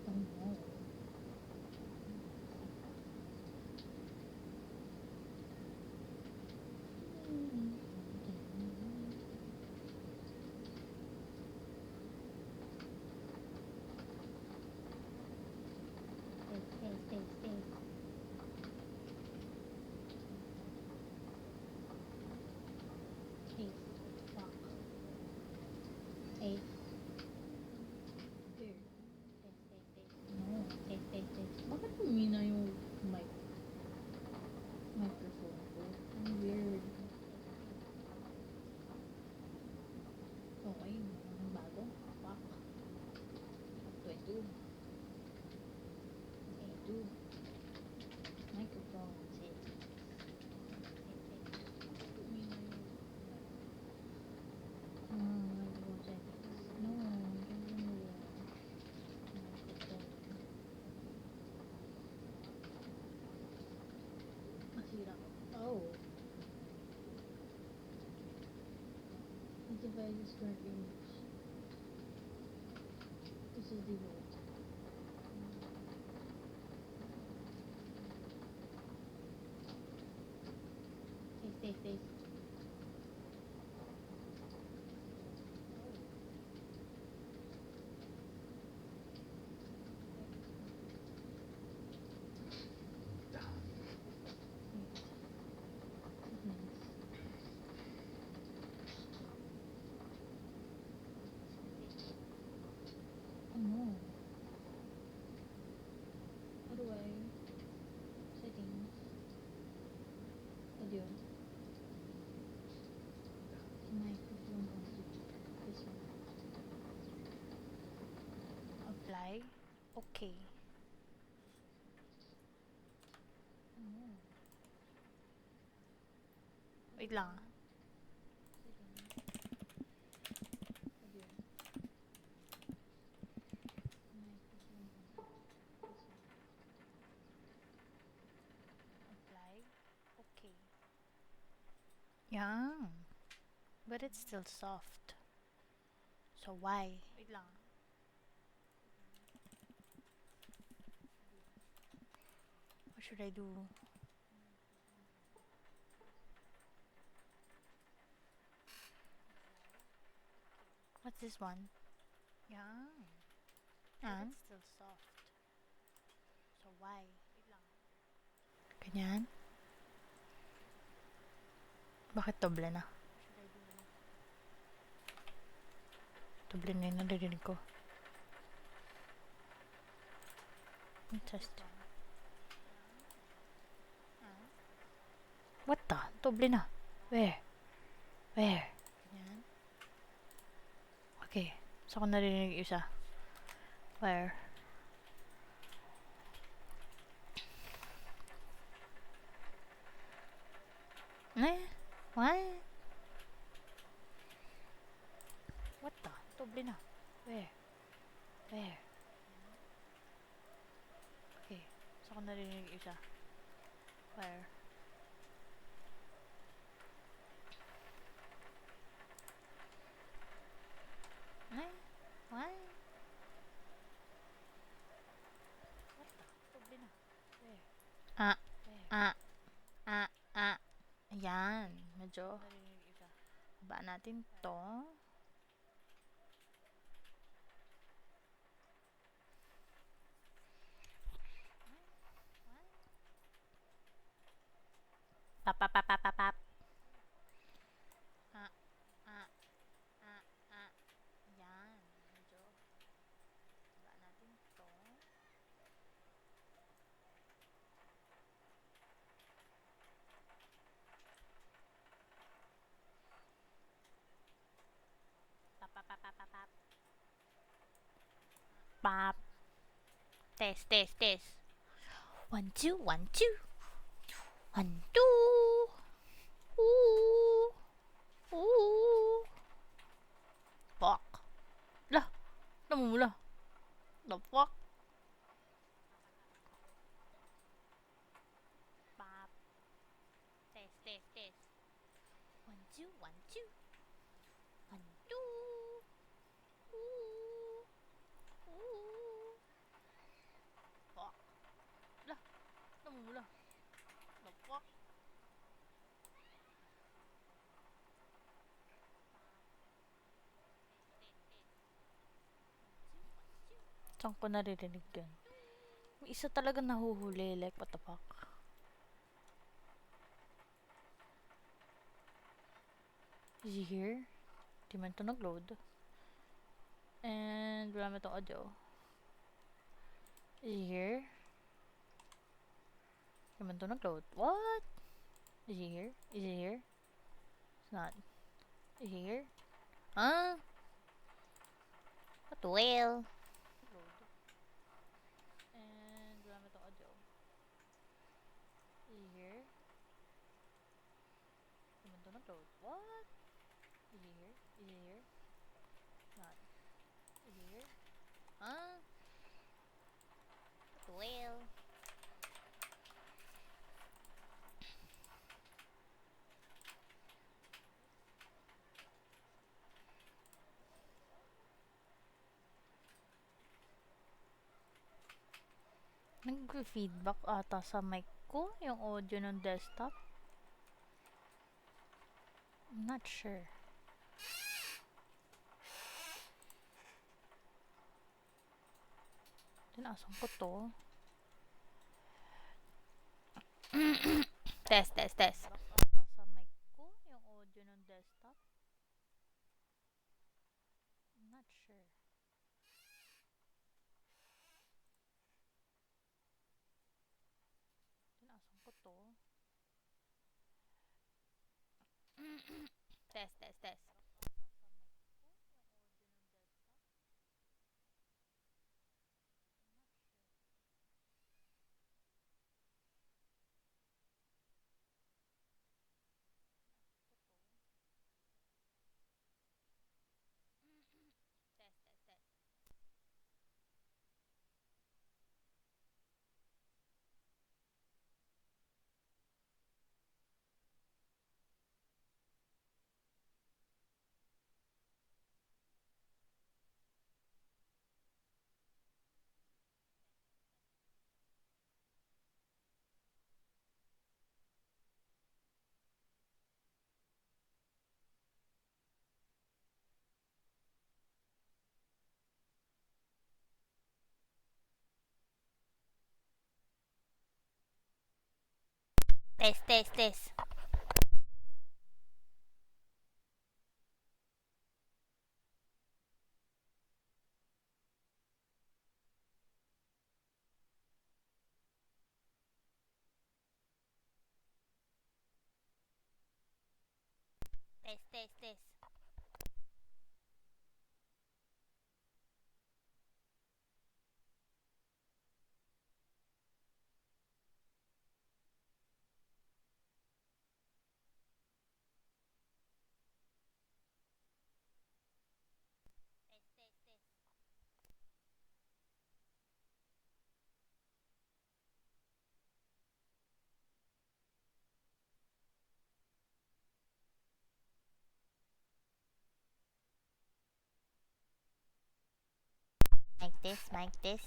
no. Stay. Please. Fuck. Stay. Here. Stay. No. Stay. Bakit humina yung microphone ko? Ang weird. Okay, ang bago. Fuck. What do I do? Microphone. Stay. Humina yung microphone settings. No, don't know microphone. Masira ko. Oh. The device is currently in use. This is the vote. Stay. No. How do I settings audio microphone this one Apply. Okay. no. Wait lang. Settings audio microphone this one Apply. Okay. Yeah. But it's still soft. So why? Wait lang. What should I do? What's this one? Yeah. And? But it's still soft. So why? Wait lang. Ganyan? Bakit doble na? Doble na yung naririnig ko. Test. What the? Doble na. Where? Ganyan? Okay. So, kung narinig yung isa. Where? What? What the? Doble na. Where? Okay. So, kung narinig yung isa. Where? What? What the? Doble na. Where? Ayan. Medyo. Baba natin to. Pap. Yan. Medyo. Baba natin to. Pap. Test. 1, 2, 1, 2. 1, 2. Ooh. Fuck. Lah. Namumula. The fuck? Pap. Test. 1, 2, 1, 2. 1, 2. Ooh. Saan ko naririnig yun? May isa talaga nahuhuli. Like, what the fuck? Is he here? Di man ito nag-load. And wala man itong audio. Is he here? Di man ito nag-load. What? Is he here? Is he here? It's not. Is he here? Huh? What the whale? And wala man itong audio. Is he here? Di man ito nag-load. What? Is he here? Is he here? It's not. Is he here? Huh? What the whale? Nag-feedback ata sa mic ko yung audio ng desktop. I'm not sure. Tinasan ko to. Test, test, test. Ata sa mic ko yung audio ng desktop. I'm not sure. Tinasan ko to. Test, test, test. Test, test, test. Test, test, test. Test, test, test. Test, test, test. Mic this, mic this.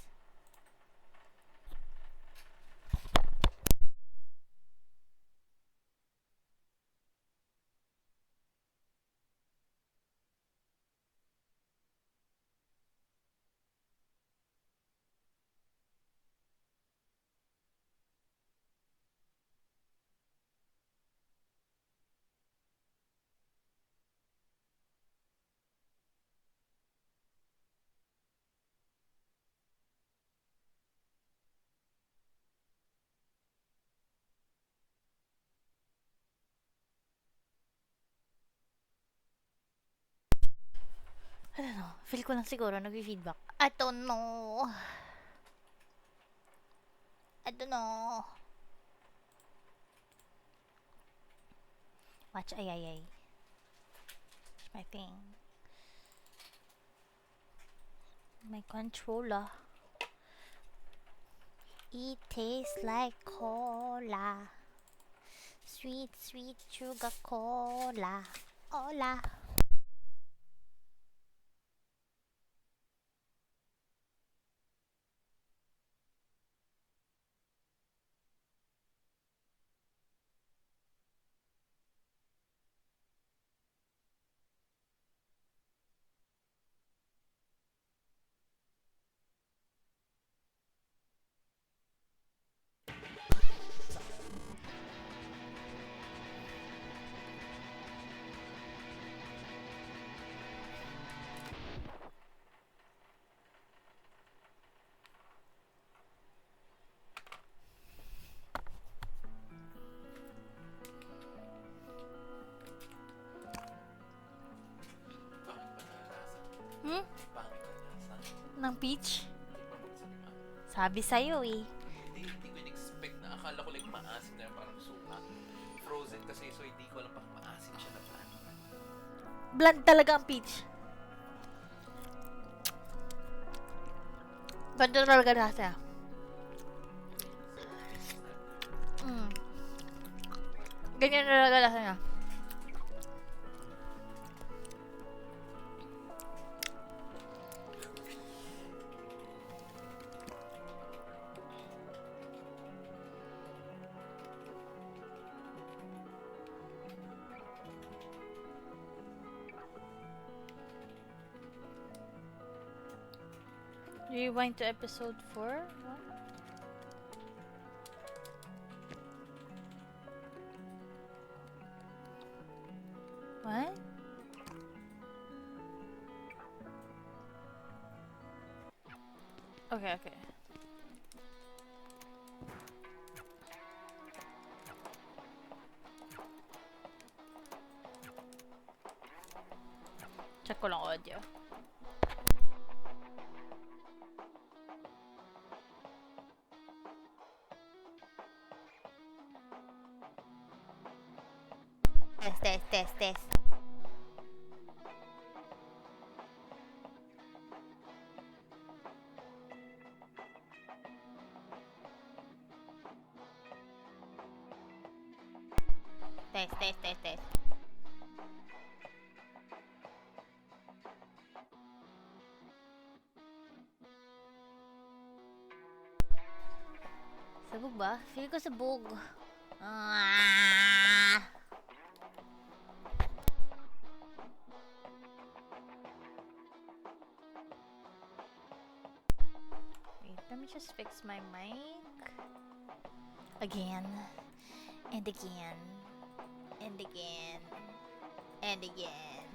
I don't know. Feel ko lang siguro nag-feedback. I don't know. I don't know. Watch, ay, ay, ay. It's my thing. My controller. It tastes like cola. Sweet, sweet sugar cola. Hola. Peach? Tikman mo sa lima. Sabi sa'yo eh. Hindi ko in-expect na. Akala ko like maasim na yung parang suka. Frozen kasi, so hindi ko alam pag maasim siya na bland. Bland talaga ang peach. Ganito talaga lasa. So, peach is not good. Mm. Ganyan talaga lasa niya. Rewind to episode 4? What? Okay, okay. Check ko lang audio. Test. Test. Sabog ba? Feel ko sabog. Ah! Wait, let me just fix my mic. Again. And again. And again. And again.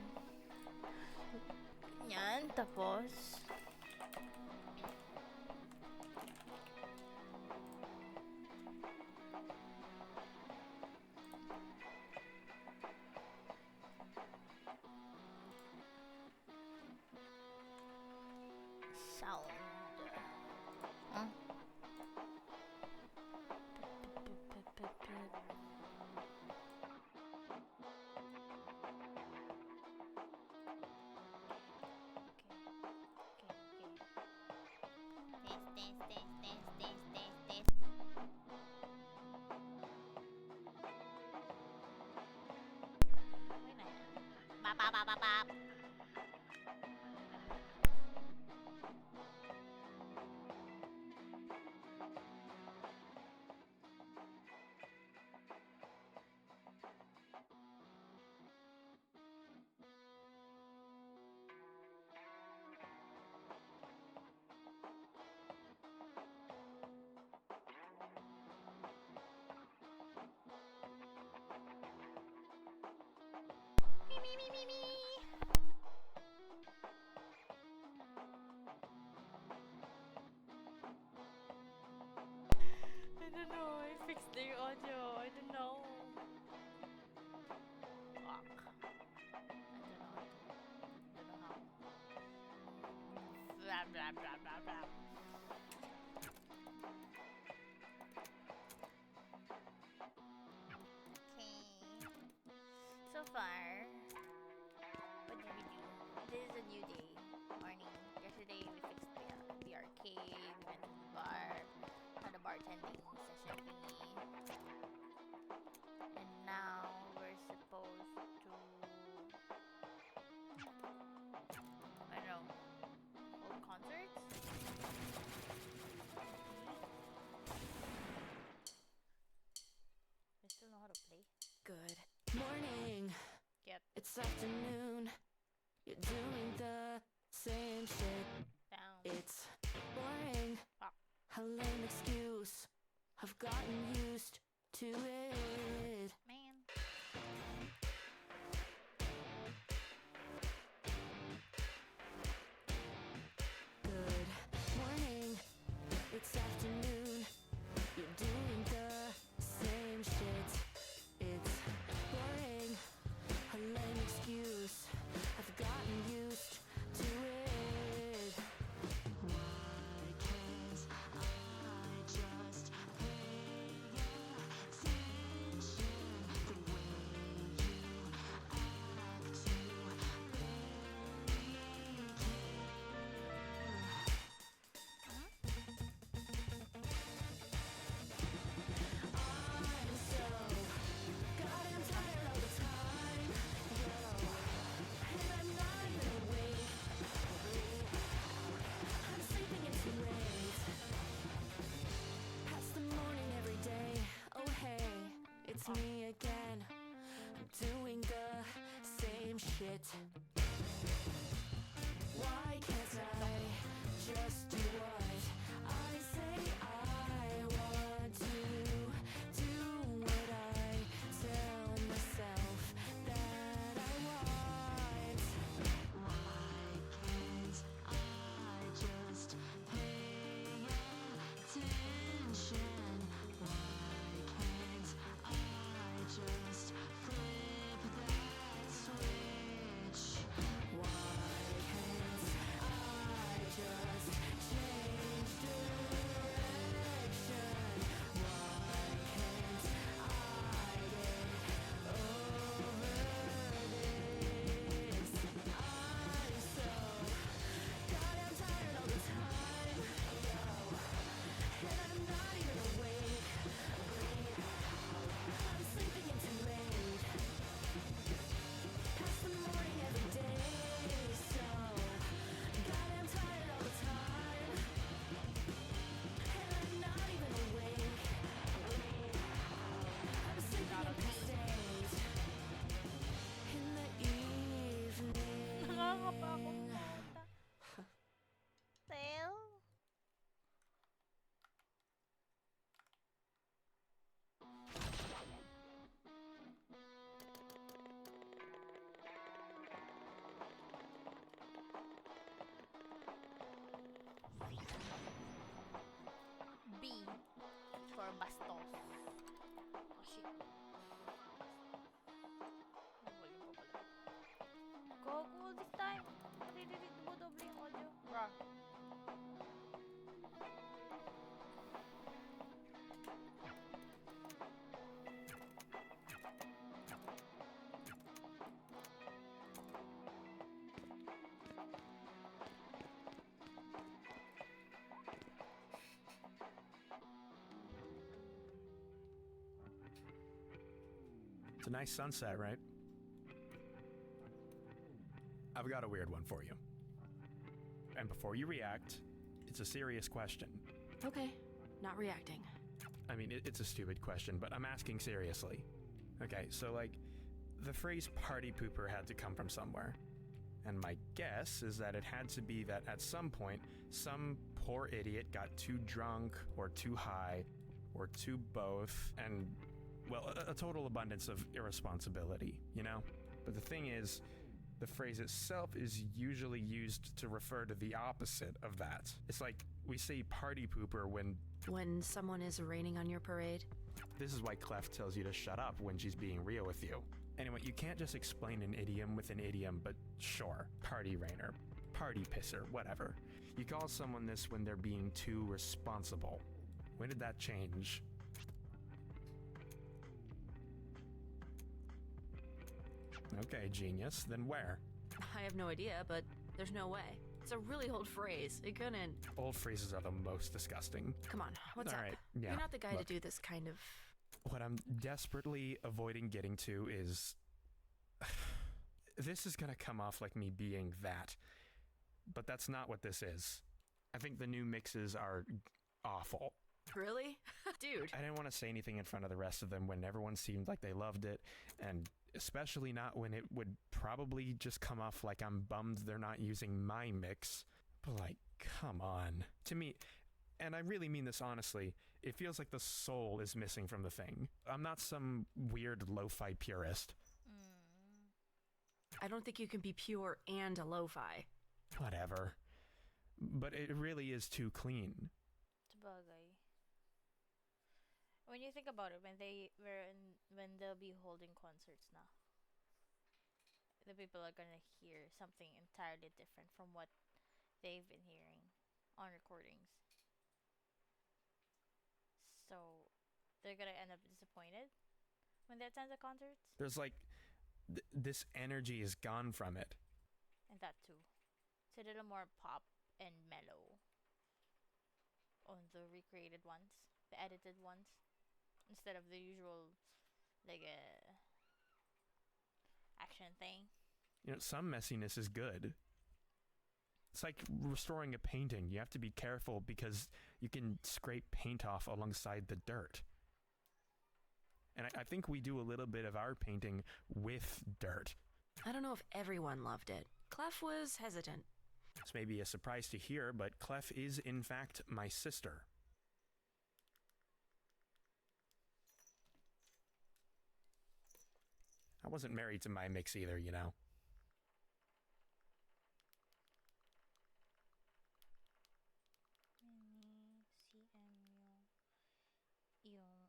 Yan, tapos. Sound. Huh? Test. Bap. Me. I don't know. I fixed the audio. I don't know. Fuck. I don't know how. Blah. Okay. So far, what did we do? This is a new day. Morning. Yesterday we fixed the arcade. We went to the bar. Had a bartending session thingy. And now we're supposed to, I don't know, hold concerts? I still know how to play. Good morning. Yep. It's afternoon. You're doing the same shit. Down. It's boring. Fuck. A lame excuse. I've gotten used to it. Man. Good morning. It's afternoon. You're doing the same shit. It's boring. A lame excuse. I've gotten used to it. it's me again. I'm doing the same shit. Why can't I just do what I say I want to? Do what I tell myself that I want. Why can't I just pay attention? Why can't I just flip that switch? Why can't I just change direction? Why can't I get over this? I'm so goddamn tired all the time, and I'm not even awake. I'm sleeping in too late, past the morning every day. So goddamn tired all the time, and I'm not even awake. I'm sleeping in this state in the evening. Nakakapakot puta. Tail? B for bastos. Oh shit. Volume pa pala. Gago all this time. Naririnig mo doble yung audio. Bruh. It's a nice sunset, right? I've got a weird one for you. And before you react, it's a serious question. Okay, not reacting. I mean, it's a stupid question, but I'm asking seriously. Okay, so like, the phrase party pooper had to come from somewhere. And my guess is that it had to be that at some point, some poor idiot got too drunk, or too high, or too both, and, well, a total abundance of irresponsibility, you know? But the thing is, the phrase itself is usually used to refer to the opposite of that. It's like we say party pooper When someone is raining on your parade. this is why Clef tells you to shut up when she's being real with you. Anyway, you can't just explain an idiom with an idiom, but sure, party rainer, party pisser, whatever. You call someone this when they're being too responsible. When did that change? Okay, genius. Then where? I have no idea, but there's no way. It's a really old phrase. It couldn't. Old phrases are the most disgusting. Come on, what's All up? right, yeah, You're not the guy look. to do this kind of. What I'm desperately avoiding getting to is... This is gonna come off like me being that. But that's not what this is. I think the new mixes are awful. Really? Dude. I didn't want to say anything in front of the rest of them when everyone seemed like they loved it, and especially not when it would probably just come off like I'm bummed they're not using my mix. But like, come on. To me, and I really mean this honestly, it feels like the soul is missing from the thing. I'm not some weird lo-fi purist. I don't think you can be pure and a lo-fi. Whatever. But it really is too clean. Sabagay. When you think about it, when they'll be holding concerts now, the people are gonna hear something entirely different from what they've been hearing on recordings. So they're gonna end up disappointed when they attend the concerts, There's like, this energy is gone from it. and that too. It's a little more pop and mellow on the recreated ones, the edited ones, instead of the usual like action thing. You know, some messiness is good. It's like restoring a painting. You have to be careful because you can scrape paint off alongside the dirt. And I think we do a little bit of our painting with dirt. I don't know if everyone loved it. Clef was hesitant. This may be a surprise to hear, but Clef is in fact my sister. I wasn't married to my mix either, you know. yung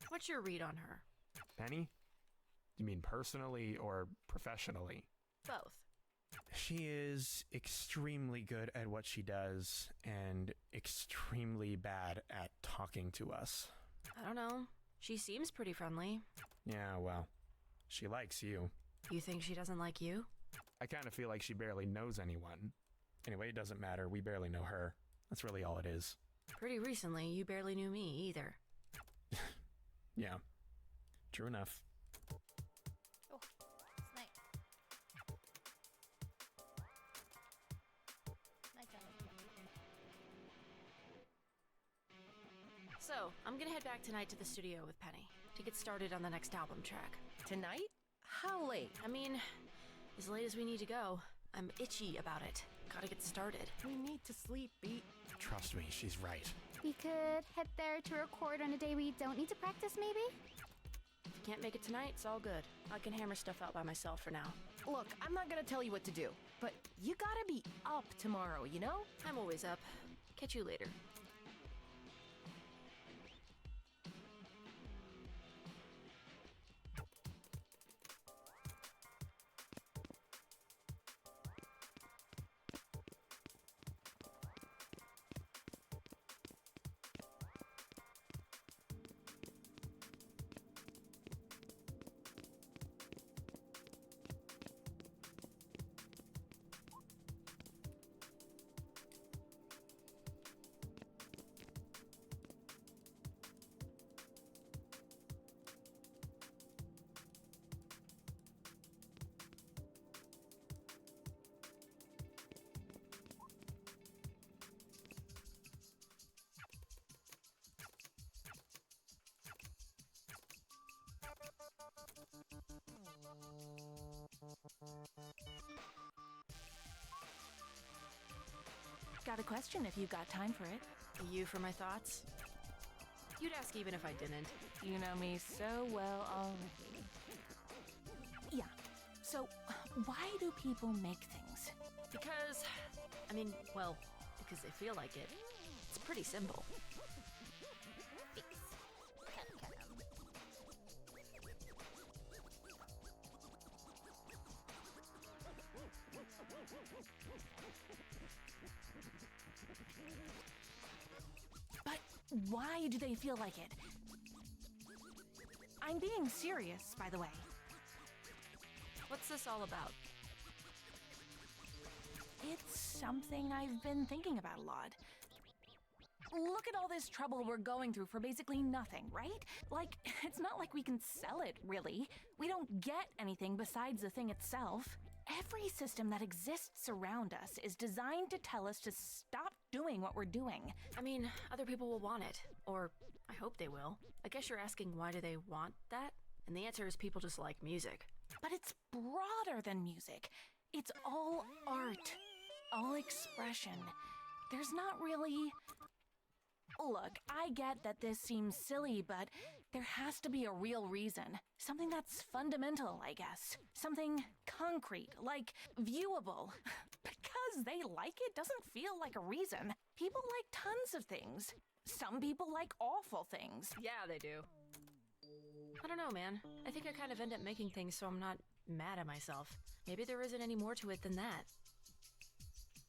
What's your read on her? Penny? You mean personally or professionally? Both. She is extremely good at what she does and extremely bad at talking to us. I don't know. She seems pretty friendly. Yeah, well, she likes you. You think she doesn't like you? I kind of feel like she barely knows anyone. Anyway, it doesn't matter. We barely know her. That's really all it is. Pretty recently, you barely knew me either. Yeah, true enough. oh, it's nice. So, I'm gonna head back tonight to the studio with Penny to get started on the next album track. Tonight? How late? I mean, as late as we need to go. I'm itchy about it. Gotta get started. We need to sleep, Beat. Trust me, she's right. We could head there to record on a day we don't need to practice, maybe? If you can't make it tonight, it's all good. I can hammer stuff out by myself for now. Look, I'm not gonna tell you what to do, but you gotta be up tomorrow, you know? I'm always up. Catch you later. Got a question if you've got time for it. You for my thoughts? You'd ask even if I didn't. You know me so well already. Yeah. So, why do people make things? Because, well, because they feel like it. It's pretty simple. Fix. Cut 'em. But why do they feel like it? I'm being serious, by the way. What's this all about? It's something I've been thinking about a lot. Look at all this trouble we're going through for basically nothing, right? Like, it's not like we can sell it, really. We don't get anything besides the thing itself. Every system that exists around us is designed to tell us to stop doing what we're doing. Other people will want it. Or, I hope they will. I guess you're asking why do they want that? And the answer is people just like music. But it's broader than music. It's all art, all expression. There's not really... Look, I get that this seems silly, but there has to be a real reason. Something that's fundamental, I guess. Something concrete, like viewable. Because they like it doesn't feel like a reason. People like tons of things. Some people like awful things. Yeah, they do. I don't know, man. I think I kind of end up making things so I'm not mad at myself. Maybe there isn't any more to it than that.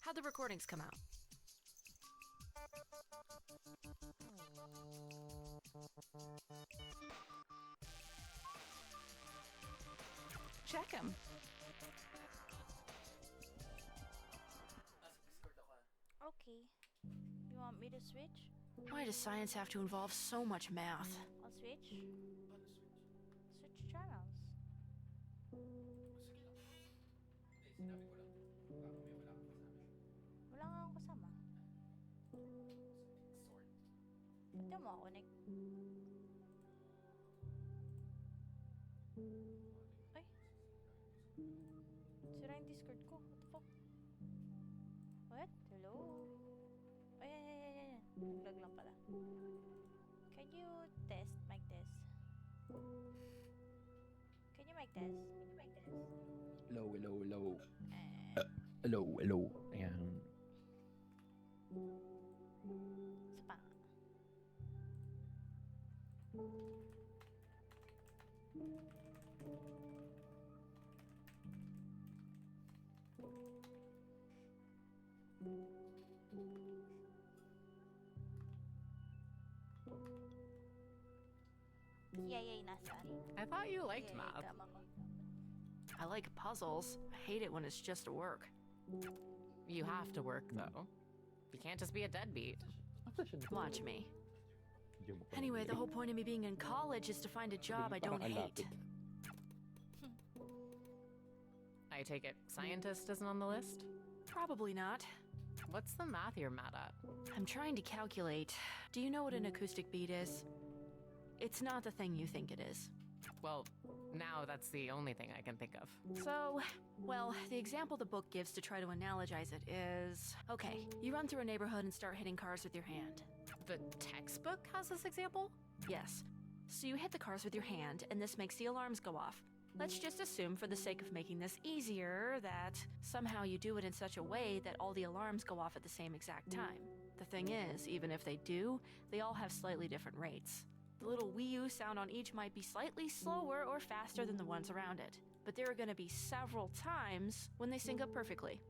How'd the recordings come out? Check them. Okay. You want me to switch? Why does science have to involve so much math? I'll switch. Switch channels. Sige lang. Hindi, sinabi ko lang. Baka mamaya wala kang kasama. Wala nga akong kasama. Sort. Ba't di mo connect? Ay! Sira yung Discord ko. What the fuck? What? Hello? Ay, ay, ay, ay, ay. Naglag lang pala. Can you test? Mic test? Can you mic test? Hello, hello, hello. Eh, Hello, hello. Ayan. isa pa. Yay, nasaan? I thought you liked Yay, math. kama ko. I like puzzles. I hate it when it's just work. You have to work, though. You can't just be a deadbeat. Watch me. Anyway, the whole point of me being in college is to find a job I don't hate. I take it scientist isn't on the list? Probably not. What's the math you're mad at? I'm trying to calculate. Do you know what an acoustic beat is? It's not the thing you think it is. Well, now that's the only thing I can think of. So, well, the example the book gives to try to analogize it is... Okay, you run through a neighborhood and start hitting cars with your hand. The textbook has this example? Yes. So you hit the cars with your hand, and this makes the alarms go off. Let's just assume, for the sake of making this easier, that somehow you do it in such a way that all the alarms go off at the same exact time. The thing is, even if they do, they all have slightly different rates. The little Wii U sound on each might be slightly slower or faster than the ones around it, but there are going to be several times when they sync up perfectly.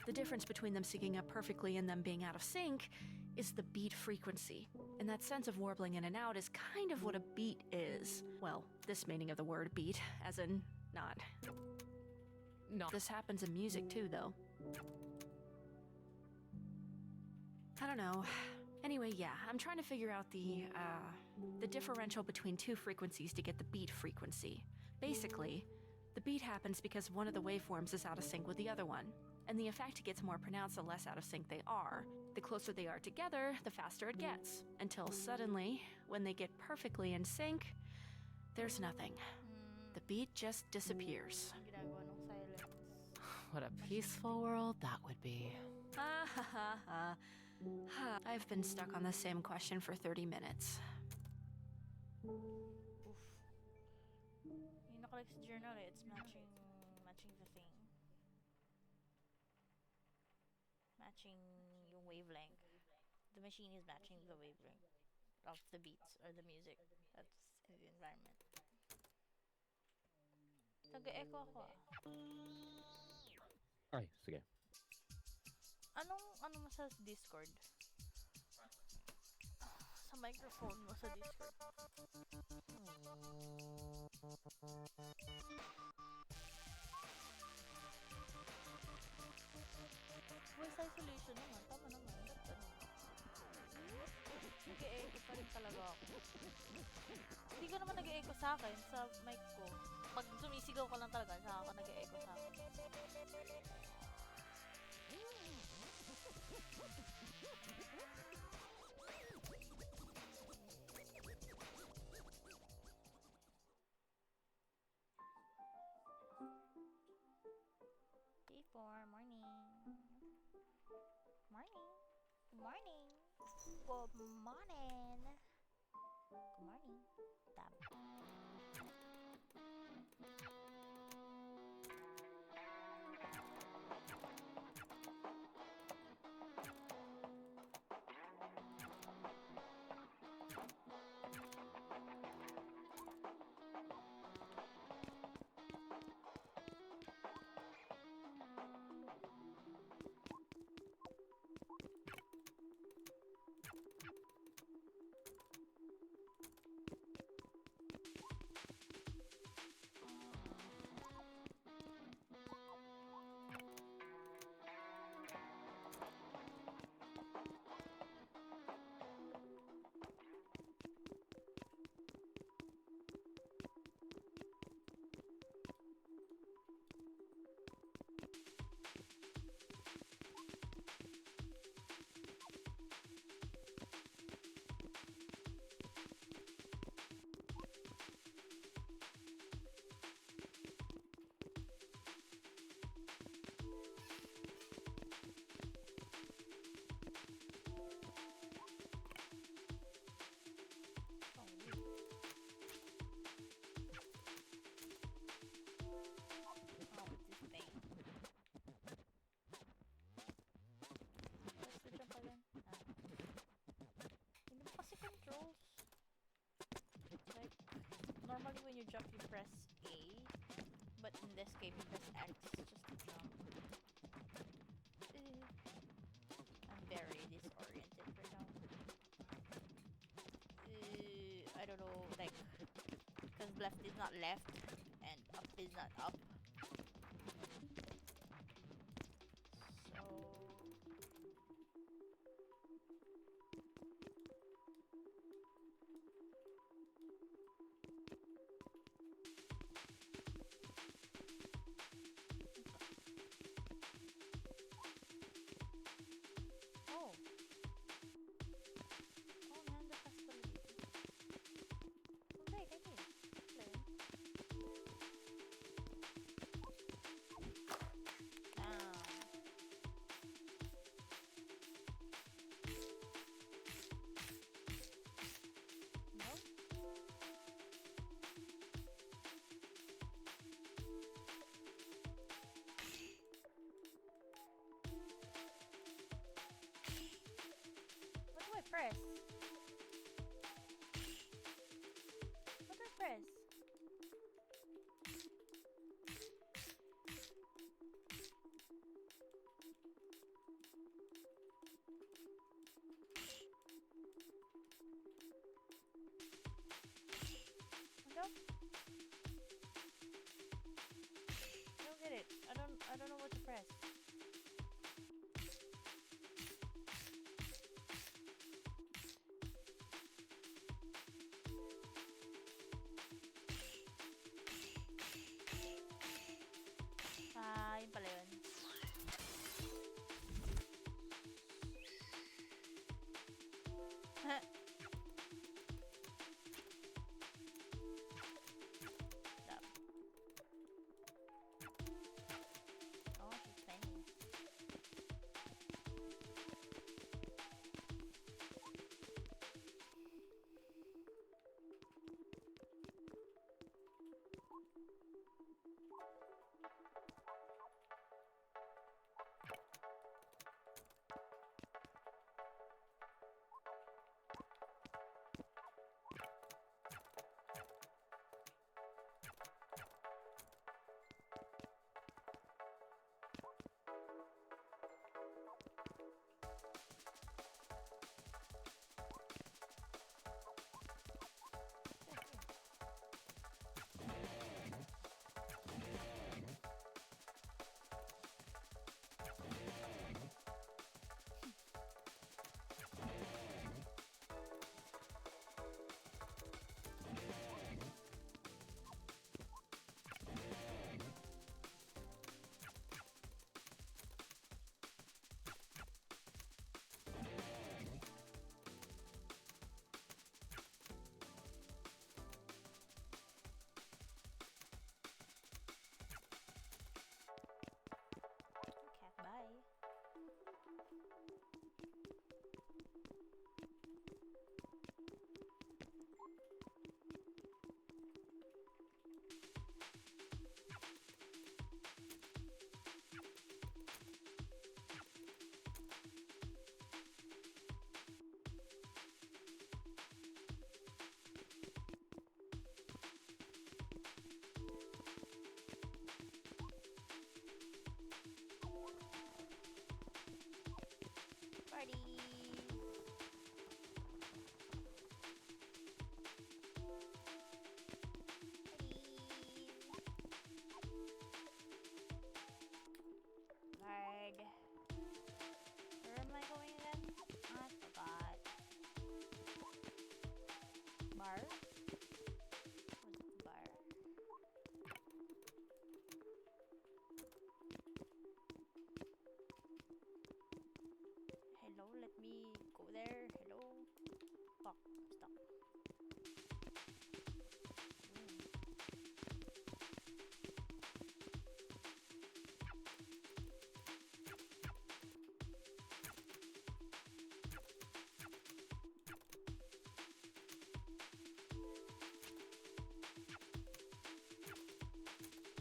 The difference between them syncing up perfectly and them being out of sync is the beat frequency. And that sense of warbling in and out is kind of what a beat is. Well, this meaning of the word beat, as in not. No. This happens in music too, though. I don't know. Anyway, yeah, I'm trying to figure out the differential between two frequencies to get the beat frequency. Basically, the beat happens because one of the waveforms is out of sync with the other one, and the effect gets more pronounced the less out of sync they are. The closer they are together, the faster it gets, until suddenly, when they get perfectly in sync, there's nothing. The beat just disappears. Ang ginagawa ng silence. What a peaceful world that would be. Ah, ha, ha, ha. I've been stuck on the same question for 30 minutes. Oof. Yung nakalike sa journal eh, it's matching the thing. Matching yung wavelength. The machine is matching the wavelength of the beats or the music that's in the environment. Nag-echo ako ah. Ay, sige. Ano mo sa Discord? Sa microphone mo sa Discord. Voice isolation naman. Tama naman. Nag-e-echo pa rin talaga ako. Hindi ko naman nag-e-echo sa akin, sa mic ko. Pag sumisigaw ko lang talaga, saka ako nag-e-echo sa akin. P4, morning. Morning. Good morning. Good morning. Good morning. Damn. jump, you press A, but in this game, you press X just to jump. I'm very disoriented right now. I don't know, like, because left is not left, and up is not up. So... Oh. Oh man, the possibility. Okay, thank you. Learn. Down. Nope. What do I press? What do I press? Nope. I don't get it. I don't know what to press. Ah, yun pala yun. Stop. Oh, she's tiny. Okay, bye. Party. Lord. Where am I going again? I forgot. Bar? Was it bar? Hello, let me go there. Hello. Fuck, I'm stuck.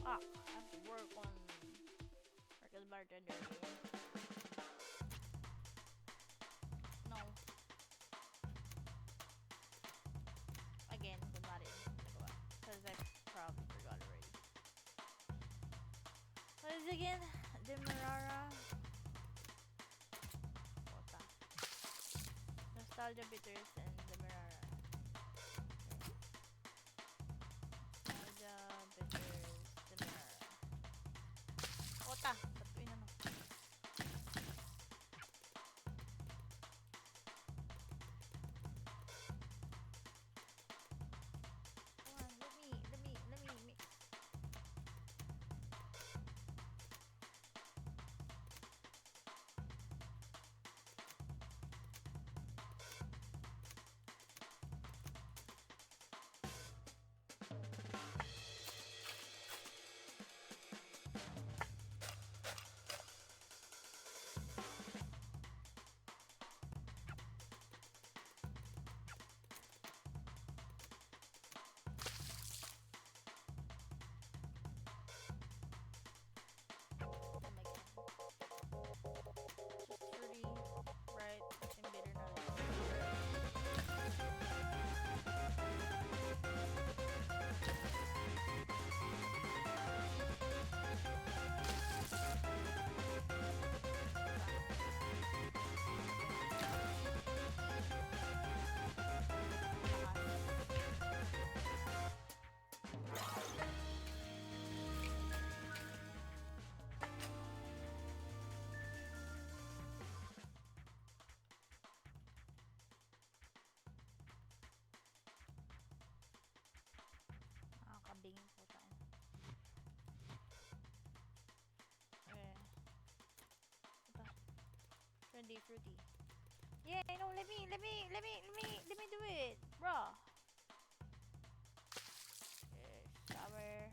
Fuck, I have to work as bartender again. No. Again, kunwari, because I this again? Demerara. Kota. Nostalgia Bitters and Demerara. Nostalgia Bitters, Demerara. Kota! Ba't ko inano? Come on, let me mix. Oh my god. Just fruity, right, and bitter notes. Nakakabingin po tayo. Okay. Ito. Trendy fruity. Yeah, no, let me do it, bro. Sour.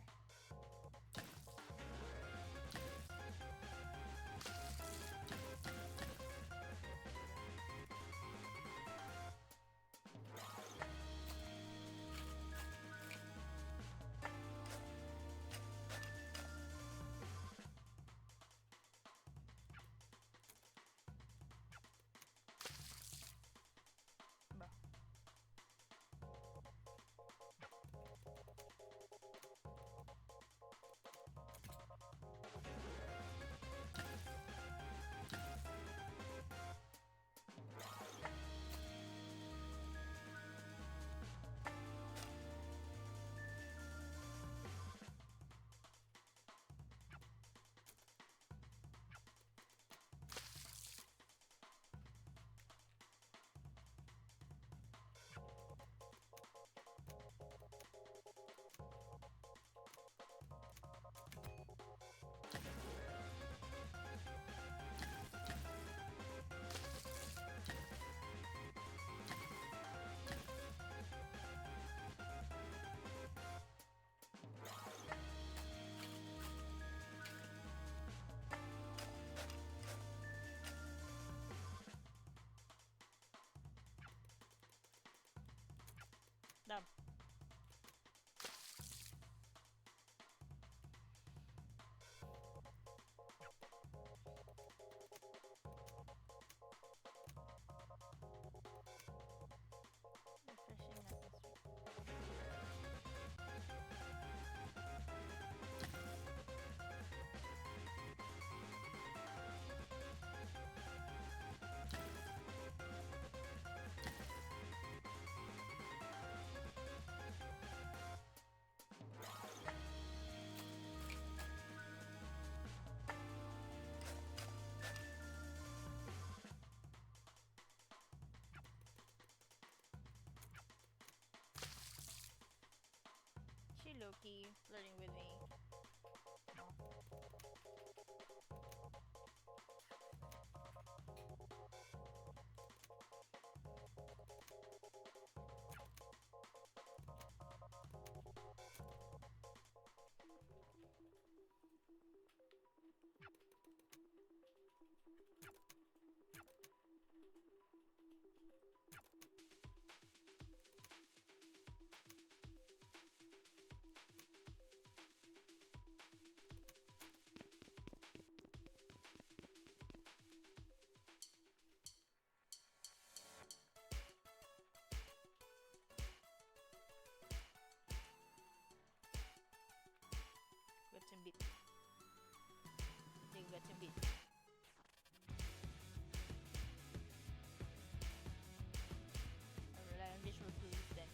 Bro. Done. Refreshing, nothing sweet. She low-key flirting with me. No. get some beat. I rely on visual clues then.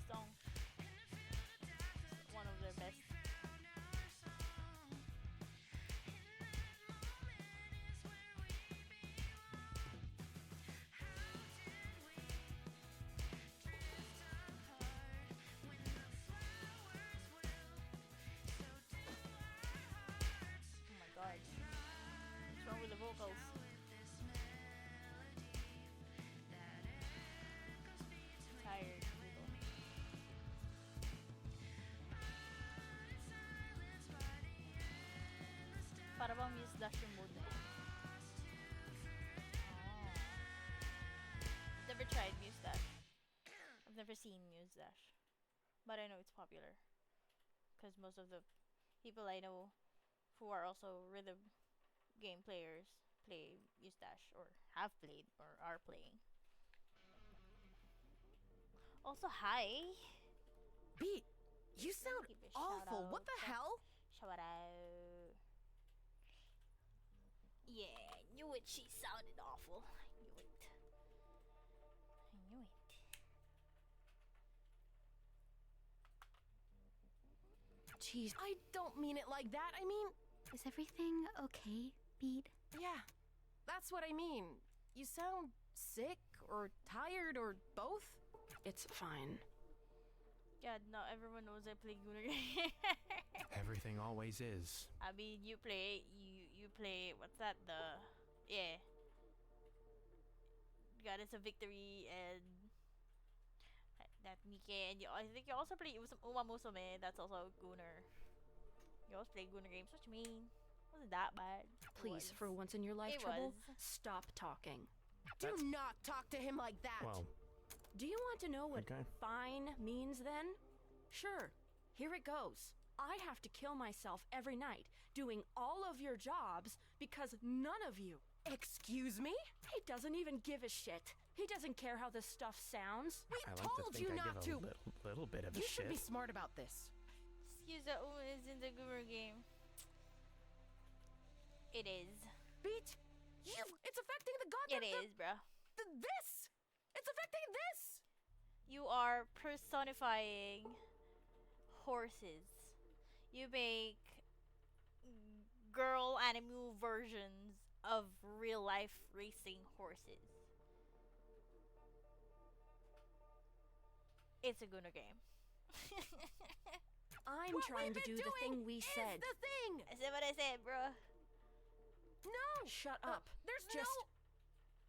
Song. One of their best. Oh my god. What's wrong with the vocals? Tired people. Para bang Muse Dash yung mode na yun? Oh. Never tried Muse Dash. I've never seen Muse Dash. But I know it's popular. Because most of the people I know who are also rhythm game players play Muse Dash or have played or are playing. Also, hi. Beat, you sound Give a awful. shout What the out. hell? Shout out. Yeah, I knew it. She sounded awful. I knew it. I knew it. Jeez, I don't mean it like that. I mean, Is everything okay, Beat? yeah, that's what I mean. You sound sick or tired or both. It's fine. God, not everyone knows I play Gunner. Everything always is. I mean, you play what's that? Yeah. Goddess of Victory and that Mike, and I think you also play Uma Musume. That's also Gunner. You always play Gunner games. What you mean? Wasn't that bad? Please, for once in your life, It Trouble, was. stop talking. Do not talk to him like that. Well, Do you want to know what Okay. fine means then? Sure, here it goes. I have to kill myself every night doing all of your jobs because none of you. Excuse me? He doesn't even give a shit. He doesn't care how this stuff sounds. We I like told to think you I not give to. a little bit of a You shit. should be smart about this. Excuse that Uma is in the Gunner game. It is. Beat, it's affecting the It goddamn. is, bruh. This. It's affecting this. You are personifying horses. You make girl anime versions of real life racing horses. It's a Gunner game. I'm What trying to we've do been the doing thing we is said. the thing. I said what I said, bruh. No. Shut up. There's Just no.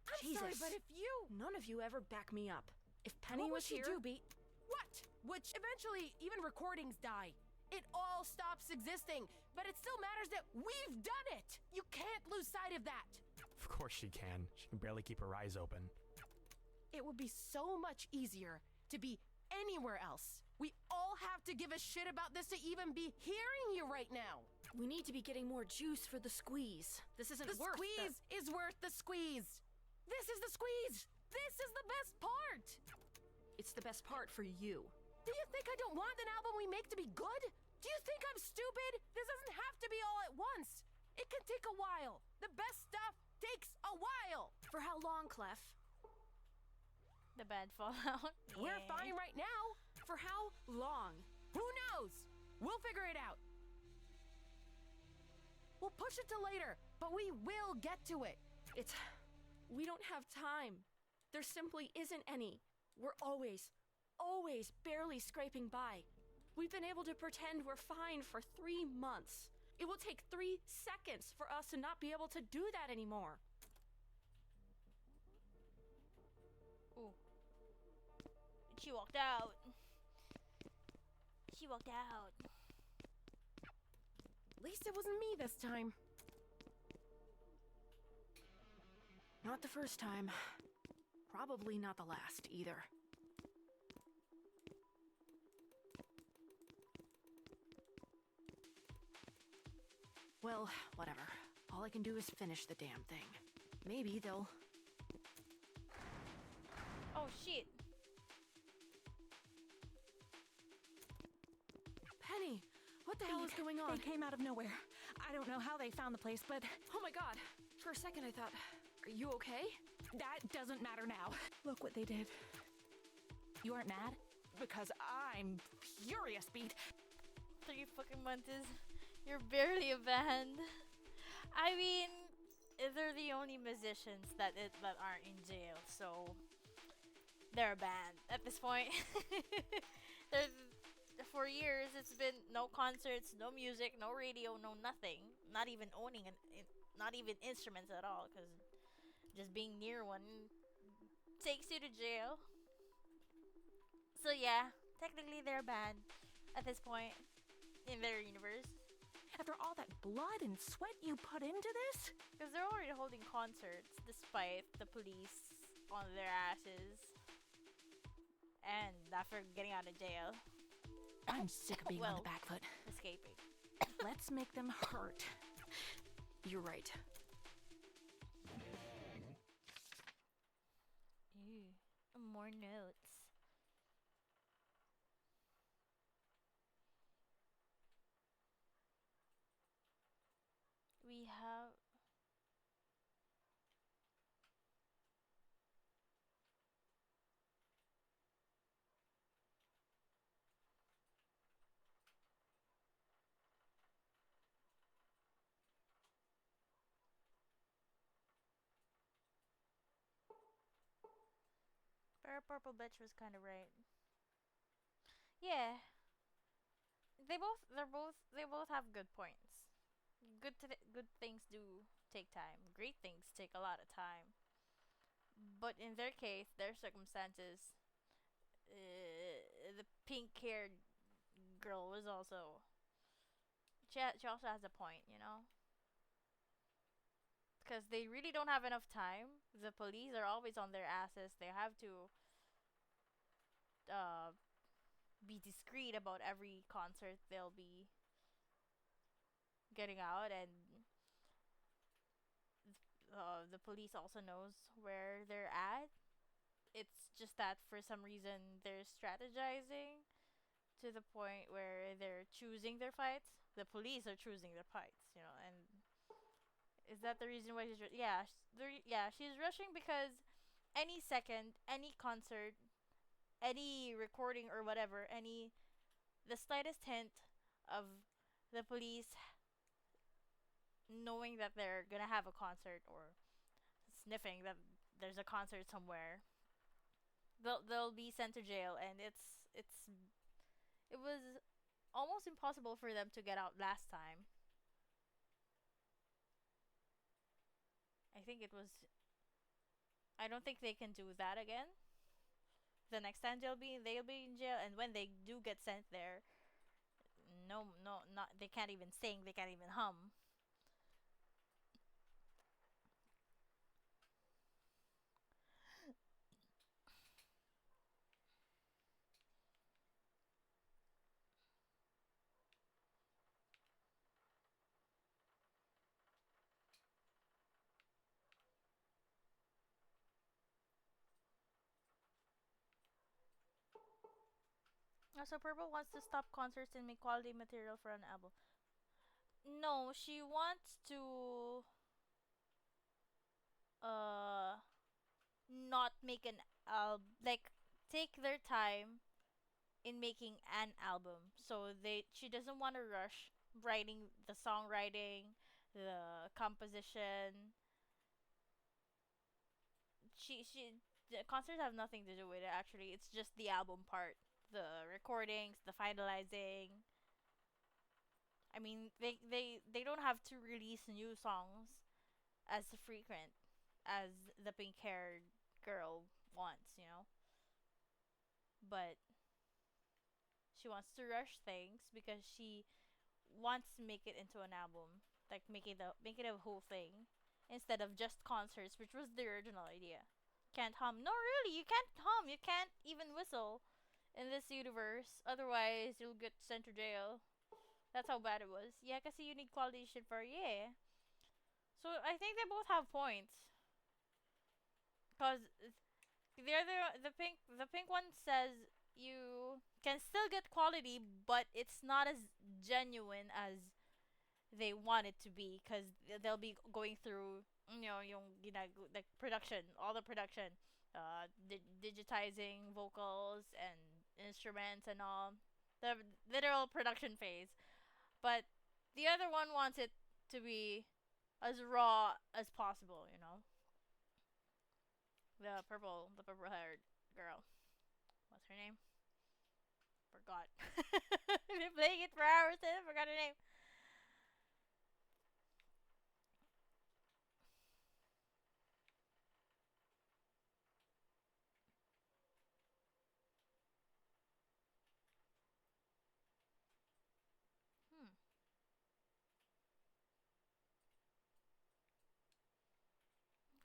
I'm Jesus. sorry, but if you. None of you ever back me up. If Penny What was would she here, do, Beat? What? Which eventually even recordings die. It all stops existing, but it still matters that we've done it. You can't lose sight of that. Of course she can. She can barely keep her eyes open. It would be so much easier to be anywhere else. We all have to give a shit about this to even be hearing you right now. we need to be getting more juice for the squeeze. This isn't The worth squeeze is worth the squeeze. This is the squeeze. This is the best part. It's the best part for you. Do you think I don't want an album we make to be good? Do you think I'm stupid? This doesn't have to be all at once. It can take a while. The best stuff takes a while. For how long, Clef? The bad fallout. We're Yeah. fine right now. For how long? Who knows? We'll figure it out. We'll push it to later, but we will get to it. We don't have time. There simply isn't any. We're always barely scraping by. We've been able to pretend we're fine for 3 months. It will take 3 seconds for us to not be able to do that anymore. Ooh. She walked out. She walked out. At least it wasn't me this time. Not the first time. Probably not the last either. Well, whatever. All I can do is finish the damn thing. Maybe they'll... Oh shit. Penny! What the hell is going on? They came out of nowhere. I don't know how they found the place, but Oh my god! For a second I thought, are you okay? that doesn't matter now. Look what they did. You aren't mad? Because I'm furious, Beat. 3 fucking months. You're barely a band. I mean, they're the only musicians that aren't in jail, so they're a band at this point. They're, for years, it's been no concerts, no music, no radio, no nothing. Not even owning not even instruments at all, because just being near one takes you to jail. So yeah, technically they're a band at this point in their universe. After all that blood and sweat you put into this? Because they're already holding concerts despite the police on their asses. And after getting out of jail. I'm sick of being on Well, the back foot. Escaping. Let's make them hurt. You're right. Ew. More notes. We have... Purple Bitch was kind of right. Yeah. They both have good points. Good things do take time. Great things take a lot of time. But in their case, their circumstances, the pink-haired girl was also... She also has a point, you know? Because they really don't have enough time. The police are always on their asses. They have to be discreet about every concert they'll be getting out, and the police also knows where they're at. It's just that for some reason they're strategizing to the point where they're choosing their fights. The police are choosing their fights, you know, and is that the reason why she's she's rushing because any second, any concert, any recording or whatever, the slightest hint of the police knowing that they're gonna have a concert or sniffing that there's a concert somewhere, they'll be sent to jail, and it was almost impossible for them to get out last time. I think it was. I don't think they can do that again. The next time they'll be in jail, and when they do get sent there, not they can't even sing, they can't even hum. So Purple wants to stop concerts and make quality material for an album. No, she wants to uh not make an like take their time in making an album. So she doesn't want to rush writing the songwriting, the composition. The concerts have nothing to do with it actually. It's just the album part, the recordings, the finalizing. I mean, they don't have to release new songs as frequent as the pink-haired girl wants, you know. But she wants to rush things because she wants to make it into an album, like make it a whole thing instead of just concerts, which was the original idea. Can't hum? No, really, you can't hum. You can't even whistle in this universe. Otherwise, you'll get sent to jail. That's how bad it was. Yeah, kasi you need quality shit for yeah. So I think they both have points. Cause the pink one says you can still get quality, but it's not as genuine as they want it to be, because they'll be going through, like production, all the production, digitizing vocals and instruments and all, the literal production phase. But the other one wants it to be as raw as possible, the purple haired girl. What's her name? Forgot. I've been playing it for hours and I forgot her name. Hmm.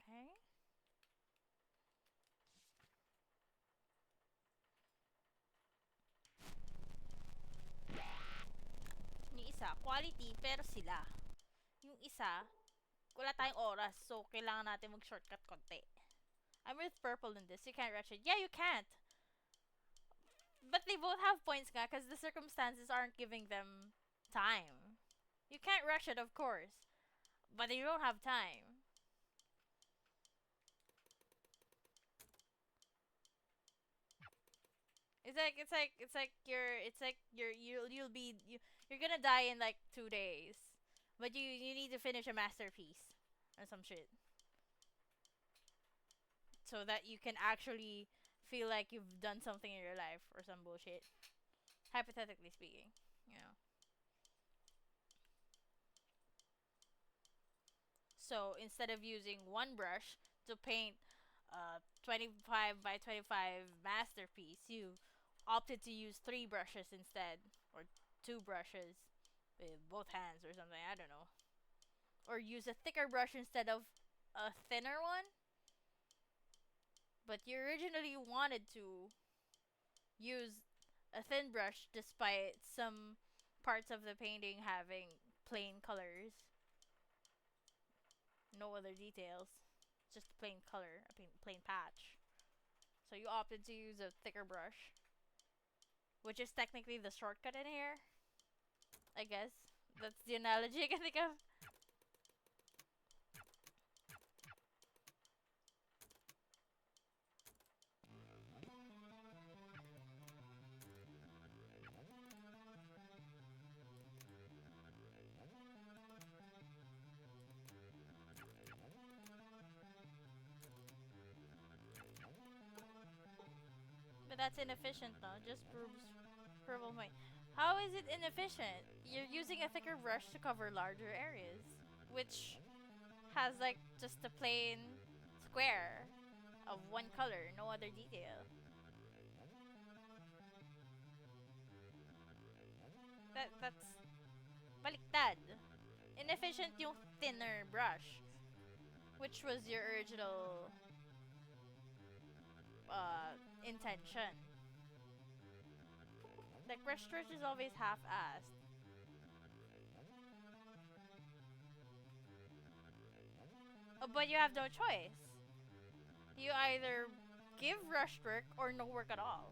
Okay. Yung isa, quality, pero sila. Yung isa, wala tayong oras, so kailangan natin mag-shortcut konti. I'm with purple in this. You can't rush it. Yeah, you can't. But they both have points nga, because the circumstances aren't giving them time. You can't rush it, of course. But you don't have time. You're gonna die in like 2 days, but you need to finish a masterpiece or some shit, so that you can actually feel like you've done something in your life or some bullshit. Hypothetically speaking, you know. So instead of using one brush to paint a 25 by 25 masterpiece, you opted to use three brushes instead, or two brushes with both hands or something. I don't know. Or use a thicker brush instead of a thinner one. But you originally wanted to use a thin brush despite some parts of the painting having plain colors. No other details. Just plain color, a plain patch. So you opted to use a thicker brush, which is technically the shortcut in here, I guess. That's the analogy I can think of. But that's inefficient, though. Just proves purple point. How is it inefficient? You're using a thicker brush to cover larger areas, which has like just a plain square of one color, no other detail. That's baliktad. Inefficient yung thinner brush, which was your original intention. Like brush stretch is always half-assed. But you have no choice. You either give rush work or no work at all.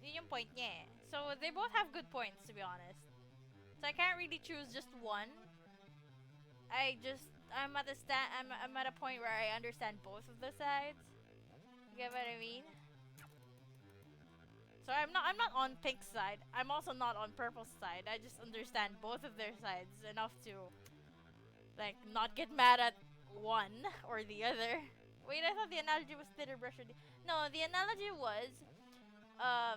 Yun yung point niya eh. So they both have good points, to be honest. So I can't really choose just one. I'm at a point where I understand both of the sides. You get what I mean? So I'm not on pink's side. I'm also not on purple's side. I just understand both of their sides enough to like not get mad at one or the other. Wait, I thought the analogy was thinner brush or no, the analogy was uh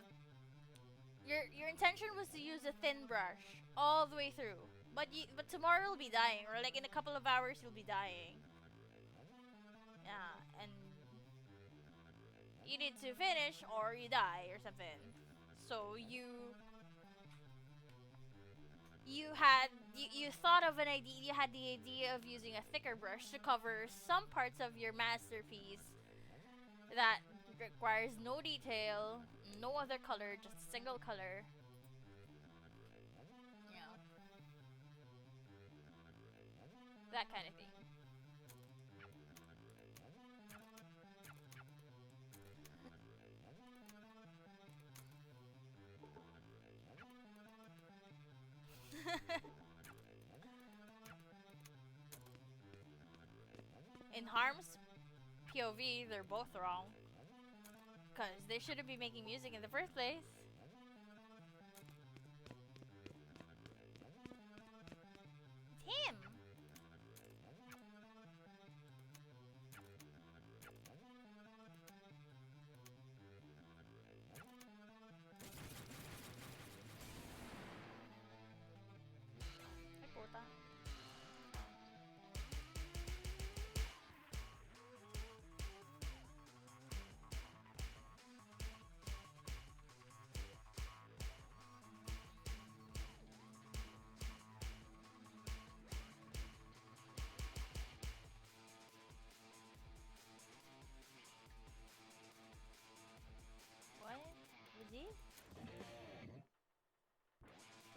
your intention was to use a thin brush all the way through. But tomorrow you'll be dying, or like in a couple of hours you'll be dying. Yeah, and you need to finish or you die or something. So you thought of an idea. You had the idea of using a thicker brush to cover some parts of your masterpiece that requires no detail, no other color, just a single color. Yeah. That kind of thing. In Harm's POV, they're both wrong. Because they shouldn't be making music in the first place. It's him! Ay, puta. What? Was he?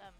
Um.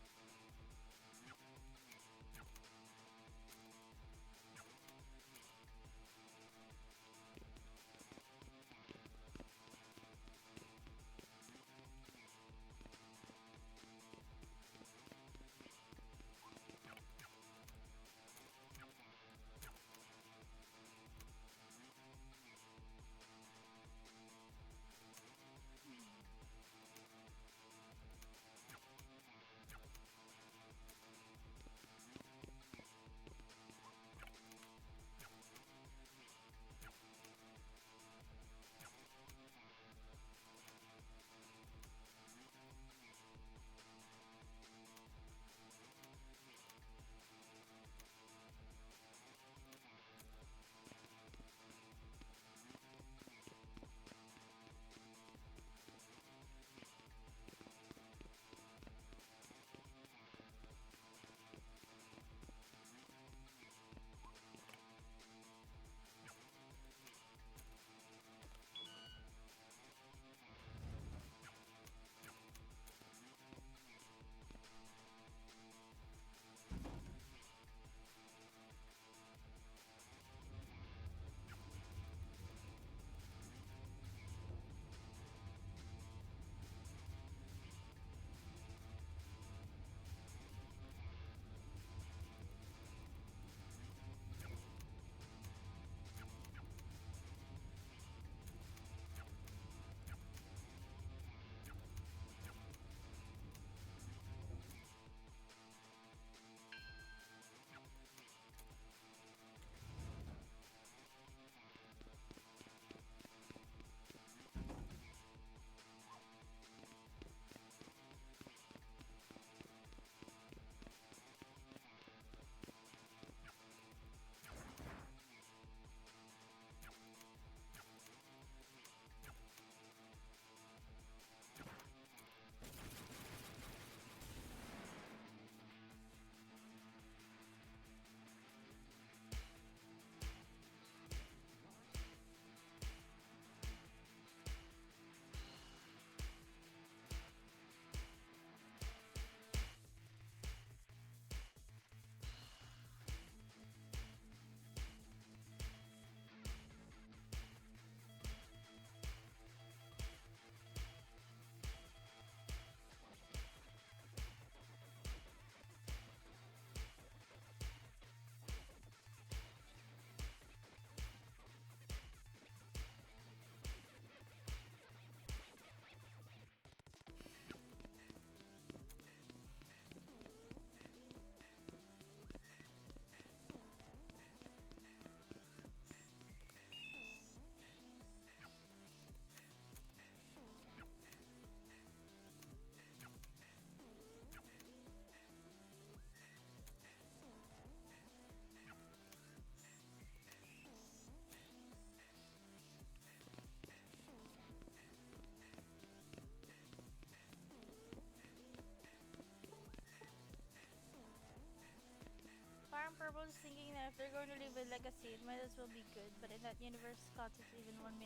Farm Purple is thinking that if they're going to leave a legacy, it might as well be good. But in that universe, Scott is even a 1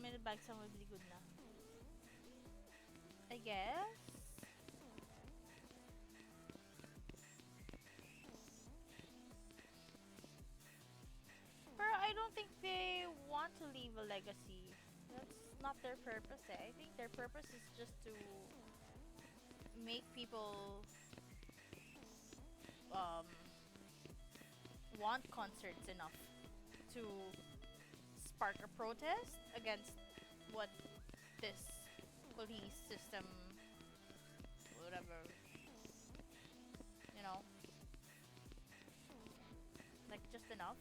minute bag song would be good now. I guess. don't think they want to leave a legacy. That's not their purpose. I think their purpose is just to make people um, want concerts enough to spark a protest against what this police system, whatever, you know, like just enough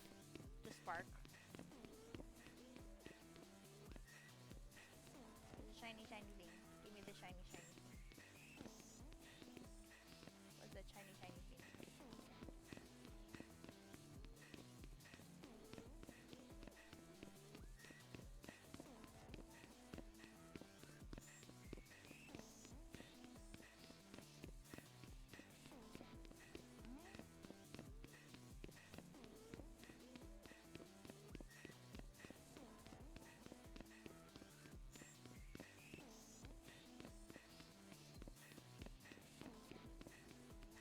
to spark. The shiny, shiny thing. Give me the shiny, shiny thing. What's that shiny, shiny thing?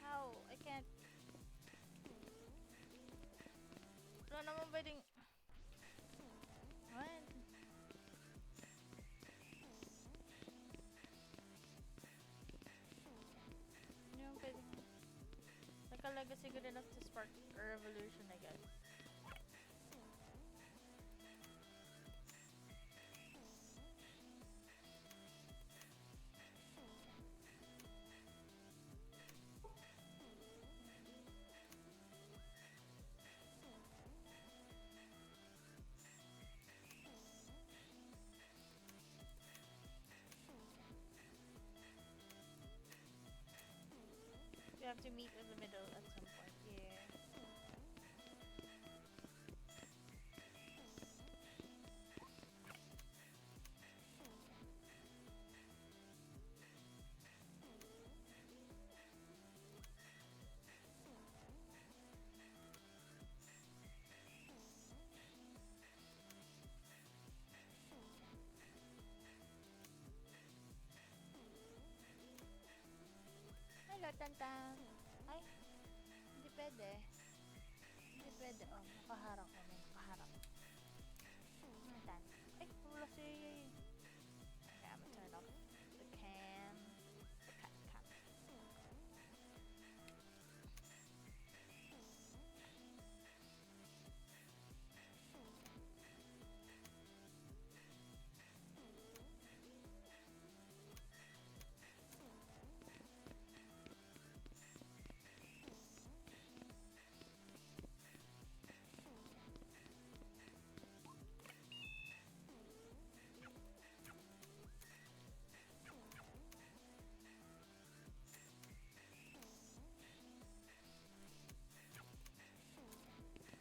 How? I can't. Wala naman pwedeng... What? Hindi naman pwedeng... Like a legacy good enough to spark a revolution, I guess. We have to meet in the middle at some point. Yeah. Hello, Tantan. Ay, hindi pwede. Hindi pwede. Oh, nakaharap ko. May nakaharap. Tantan. Ay, wala si... Okay, I'm gonna turn off the cam. The cam.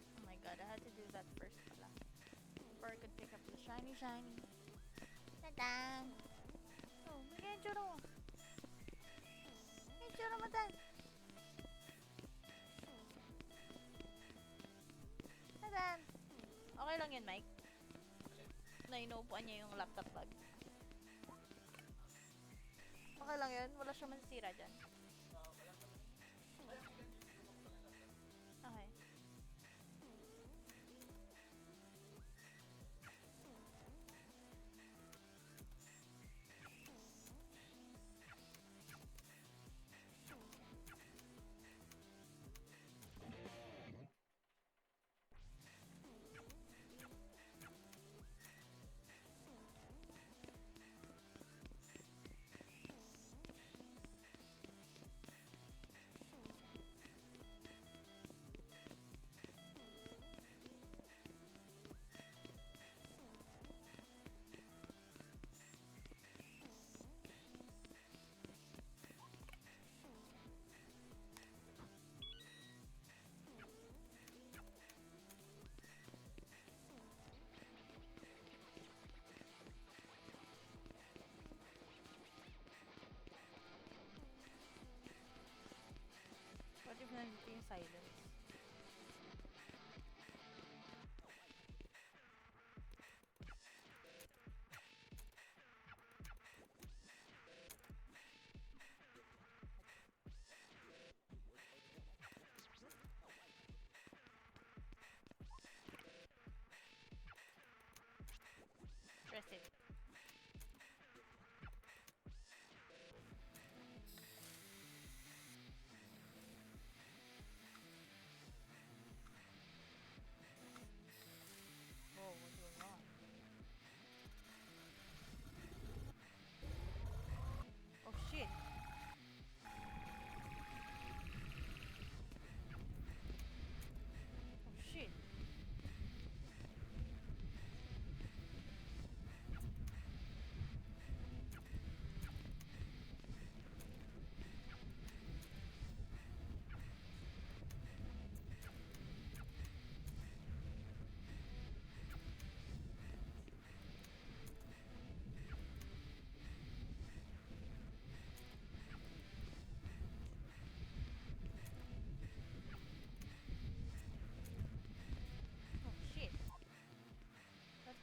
Oh my god, I had to do that first pala. Before I could pick up the shiny, shiny. Tadang! Oh, may itsura mo. May itsura mo, Tan. Tadang! Okay lang yun, Mike. Na inuupuan niya yung laptop bag. Okay lang yun? Wala siya masisira dyan. Okay. What if nandito yung silence?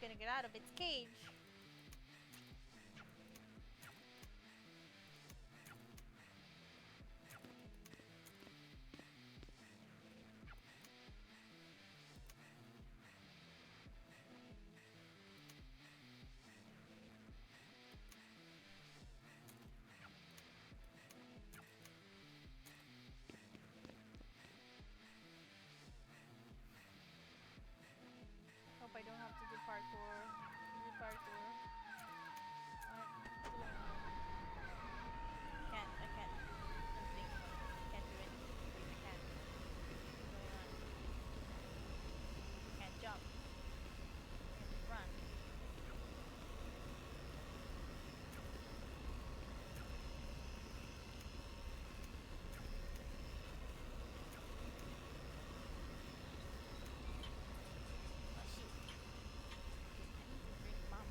gonna get out of its cage. Hope I don't have to do parkour. Do parkour. I can't. I'm thinking of it. Can't do anything. Wait, I can't. What's going on? Can't jump. I can just run. Oh shit. I need to drink my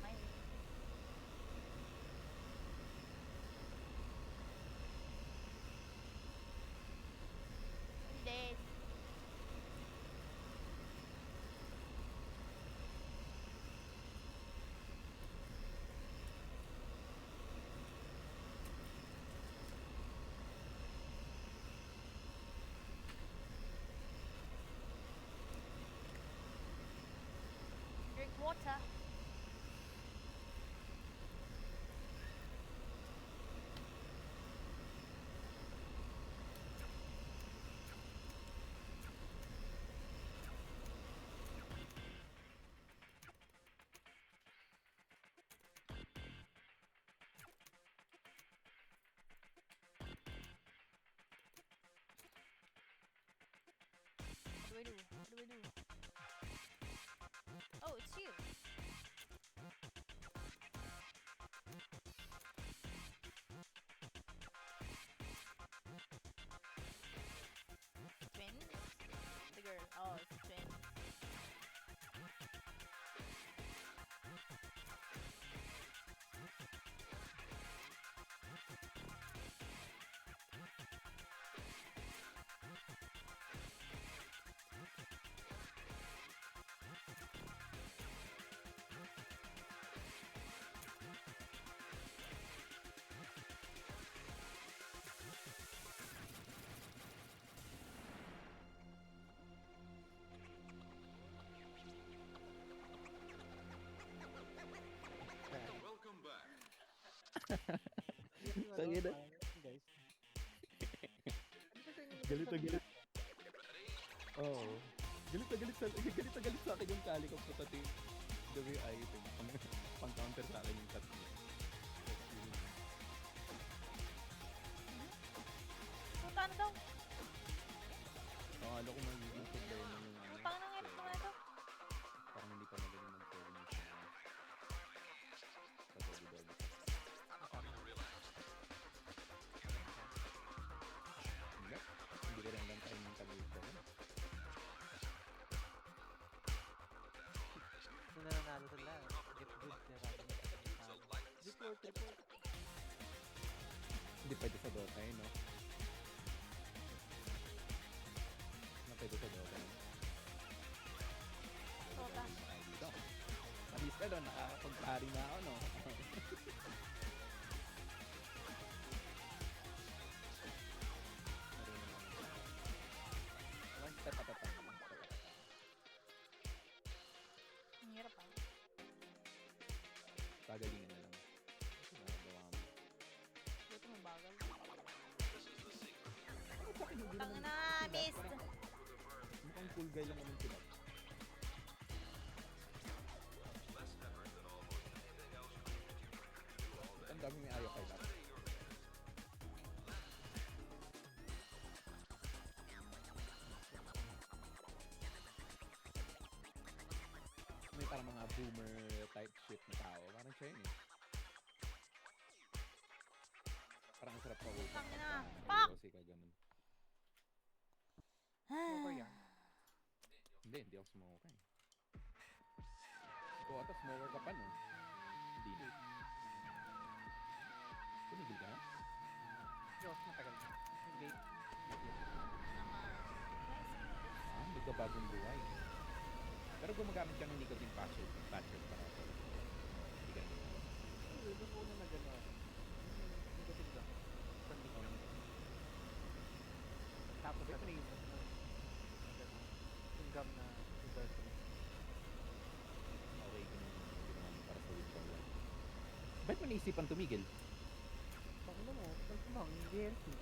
I'm dead. Drink water. What do I do? What do I do? Oh, it's you. Twins? The girl. Oh, it's twins. Welcome back. Tangina. Guys. Galit na galit. Oo. Galit na galit sa akin yung kali ko pati the way I pang counter sa akin yung cut niya. Punta na daw. Akala ko magiging problema yung ano. Pang nang edit mga ito. Parang hindi pa magaling mag-coding yung sa doggy-doggy. Hindi ko rin lang tayo ng tabi-tabi. Kung nananalo sila, get good nila. Report. Hindi pwede sa Dota eh, no? Pwede sa Dota. Dota. Dito. Palis ka doon, nakakapagpari na ako, no? One step at a time. Ang hirap ah. Pagalingan na lang. Nagawa mo. Buti mabagal. Hindi Tang naman- na, miss! Mukhang cool guy lang naman sila. Ang dami may ayaw kay Dap. May parang mga boomer type shit na tao. Parang siya yun eh. Parang ang sarap pa ulit. Tang na! Fuck! Kasi ka ganun. Smoker yan. Hindi ako smoker eh. Ikaw ata smoker ka pa no? Hindi na. Tumigil ka na? Diyos, matagal na. Vape. Magkabagong buhay. Pero gumagamit ka ng nicotine patches para sa hindi ka naman. Nung una na gano'n. Negative lang. Condition. Tapos Ba't ano, may- gano'n. Yung gum na endorphin. Okay, ginawa mo para sa withdrawal. Ba't mo naisipan tumigil? Baka mo, malpumang, hindi healthy.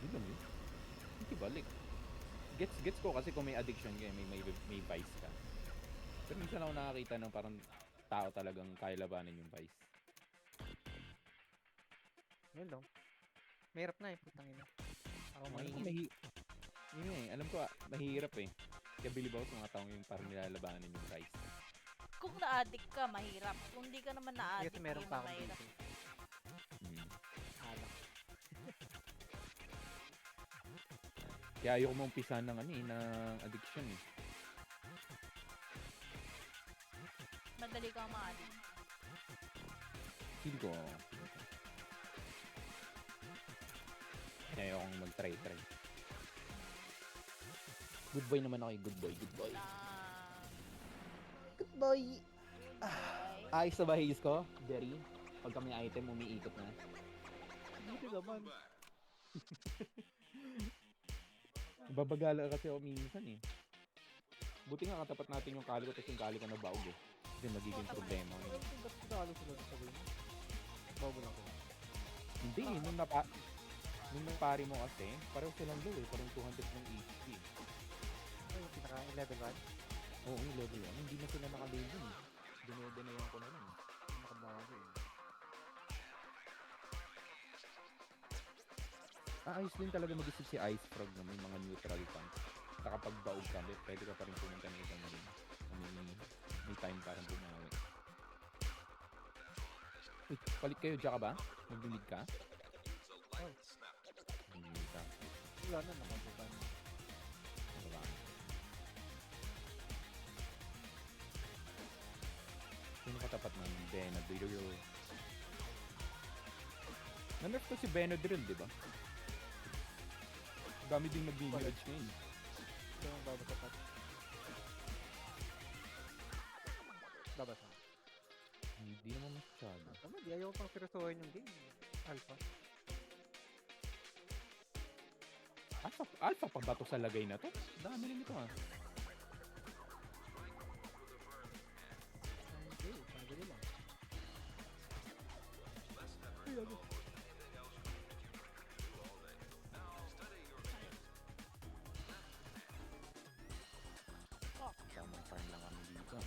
Yun lang yun. Hindi balik. Gets ko kasi kung may addiction ka, may vice ka. Pero minsan ako nakakita ng parang tao talagang kaya labanan yung vice. Yun lang. Mahirap na eh, putang ina. Ako Alam ko manginginig. yun eh, alam ko mahirap eh. Kaya bilib ako sa mga taong yung parang nilalabanan yung vice. Kung na-addict ka, mahirap. Kung di ka naman na-addict, Kasi meron hindi pa mo akong mahirap. dito. Hmm. Alak. Kaya ayoko maumpisahan ng ng addiction eh. Madali kang ma-addict. Feel ko. Kaya ayokong mag-try. Good boy naman ako eh, good boy. Good boy. Ayos na ba his ko, Jerry? Pag kami item, umiikot na. Hindi naman. Babagala kasi ako minsan eh. Buti nga katapat natin yung kali ko, tapos yung kali ko nabaog eh. Kasi magiging problema Pero yun. kung ba't kasalo sila sa game? Bago lang ko. Hindi, nung napari mo kasi, pareho silang low eh, parang 200 ng HP. Ay, yung pinaka-level 1? Oo, yung level 1, hindi na sila naka-low dun eh. Dinodinayan ko na lang eh. Nakabago eh. Ayos din talaga mag-isip si Ice Frog na may mga neutral tank. Saka pag baog ka, pwede ka pa rin pumunta ng isang ring. May time parang bumawi. Uy, palit kayo, dyan ka ba? Mag-lead ka? Oh, Mag-lead ka. wala na, nakababa na. Wala. Sino katapat ng Benadryl? Na-nerf to si Benadryl, di ba? Dami din nag-village ngayon. Ito yung babatapat. Babasa. Hindi naman masyado. Tama, di ayaw pang seryosohin yung game. Alpha. Alpha pa ba to sa lagay na to? Dami rin ito ah. Hindi, panggali lang. Ay, ano? Tamang farm lang kami dito.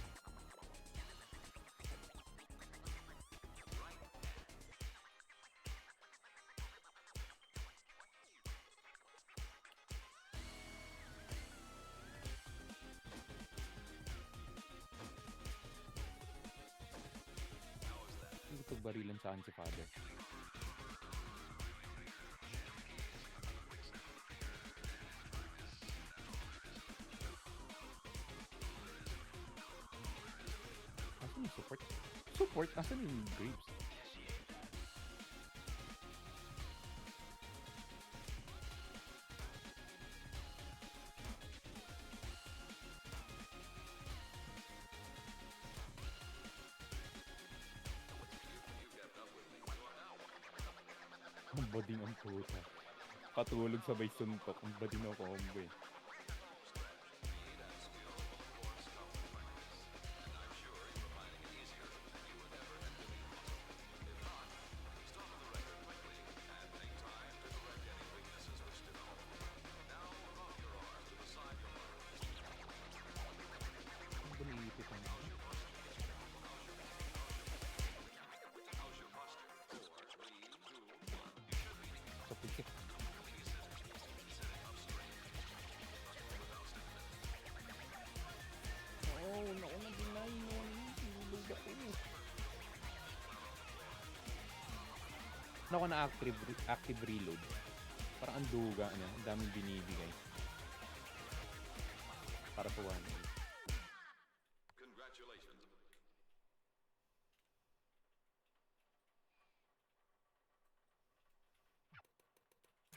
Hindi ko barilan sa akin si Father. Asan yung support? Support? Asan yung Graves? Ang bading ang puta. Patulog sabay suntok. Ang bading ang combo eh. Ano ba naiipit ang sa putik? Oo, naku na deny mo. Tulog ako. Naku na active reload. Parang ang duga niya. Ang daming binibigay. Para sa one.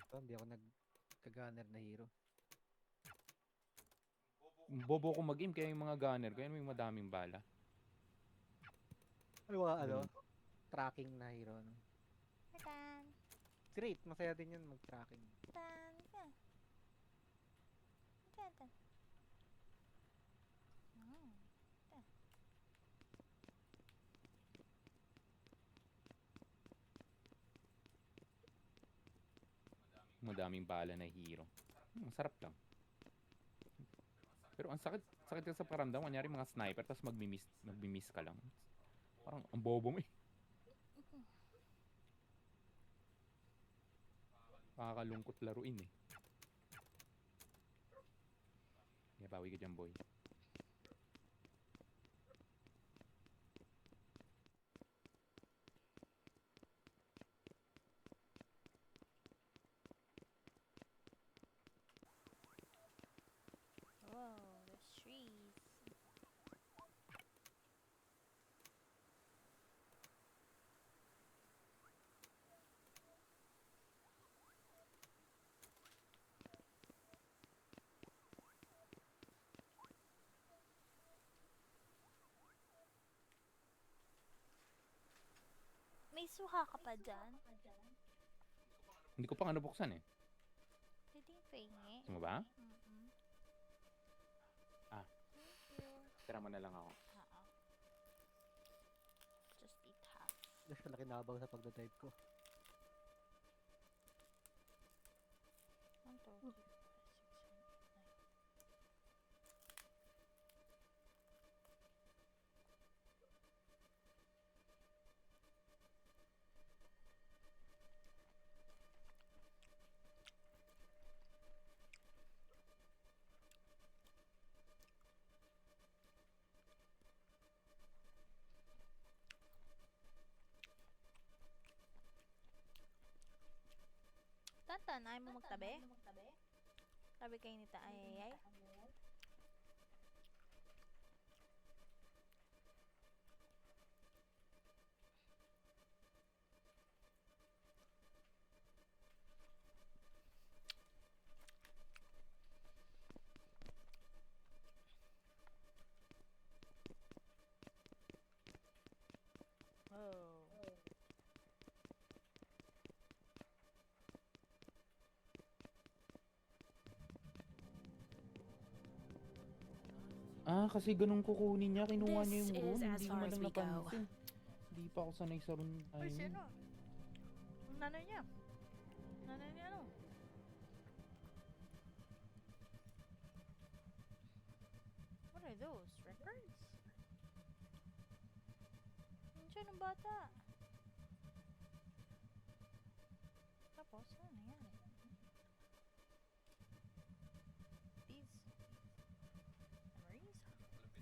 Ito, hindi ako nagka-gunner na hero. Bobo ko mag-aim, kaya yung mga gunner ko, yan may madaming bala. Ano ba, Ganun. tracking na hero. No? Tan. Great, masaya din yun mag-tracking. Tan. Tan. Tan. Tan. Tan. Madaming bala na hero. Ang sarap lang. Pero ang sakit ka sa paramdam, kunyari mga sniper, tapos magmi-miss ka lang. Parang ang bobo mo eh. Nakakalungkot laruin eh. Yeah, bawi ka dyan, boy. Whoa, there's trees. May suha ka pa dyan? Hindi ko pa nga nabuksan eh. Pwede yung pahingi. Gusto mo ba? Mm-mm. Ah, Thank you. tira mo na lang ako. Oo. Just eat half. Hindi siya nakinabang sa pagdadive ko. 1, 2, 3, 4, 5, 6, 7, 8, 9. Tantan, ayaw mo magtabi? Tabi kayo ni Taayay? Oh. Ah, kasi ganun kukunin niya. Kinuha niya yung This rune. is as Hindi ko far man as lang we go. napansin. Hindi pa ako sanay sa rune. Uy, Ayun. sino? Ang nanay niya. Nanay niya ano? What are those? Records? Nandiyan ang bata. Tapos, ano nangyari? These memories?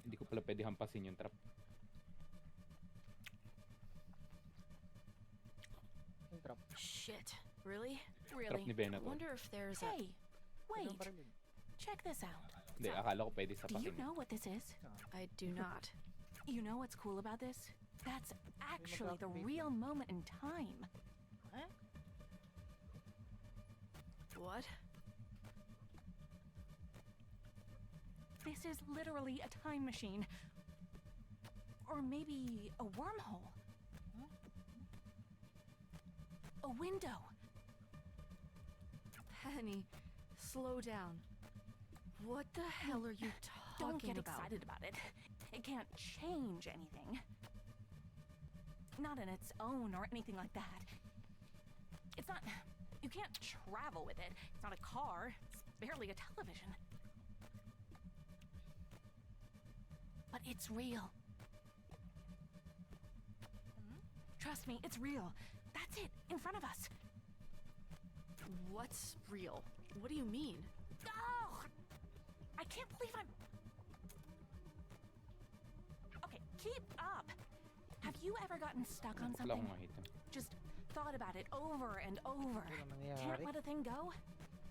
Hindi ko pala pwede hampasin yung trap. Yung trap. Shit. Really? Trap Really? ni Benator. Wonder if there's a. Hey, wait. Ganun pa rin yun. Check this out. Hindi, akala ko pwede sa Do you pakin. know what this is? I do not. You know what's cool about this? That's actually the magkakabit real moment in time. Eh? What? This is literally a time machine. Or maybe a wormhole. A window. Penny, slow down. What the hell are you Don't talking get about? excited about it. It can't change anything. Not on its own or anything like that. It's not. You can't travel with it. It's not a car. It's barely a television. But it's real. Trust me, it's real. That's it, in front of us. What's real? What do you mean? Oh! I can't believe I'm. Okay, keep up. Have you ever gotten stuck on Wala something? akong makita. Just thought about it over and over. Ano Can't nangyayari? let a thing go?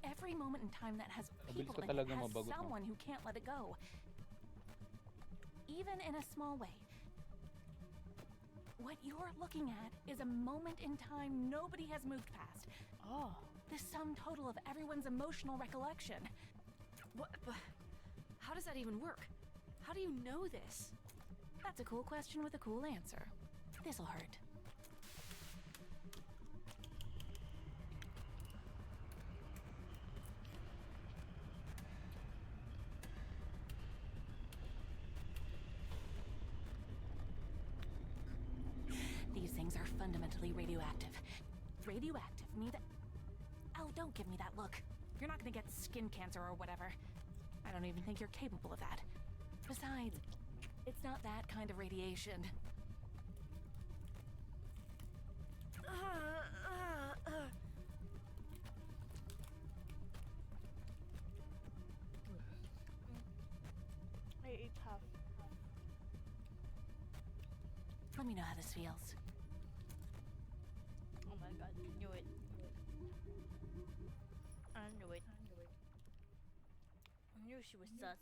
Every moment in time that has Mabilis people ka in it talaga has mabagot, no? someone who can't let it go. Even in a small way. What you're looking at is a moment in time nobody has moved past. Oh. The sum total of everyone's emotional recollection. What? How does that even work? How do you know this? That's a cool question with a cool answer. This'll hurt. These things are fundamentally radioactive. Radioactive means that... Oh, don't give me that look. You're not gonna get skin cancer or whatever. I don't even think you're capable of that. Besides, it's not that kind of radiation. I ate half. Let me know how this feels. Oh my god, I knew it. I knew it. I knew she was sus.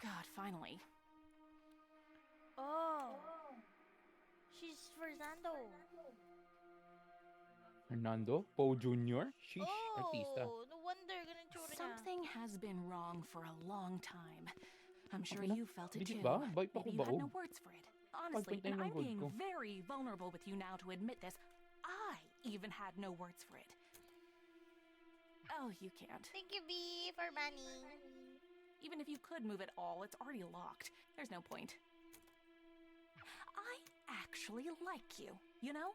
God, finally. Oh! She's Fernando. Fernando? Poe Jr.? Sheesh, artista. Oh! No wonder ganun tsura niya. Something has been wrong for a long time. I'm sure Okay na. you felt it Legit too. ba? Vibe ako Maybe you ba had ako? no words for it. Honestly, 5.9 and lang I'm gold being ko. very vulnerable with you now to admit this. I even had no words for it. Oh, you can't. Thank you, B, for money. Even if you could move it all, it's already locked. There's no point. I actually like you, you know?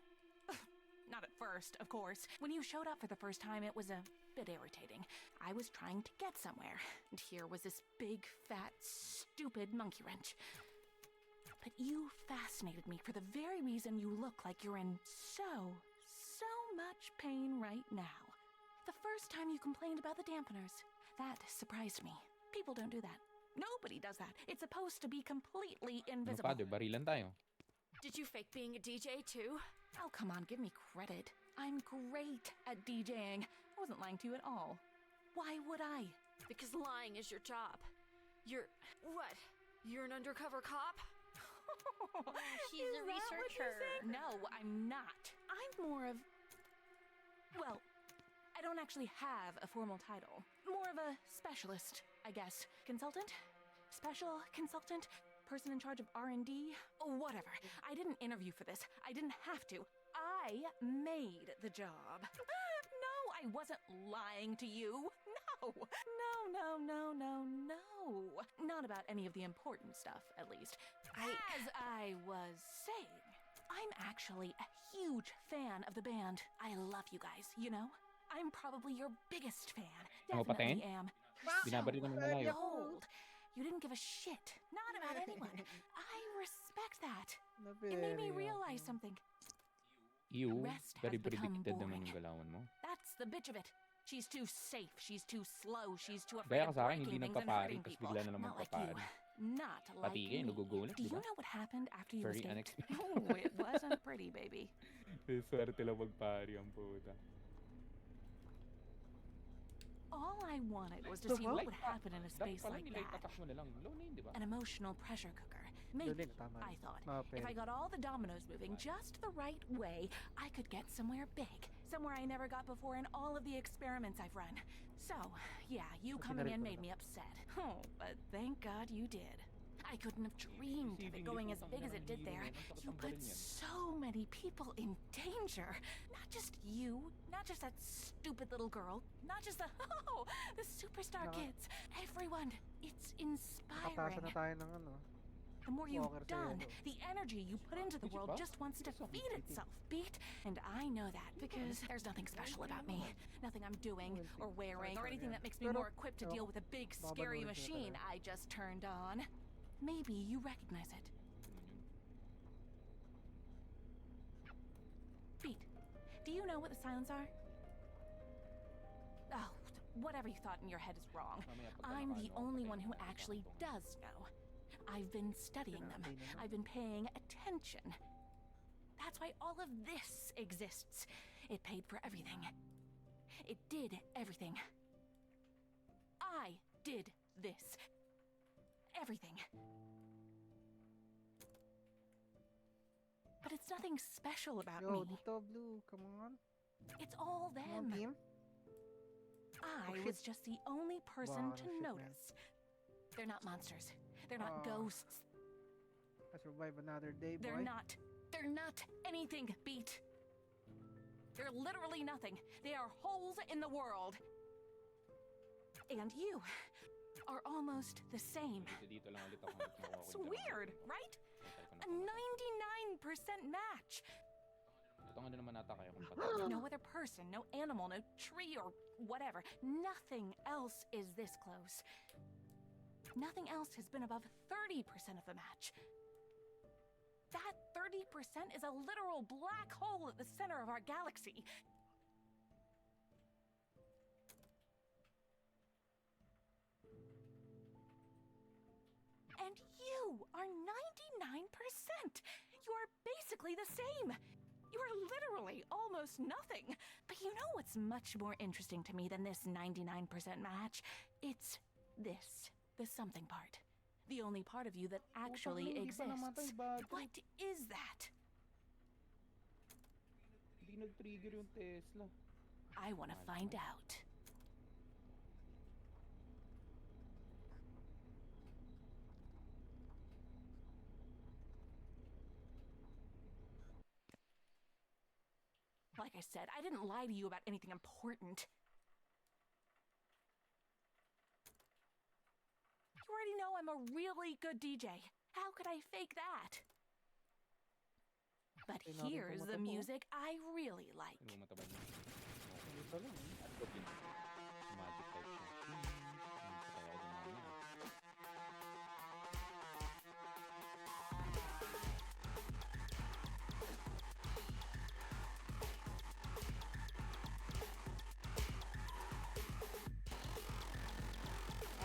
Not at first, of course. When you showed up for the first time, it was a bit irritating. I was trying to get somewhere, and here was this big, fat, stupid monkey wrench. But you fascinated me for the very reason you look like you're in so much pain right now. The first time you complained about the dampeners, that surprised me. People don't do that. Nobody does that. It's supposed to be completely Ano invisible. pa, barilan tayo. Did you fake being a DJ too? Oh, come on, give me credit. I'm great at DJing. I wasn't lying to you at all. Why would I? Because lying is your job. You're... what? You're an undercover cop? She's a researcher. No, I'm not. I'm more of... Well, I don't actually have a formal title. More of a specialist, I guess. Consultant? Special consultant? Person in charge of R&D? Whatever. I didn't interview for this. I didn't have to. I made the job. No, I wasn't lying to you. No. No. Not about any of the important stuff, at least. As I was saying, I'm actually a huge fan of the band. I love you guys, you know? I'm probably your biggest fan. Ako pa, Definitely Ten? am. Binabalik ka ng malayo. Behold, you didn't give a shit. Not about anyone. I respect that. It made me realize something. Ew, Rest very has become predicted naman boring. yung galawan mo. That's the bitch of it. She's too safe. She's too slow. She's too Gaya afraid of ka sa akin, hindi breaking things and nagpapari, hurting tapos people. bigla na naman Not like you. papari. Not like Pati kayo, me. nagugulat, Do di you ba? know what happened after you Very escaped? unexpected. Oh, it wasn't pretty, baby. Swerte lang magpari ang puta. All I wanted was to see what would happen in a space like that. Mo na lang. Low na yun, di ba? An emotional pressure cooker. Maybe, Yun, tama. I thought, Okay. if I got all the dominoes moving just the right way, I could get somewhere big. Somewhere I never got before in all of the experiments I've run. So, yeah, you coming in made me upset. Oh, but thank God you did. I couldn't have dreamed of it going as big as it did there. You put so many people in danger. Not just you, not just that stupid little girl, not just the superstar kids. Everyone. It's Nakapasa na inspiring. tayo ng ano. The more you've Walker sa'yo, done, no? the energy you put into the world just wants to feed itself, Beat. And I know that because there's nothing special about me. Nothing I'm doing or wearing or anything that makes me more equipped to deal with a big, scary machine I just turned on. Maybe you recognize it. Beat, do you know what the silents are? Oh, whatever you thought in your head is wrong. I'm the only one who actually does know. I've been studying them. I've been paying attention. That's why all of this exists. It paid for everything. It did everything. I did this. Everything. But it's nothing special about Yo, me. dito, Blue. Come on. It's all Come on, them. team. I Oh, shit. was just the only person Wow, to shit, man. notice. They're not monsters. They're not ghosts. I survive another day, boy. They're not anything, Beat. They're literally nothing. They are holes in the world. And you are almost the same. Dito lang ulit ako makuha It's ko yung weird, right? A 99% match. Ito nga naman nata kayo kung patay. No other person, no animal, no tree or whatever. Nothing else is this close. Nothing else has been above 30% of the match. That 30% is a literal black hole at the center of our galaxy. And you are 99%. You are basically the same. You are literally almost nothing. But you know what's much more interesting to me than this 99% match? It's this, the something part. The only part of you that actually exists. What is that? Hindi nag-trigger yung Tesla. I want to find out. Like I said, I didn't lie to you about anything important. You already know I'm a really good DJ. How could I fake that? But here's the music I really like. Ano mataba niya? Magic type siya. Kaya ako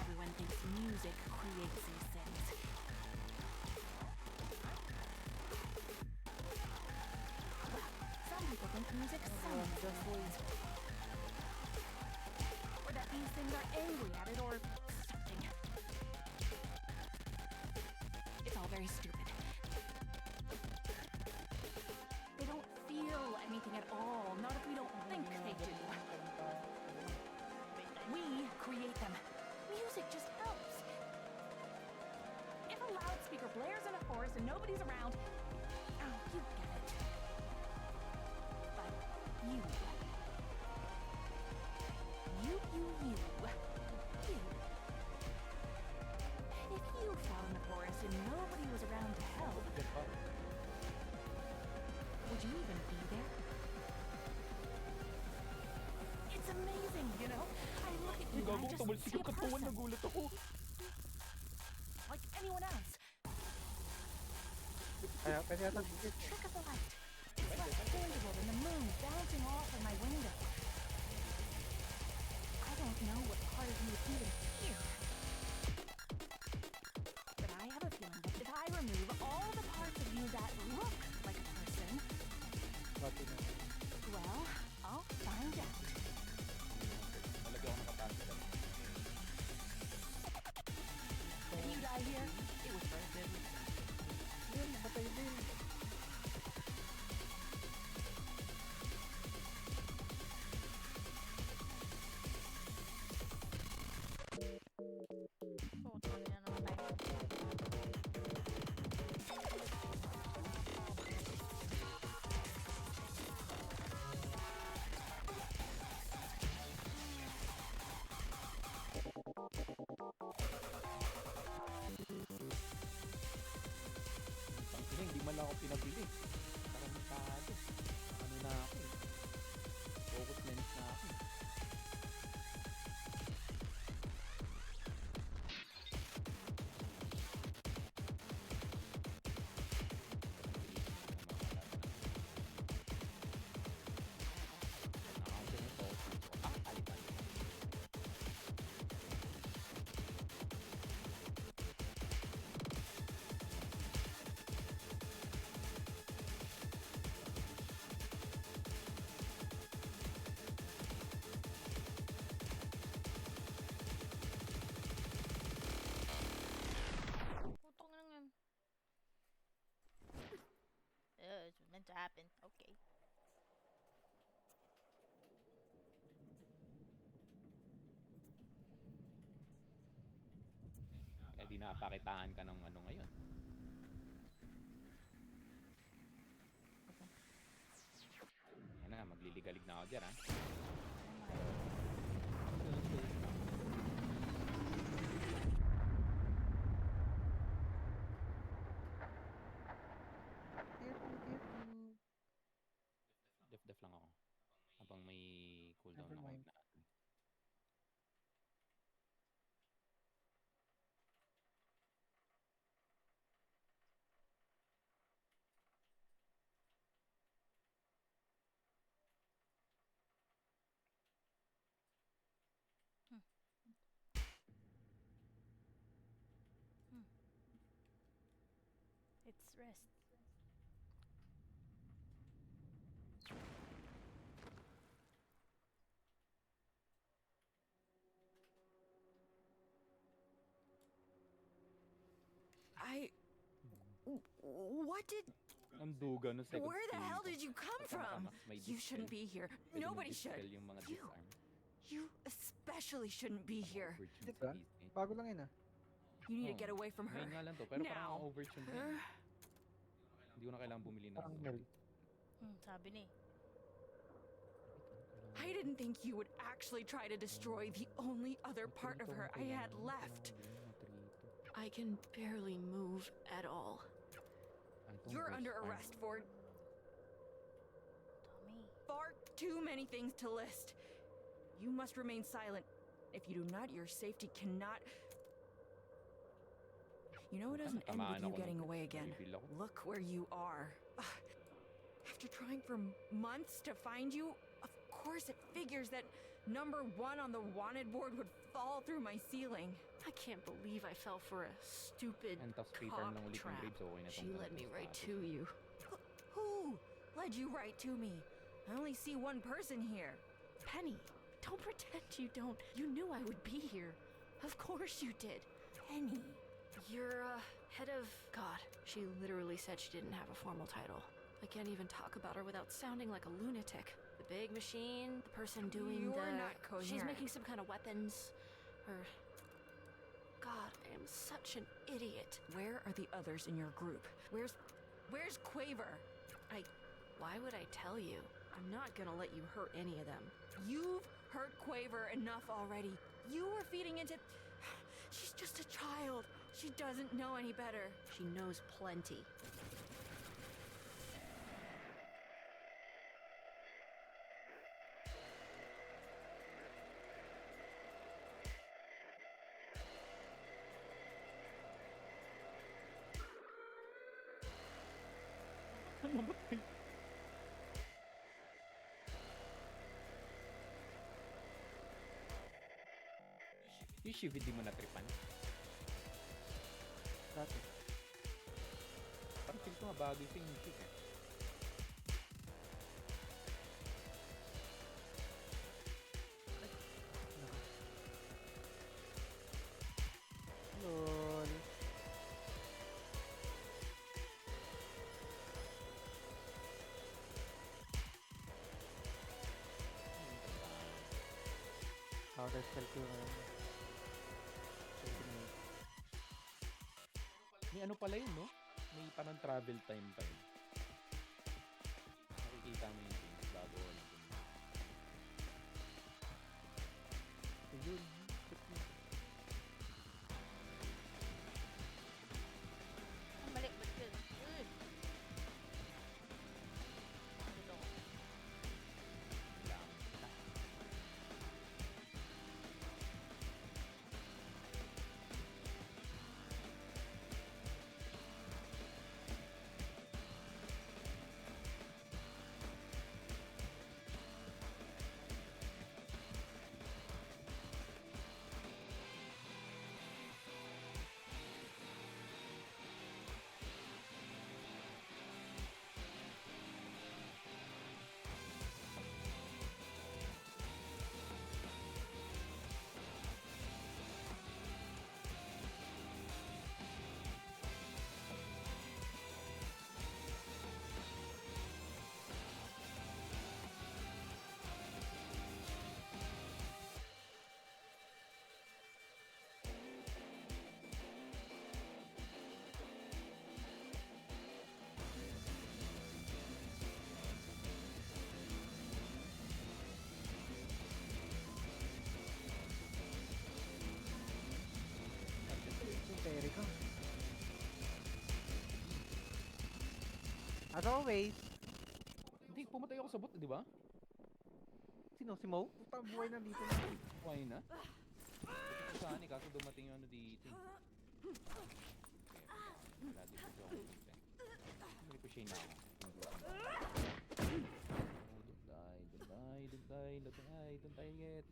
Everyone thinks music creates these things. Well, some people think music summons those things. Or that these things are angry at it or something. It's all very stupid. They don't feel anything at all, not if we don't think they do. We create them. Music just helps. If a loudspeaker blares in a forest and nobody's around, oh, you get it. But you. If you fell in the forest and nobody was around to help, would you even be there? It's amazing, you know? I look at you and I just see a person. Like anyone else. It's a trick of the light. It's less tangible than the moon bouncing off of my window. I don't know what part of you is even here. But I have a feeling that if I remove all the parts of you that look like a person, well, I'll find out. If you die here, it was worth it. Hindi man lang ako pinabili. Parang masyado. Ano na ako eh. Focus lens na ako. It's meant to happen. Okay. pinapakitaan ka ng ano ngayon. Yan na, magliligalig na ako dyan, ha? Def lang ako. Habang may cooldown Never ako mind. na. It's rest. What did... Ang duga no second Where the skill hell ko. did you come Tama, from? tama. May You dispel. shouldn't be here. Pwede Nobody mong should. dispel yung mga You, disarm. you especially shouldn't be here. Overtune Diba? sa Disney. Bago lang yun ah. You need to Oh, get away from her. Ngayon nga lang to, pero parang Now. overtune na yun. Hindi ko na kailangan bumili ng Parang Mel. Sabi ni. I didn't think you would actually try to destroy the only other part of her I had left. I can barely move at all. You're under arrest for Tommy. far too many things to list. You must remain silent. If you do not, your safety cannot... You know it doesn't end with you getting away again. Look where you are. After trying for months to find you, of course it figures that number 1 on the wanted board would fall through my ceiling. I can't believe I fell for a stupid And tapos cop pattern lang ulit trap. ng grapes, okay na She tong led me ganito right status. to you. Who led you right to me? I only see one person here. Penny, don't pretend you don't. You knew I would be here. Of course you did. Penny. You're, head of... God, she literally said she didn't have a formal title. I can't even talk about her without sounding like a lunatic. The big machine, the person doing You're the... not She's coherent. making some kind of weapons. Or... God, I am such an idiot. Where are the others in your group? Where's Quaver? Why would I tell you? I'm not gonna let you hurt any of them. You've hurt Quaver enough already. You were feeding into... She's just a child. She doesn't know any better. She knows plenty. Yung shiv, hindi mo natripan. Dati. Parang feel ko nga bagay sa yung shiv eh. Lol. Counter spell ko yung May ano pala yun, no? May parang travel time pa yun. Nakikita mo yung things bago nandun. Ayun. Ang mali, ba't yun? Uy! Dito ko. Lang. As always. Hindi, pumatay ako sa bot, di ba? Sino? Si Mo? Puta, buhay na dito. Buhay na? Ito saan eh, kaso dumating yung ano dito eh. Wala dito ako pumunta. Hindi ko siya na ako. Don't die yet.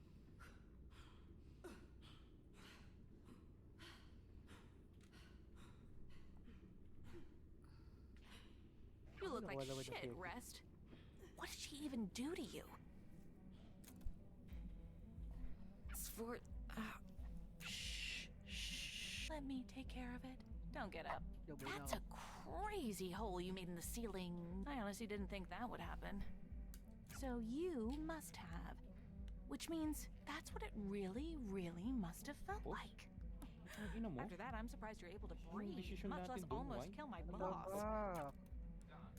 You look like Wala, wala, shit, wala. Rest. What did she even do to you? For. Shh. Let me take care of it. Don't get up. That's a crazy hole you made in the ceiling. I honestly didn't think that would happen. So you must have. Which means that's what it really, really must have felt like. After that, I'm surprised you're able to breathe, much less almost kill my boss.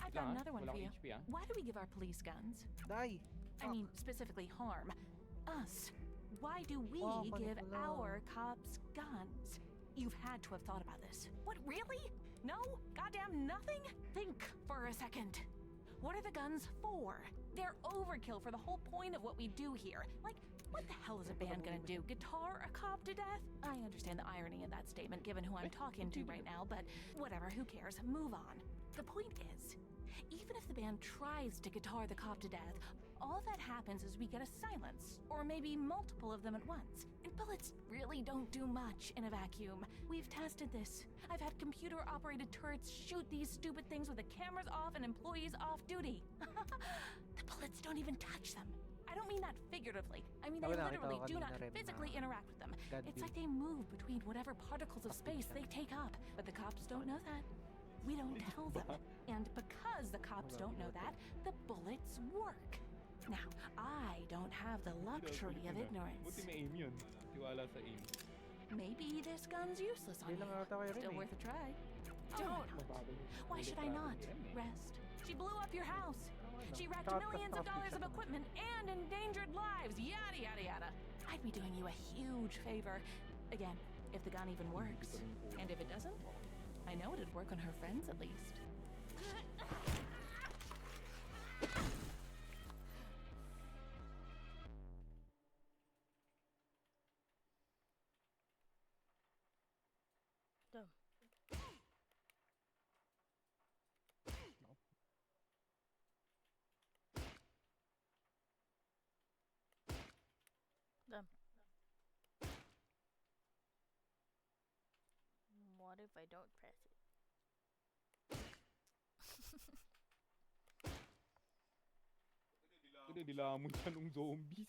I've got another one for you. Why do we give our police guns? Die. I mean, specifically harm. Us. Why do we give our cops guns? You've had to have thought about this. What, really? No? Goddamn nothing? Think for a second. What are the guns for? They're overkill for the whole point of what we do here. Like, what the hell is a band gonna do? Guitar a cop to death? I understand the irony in that statement given who I'm talking to right now, but whatever, who cares? Move on. The point is, even if the band tries to guitar the cop to death, all that happens is we get a silence, or maybe multiple of them at once. And bullets really don't do much in a vacuum. We've tested this. I've had computer-operated turrets shoot these stupid things with the cameras off and employees off duty. The bullets don't even touch them. I don't mean that figuratively. I mean they literally do not physically interact with them. It's like they move between whatever particles of space they take up. But the cops don't know that. We don't tell them. And because the cops don't know that, the bullets work. Now, I don't have the luxury of ignorance. Buti may aim yun. Tiwala sa aim. Maybe this gun's useless on you. Still worth a try. Don't. Why should I not? Rest. She blew up your house. She wrecked millions of dollars of equipment and endangered lives. Yada, yada, yada. I'd be doing you a huge favor. Again, if the gun even works. And if it doesn't, I know it'd work on her friends at least. Dumb. Dumb. What if I don't press it? Nilamon siya nung zombies.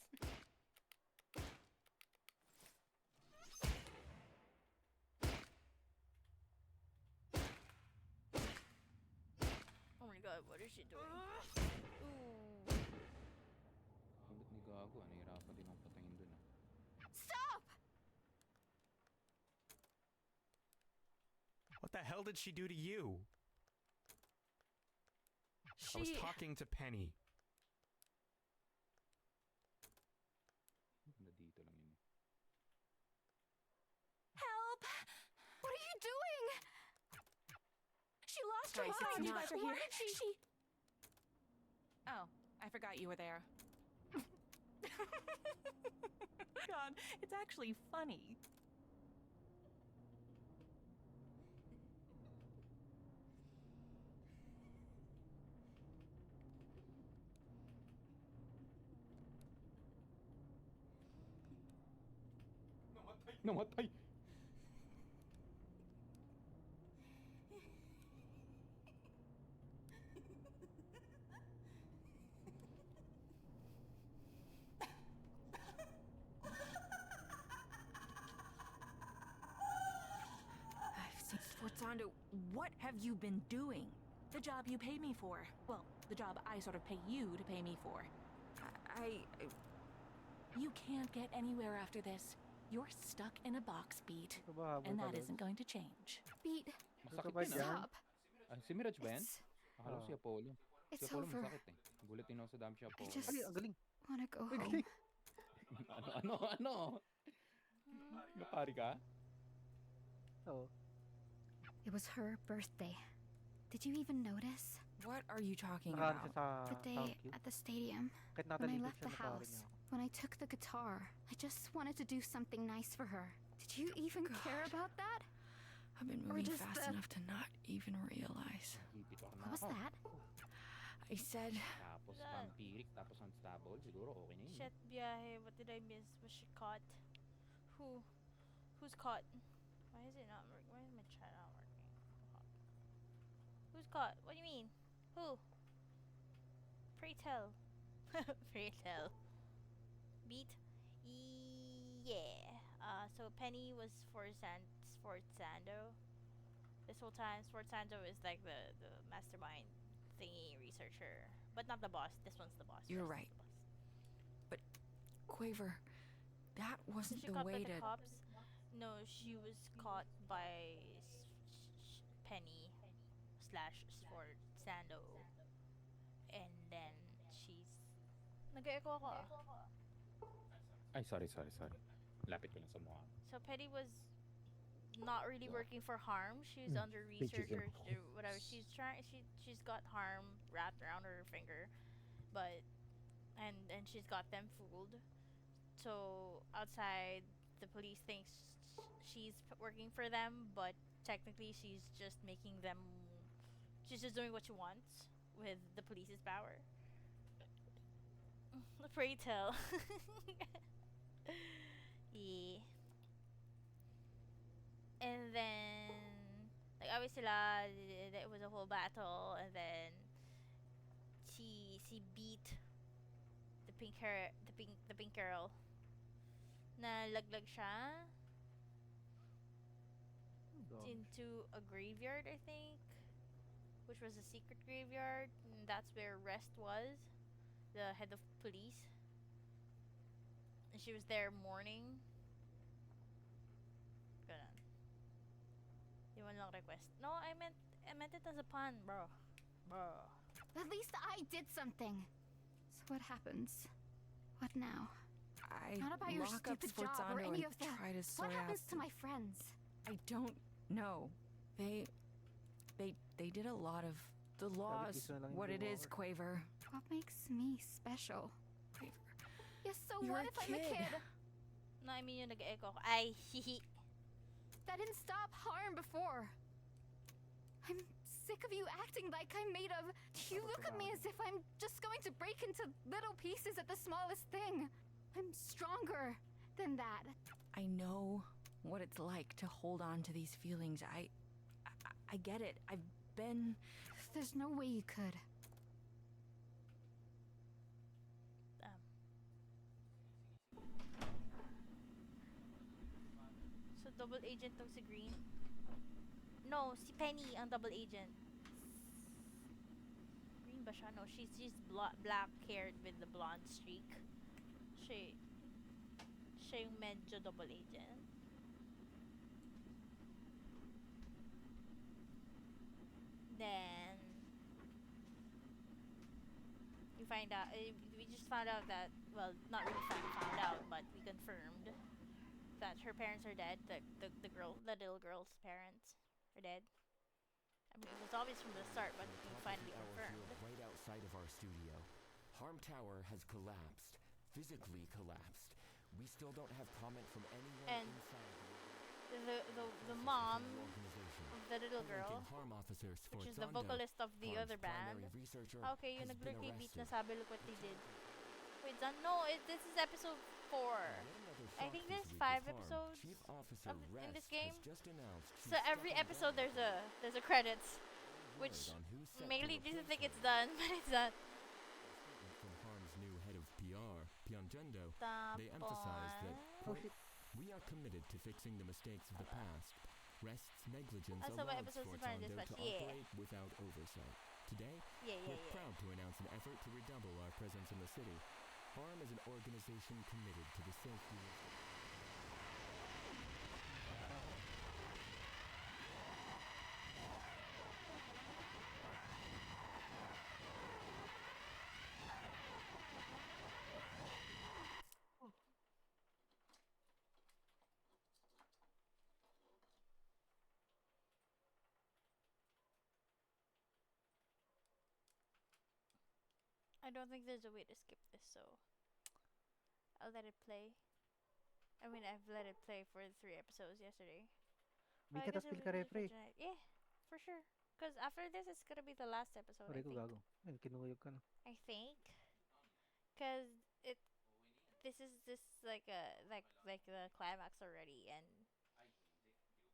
Oh my god, what is she doing? Ooh. Ba't ni gago? Nahirapan din akong patayin dun ah. Stop! What the hell did she do to you? I was talking to Penny. Dito lang yun. Help! What are you doing? She lost her Guys, mind. it's You not- guys are here. She. Oh, I forgot you were there. God, it's actually funny. Namatay! Sforzander, what have you been doing? The job you pay me for. Well, the job I sort of pay you to pay me for. You can't get anywhere after this. You're stuck in a box, Beat. And that isn't going to change. Beat, Masakit yun ah. stop. Ah, si Mirage ba yan? It's- Akala ko si Apollo. It's Si Apollo over. masakit eh. Gulat din ako sa dami si I Apollo. just Galing. wanna go home. Ano? Napari ka? Oo. It was her birthday. Did you even notice? What are you talking Nakano siya about? sa The day sound cue. at the stadium. Kahit When I natalikod left siya, the napari house. niya ako. When I took the guitar. I just wanted to do something nice for her. Did you even care about that? I've been Or moving just fast the- enough to not even realize. What was that? I said, Tapos vampiric, tapos unstable. Siguro okay na yun. Shit, biyahe. What did I miss? Was she caught? Who? Who's caught? Why is it not working? Why is my chat not working? Who's caught? What do you mean? Who? Pray tell. Pray tell. Beat? Yeah. So Penny was for Sando. This whole time, Sando is like the mastermind thingy researcher. But not the boss. This one's the boss. You're Rest right. is the boss. But Quaver, that wasn't Was she the caught by way the to. cops? No, she was caught by Penny slash Sword Sando. And then she's... Nag-echo ako ah. Ay, sorry. Lapit ko lang sa mukha. So Penny was not really working for Harm. She's under research or whatever. She's got Harm wrapped around her finger, but and she's got them fooled. So outside, the police thinks she's working for them, but technically she's just making them. She's just doing what she wants with the police's power. Pray tell. Yeah. And then, like, away sila, it was a whole battle, and then she beat the pink girl. Na laglag siya into a graveyard, I think, which was a secret graveyard, and that's where Rest was, the head of police. And she was there mourning. Ganun. Yun lang request. No, I meant it as a pun, bro. At least I did something. So what happens? What now? I Not about your lock up stupid job or Sforzando any and of the... try to What sort out. happens to my friends? I don't know. They did a lot of the laws. gusto na lang yung What it is, gumawa. Quaver. What makes me special? Quaver. Yes, so You're what a if I'm a kid. kid? No, I mean yung nag-echo ko. Ay, hihi. That didn't stop harm before. I'm sick of you acting like I'm made of... You look at me as if I'm just going to break into little pieces at the smallest thing. I'm stronger than that. I know what it's like to hold on to these feelings. I get it. I've been... There's no way you could. So, double agent tong si Green? No, si Penny ang double agent. Green ba siya? No, she's black-haired with the blonde streak. Siya yung medyo double agent. Then, we just found out that, well, not really found out, but we confirmed that her parents are dead. The little girl's parents are dead. I mean, it was obvious from the start, but we finally confirmed. Right outside of our studio. Harm Tower has collapsed. Physically collapsed. We still don't have comment from anyone And inside the mom of the little girl, Harm Officer which is the Sforzando, vocalist of the Harm's other band. primary researcher, Okay, yung has been nag-lurk beat na arrested. sabi, look what they did. Wait, no, this is episode 4. I think there's 5 episodes Chief Officer in this Rest game. has just announced she's So every stepping episode down. there's a credits, which on who's set may to lead you to replace think her. it's done, but it's not. From Harm's new head of PR, Pyeonjendo, they emphasize that, quote, we are committed to fixing the mistakes of the past. Rest's negligence So may allows episode si Parang Sforzando Dispatch, to yeah. operate without oversight. Today, Yeah. we're proud to announce an effort to redouble our presence in the city. Harm is an organization committed to the safety of the... I don't think there's a way to skip this, so I'll let it play. I mean, I've let it play for 3 episodes yesterday. Well, I Mika, guess tas it pili will ka be for refre. tonight. Yeah, for sure. Because after this, it's gonna be the last episode, Aray I ko think. gago. Ayun, kinuyog ka na. I think. Because it, this like a like the climax already, and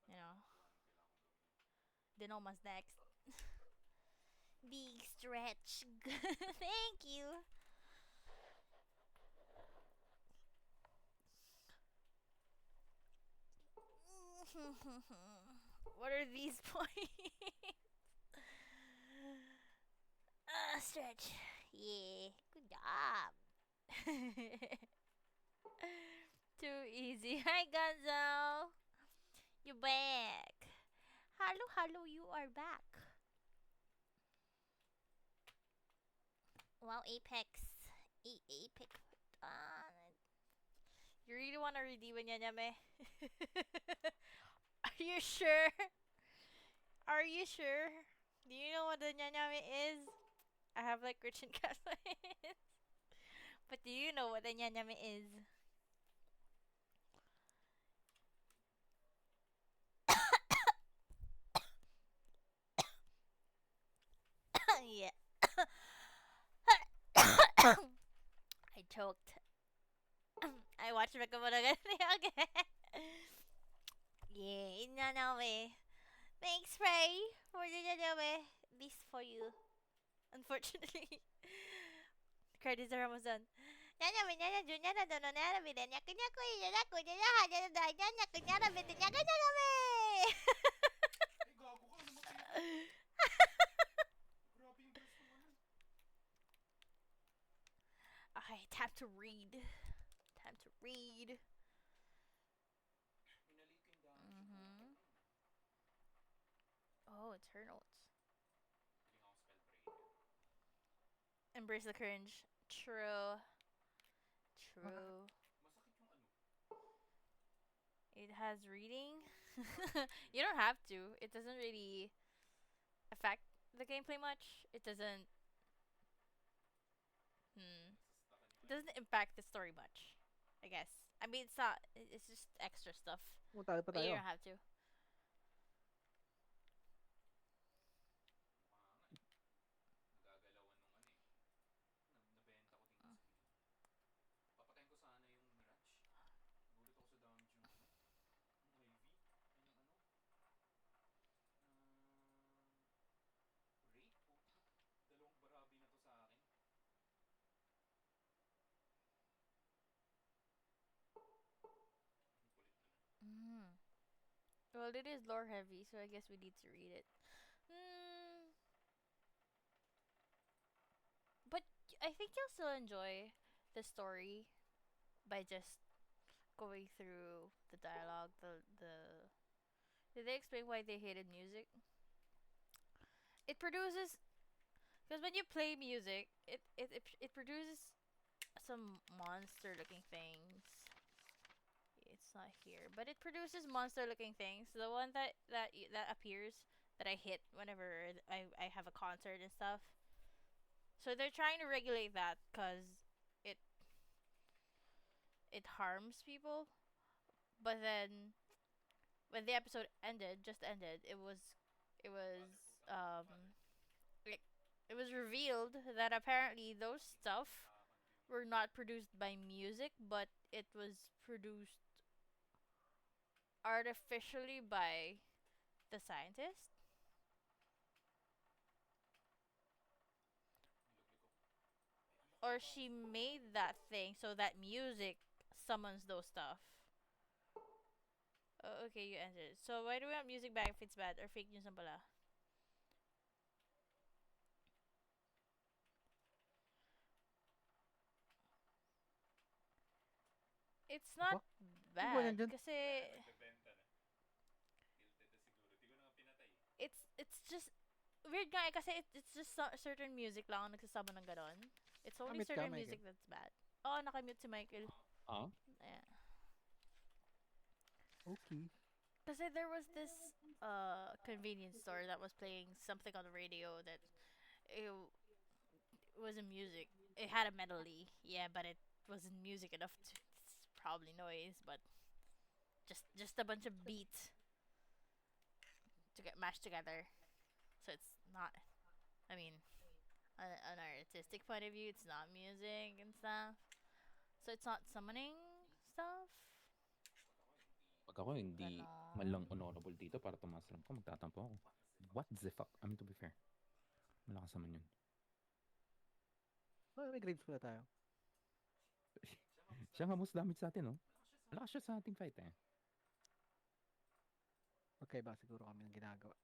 you know, Dinoma's next. Big stretch. Thank you. What are these points? Stretch. Yeah, good job. Too easy. Hi, Gonzo. You're back. Hello, hello, you are back. Wow, Apex. Apex. You really want to redeem a Nyanyame? Are you sure? Are you sure? Do you know what the Nyanyame is? I have like rich and Catholic. But do you know what the Nyanyame is? Yeah. I choked. I watched Rekamonogatari again. Yeah, Nyanyame. Thanks, Ray, for the Nyanyame. This for you. Unfortunately. Credits are almost done. Nyanyame, Nyanya, Nyanya, Dono, Nyanya, Vida, Nyaku, Nyaku, Nyaku, Nyanya, Nyanya, Nyanya, Nyaku, Nyanya, Vida, Nyaku, Nyanyame! Okay, time to read. Time to read. Mm-hmm. Oh, it's her notes. Embrace the cringe. True. True. It has reading. You don't have to. It doesn't really affect the gameplay much. It doesn't. It doesn't impact the story much. I guess. I mean, it's not. It's just extra stuff. Tayo pa But you tayo. don't have to. Mm. Well, it is lore heavy, so I guess we need to read it. Mm, but I think you'll still enjoy the story by just going through the dialogue. The Did they explain why they hated music? It produces because when you play music, it produces some monster-looking things. It's not here, but it produces monster-looking things. The one that appears that I hit whenever I have a concert and stuff. So they're trying to regulate that because it it harms people. But then when the episode just ended, um it, it was revealed that apparently those stuff were not produced by music, but it was produced artificially by the scientist. Or she made that thing so that music summons those stuff. Oh, okay, you answered. So why do we have music back if it's bad or fake news ang pala? It's not bad kasi it's just weird nga eh, kasi it's just certain music lang ang nagsasama ng ganon. It's only Kamit ka, certain Michael. music that's bad. Oh, nakamute si Michael. Yeah. Okay. Kasi there was this convenience store that was playing something on the radio that it was a music it had a melody, yeah, but it wasn't music enough to. It's probably noise, but just a bunch of beats to get mashed together. So it's not. I mean, on an artistic point of view, it's not music and stuff. So it's not summoning stuff. Pag ako hindi man lang Ganon. honorable dito para tumaas lang ko, magtatampo ako. What the fuck? I mean, to be fair. Malakas naman yun. Oh, may grades pala tayo. Siya nga most damage sa atin, no? Malakas siya sa ating fight, eh. Okay ba siguro kami ng ginagawa?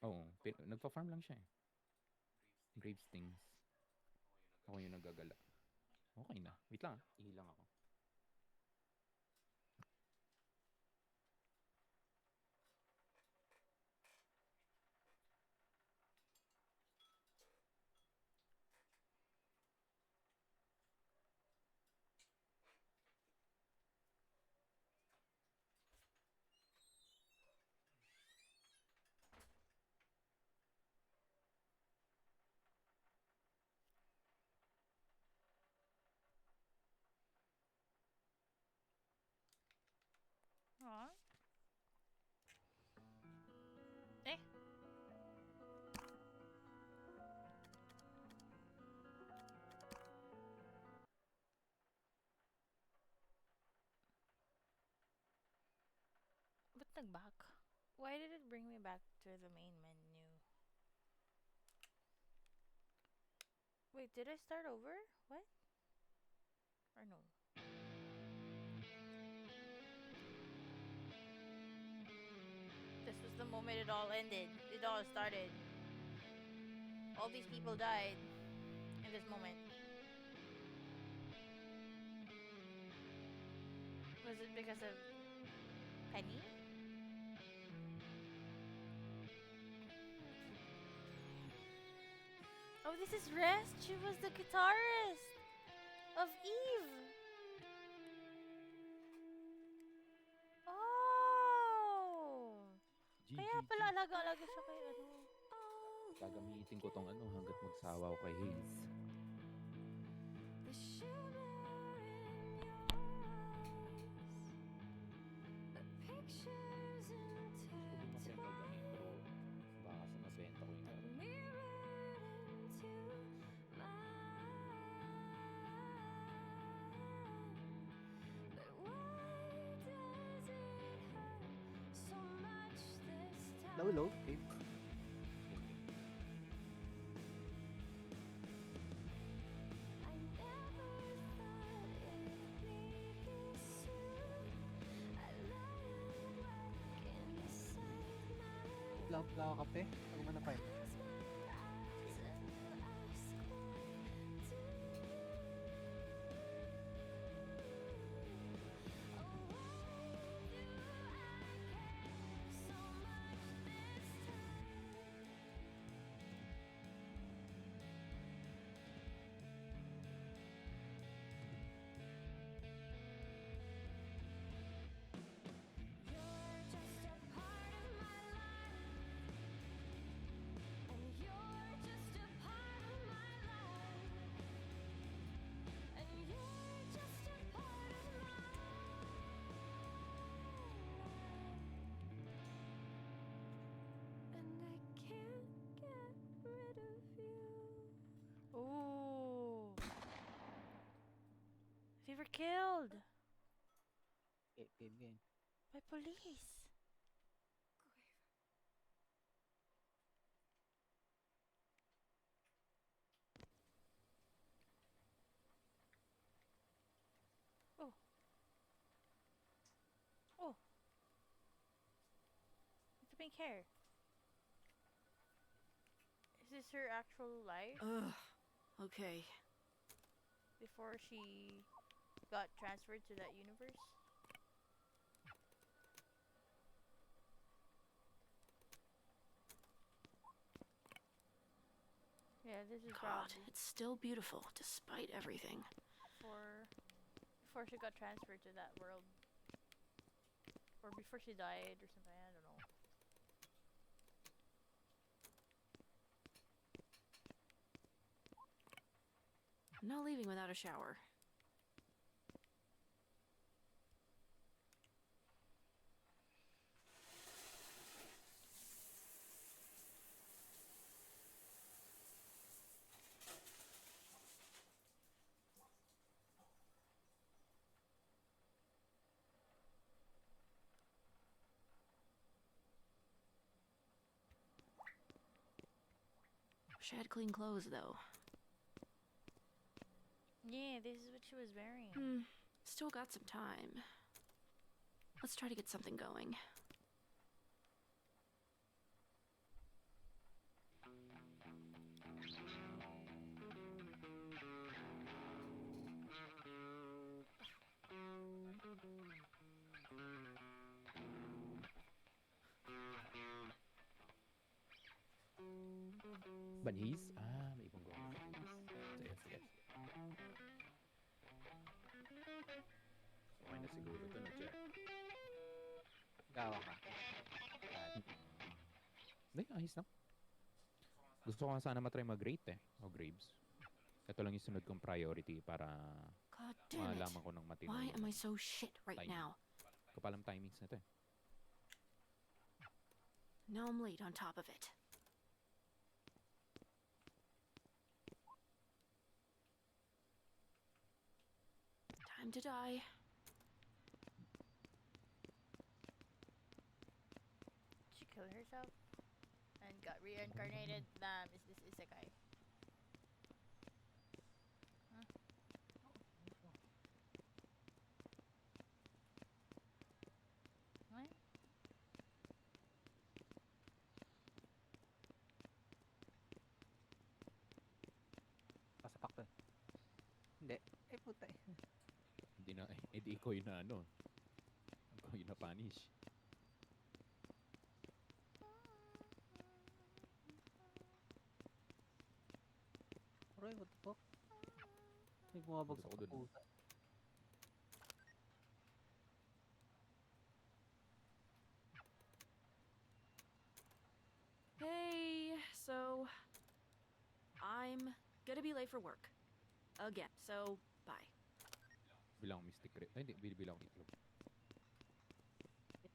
Oo, pero nagpa-farm lang siya, eh. Grave stings. Ako yung nagagala. Okay na. Wait lang, ihilang ako. Aw. Eh. Ba't nag-back? Why did it bring me back to the main menu? Wait, did I start over? What? Or no? This was the moment it all ended. It all started. All these people died in this moment. Was it because of Penny? Oh, this is Rest. She was the guitarist of Eve. Oh. Kaya pala alaga-alaga siya kay ano. Gagamitin ko tong ano hanggat magsawa ako kay Haze. Gusto ko din mag-ano pero baka kasi mabenta ko yung laro. Low, okay. Wala ako kape. Ako man na pa yun. Ooh. They were killed Game. by police. Oh. Oh. It's the pink hair. Is this her actual life? Ugh. Okay. Before she got transferred to that universe? Yeah, this is God, probably it's still beautiful despite everything. before she got transferred to that world. Or before she died or something, I don't know. I'm not leaving without a shower. Wish I had clean clothes, though. Yeah, this is what she was wearing. Still got some time. Let's try to get something going. Banis? Ah, may ibang gawa. Sige, sige. Okay na siguro ito na, check. Gawa ka. Hindi, ayos lang. Gusto ko nga sana matry mag-rate O Graves. Ito lang yung sunod kong priority para God damn it. malaman ko ng matino. Why am I so shit right timing. now? Kapalang timings na ito Now I'm late on top of it. Time to die. She killed herself and got reincarnated. Damn, is this isekai? Huh? What? Pasapak to. Hindi. Eh, puta eh. Hindi na, edi ikaw yung na ano. Ikaw yung na-punish. Roy, what the fuck? May bumabagsak Ako sa dun. puta. Hey, so I'm gonna be late for work. Again, so bye. Bilang akong mystic red. Ay, hindi. Bilang akong itlog.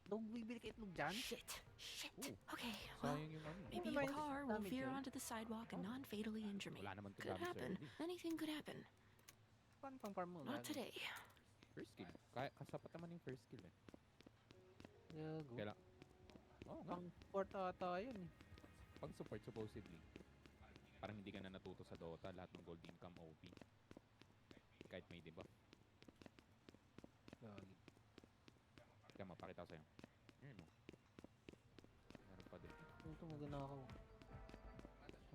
Itlog, bibili ka itlog dyan? Shit. Shit. Ooh, Okay, well, sayang yung ano. maybe Oh, your nice. car will Damage veer yun. onto the sidewalk and non-fatally injure me. Wala naman to Could damage happen. already. Anything could happen. Paano pang farm mo? Not today. First skill. Kaya, kasapat naman yung first skill Gago. Kailan? Oo nga. Pang support ata yun eh. Pang support supposedly. Parang hindi ka na natuto sa Dota. Lahat ng gold income OP. Kahit may debuff. Gagi. Kaya mapakita ko sa'yo. Yun o. Meron pa din. Ito maganda ako.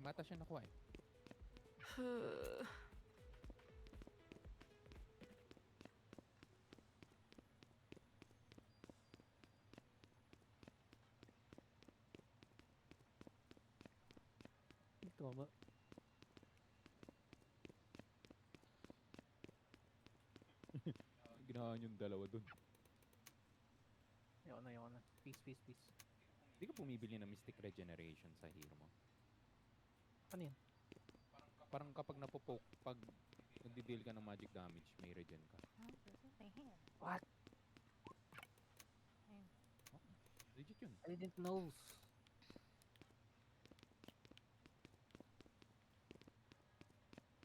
Mata siya nakuha eh. Ito ba? Ginawa yung dalawa dun. Ayoko na. Peace, peace, peace. Hindi ka bumibili ng Mystic Regeneration sa hero mo. Ano yun? Parang kapag napopoke, pag nagdi-deal ka ng magic damage, may regen ka. Oh, there's something here. What? Legit yun. I didn't know.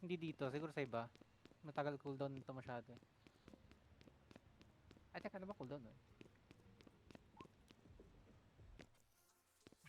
Hindi dito, siguro sa iba. Matagal cooldown nito masyado eh. Ay, teka, ano ba cooldown eh?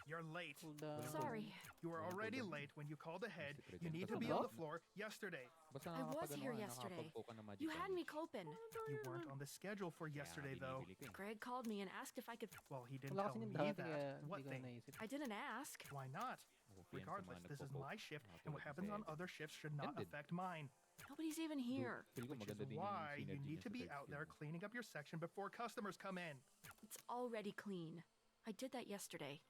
You're late. Cooldown. Sorry. You were already late when you called ahead. You need to be on the floor yesterday. Basta I was nakakapag-ano here ka, yesterday. nakakapag-poke ka ng magic You had me damage. coping. You weren't on the schedule for yesterday, though. Binibili ko eh. Greg called me and asked if I could. Well, he didn't Wala tell kasing me dati that. kaya What hindi ko thing? naisip. I didn't ask. Why not? OP yan sa Regardless, mga this is nagpo-poke. my shift, Mga and what tulad happens ni on Zed. other shifts should not Ended. affect mine. Nobody's even here. Feel ko Which maganda is din yung why you synergy need niya to sa be third out skill there mo. cleaning up your section before customers come in. It's already clean. I did that yesterday.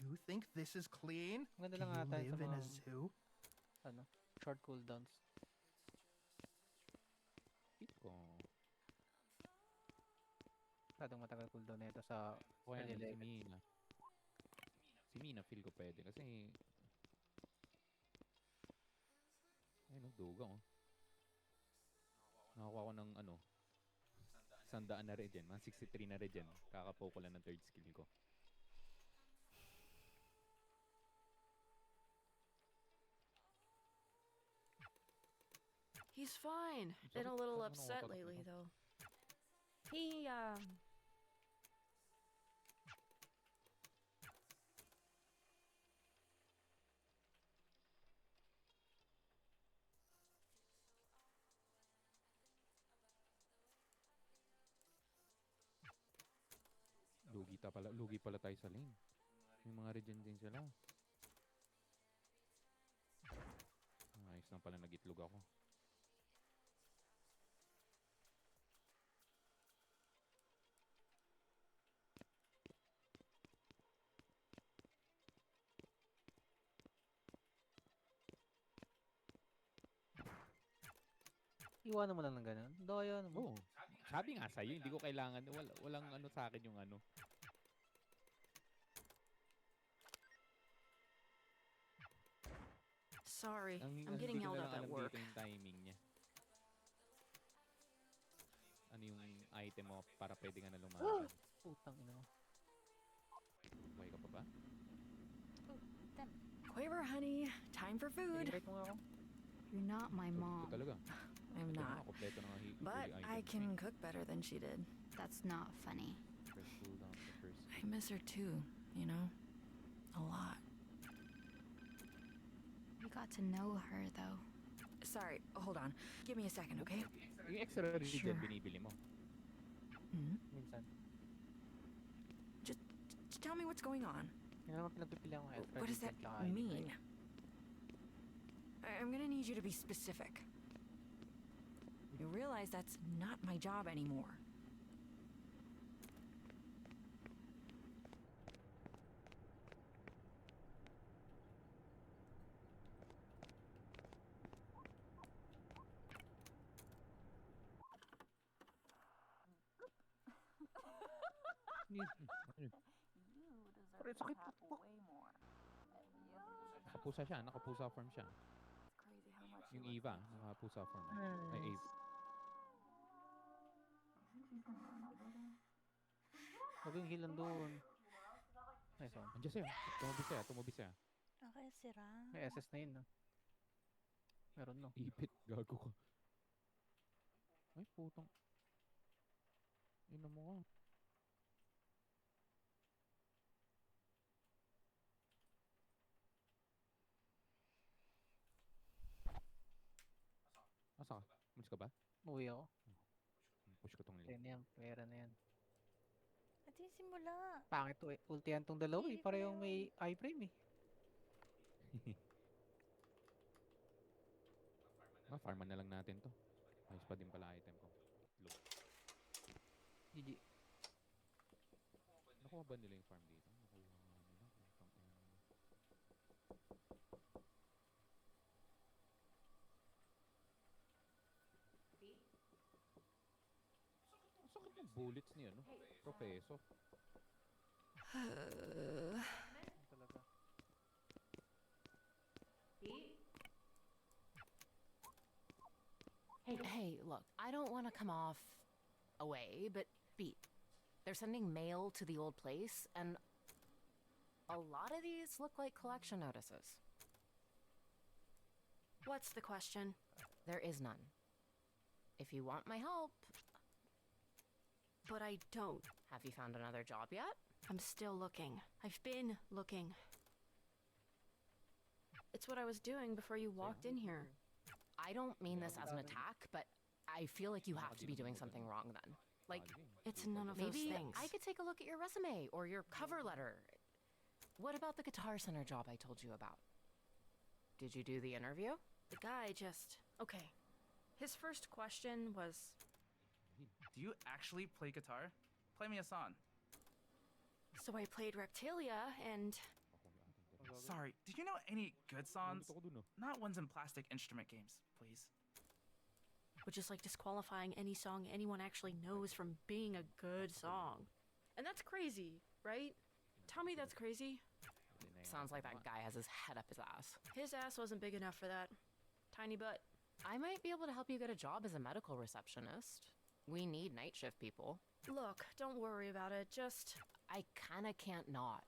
You think this is clean? Maganda Do lang you ata yun live sa in a mga, zoo? ano, short cooldowns. Feel ko. Masyadong matagal cooldown na ito sa O yan, early si level. Mina. Si Mina, feel ko pwede. Kasi... Ayun, duga oh. Nakakuha ko ng ano, 100 na regen. Mga 63 na regen. Kakapo ko lang ng third skill ko. He's fine. Been a little upset lately, though. He, Lugi pala tayo sa lane. May mga regen din sila. Ayos lang pala nag-itlog ako. Iwanan mo lang ng ganun. Doyo naman. Oo. Sabi nga sa'yo, hindi ko kailangan. Walang ano sa akin yung ano. sorry. I'm getting held up at work. Dito yung timing niya. Ano yung item mo para pwede nga na lumaban. Putang ina mo. Buhay ka pa ba? Quaver, honey. Time for food. Invite mo nga ako. You're not my mom. Talaga. I'm not. Kompleto na nga But I can cook better than she did. That's not funny. First cooldown the first. I miss her too, you know? A lot. You got to know her, though. Sorry, hold on. Give me a second, okay? Yung extra regen binibili mo. Hmm? Minsan. Just tell me what's going on. Yan naman pinagpipili ako extra. What does that mean? I'm gonna need you to be specific. You realize that's not my job anymore. Pero sakit. Nakapusa siya. Nakapusa form siya. Yung Eva, nakapusa form. Ay, Eve. Huwag yung heal doon. Nice one. Andiyan siya. Tumabi siya. Okay, sira. May SS na yun, no? Meron, no? Ipit. Gago ka. Ay, putang. Ina mo ka. Asa ka? Malis ka ba? Uwi ako. Push ko tong lane. Yan yan. Pera na yan. At yung simula. Pangit to eh. Ultihan tong dalawa eh. Parehong may iframe eh. Farman na lang natin to. Ayos pa din pala item ko. Look. GG. Nakuha ba nila yung farm dito? Nakuha nga nila. Sakit ng bullets niya, no? Professor. Talaga. Hey, look, I don't want to come off away, but Beat, they're sending mail to the old place, and a lot of these look like collection notices. What's the question? There is none. If you want my help... But I don't. Have you found another job yet? I'm still looking. I've been looking. It's what I was doing before you walked in here. I don't mean this as an attack, but I feel like you have to be doing something wrong then. Like, it's none of those maybe things. I could take a look at your resume or your cover letter. What about the Guitar Center job I told you about? Did you do the interview? The guy just... Okay. His first question was... Do you actually play guitar? Play me a song. So I played Reptilia, and... Sorry, did you know any good songs? Not ones in plastic instrument games, please. Which is like disqualifying any song anyone actually knows from being a good song. And that's crazy, right? Tell me that's crazy. Sounds like that guy has his head up his ass. His ass wasn't big enough for that. Tiny butt. I might be able to help you get a job as a medical receptionist. We need night shift people. Look, don't worry about it. Just. I kinda can't not.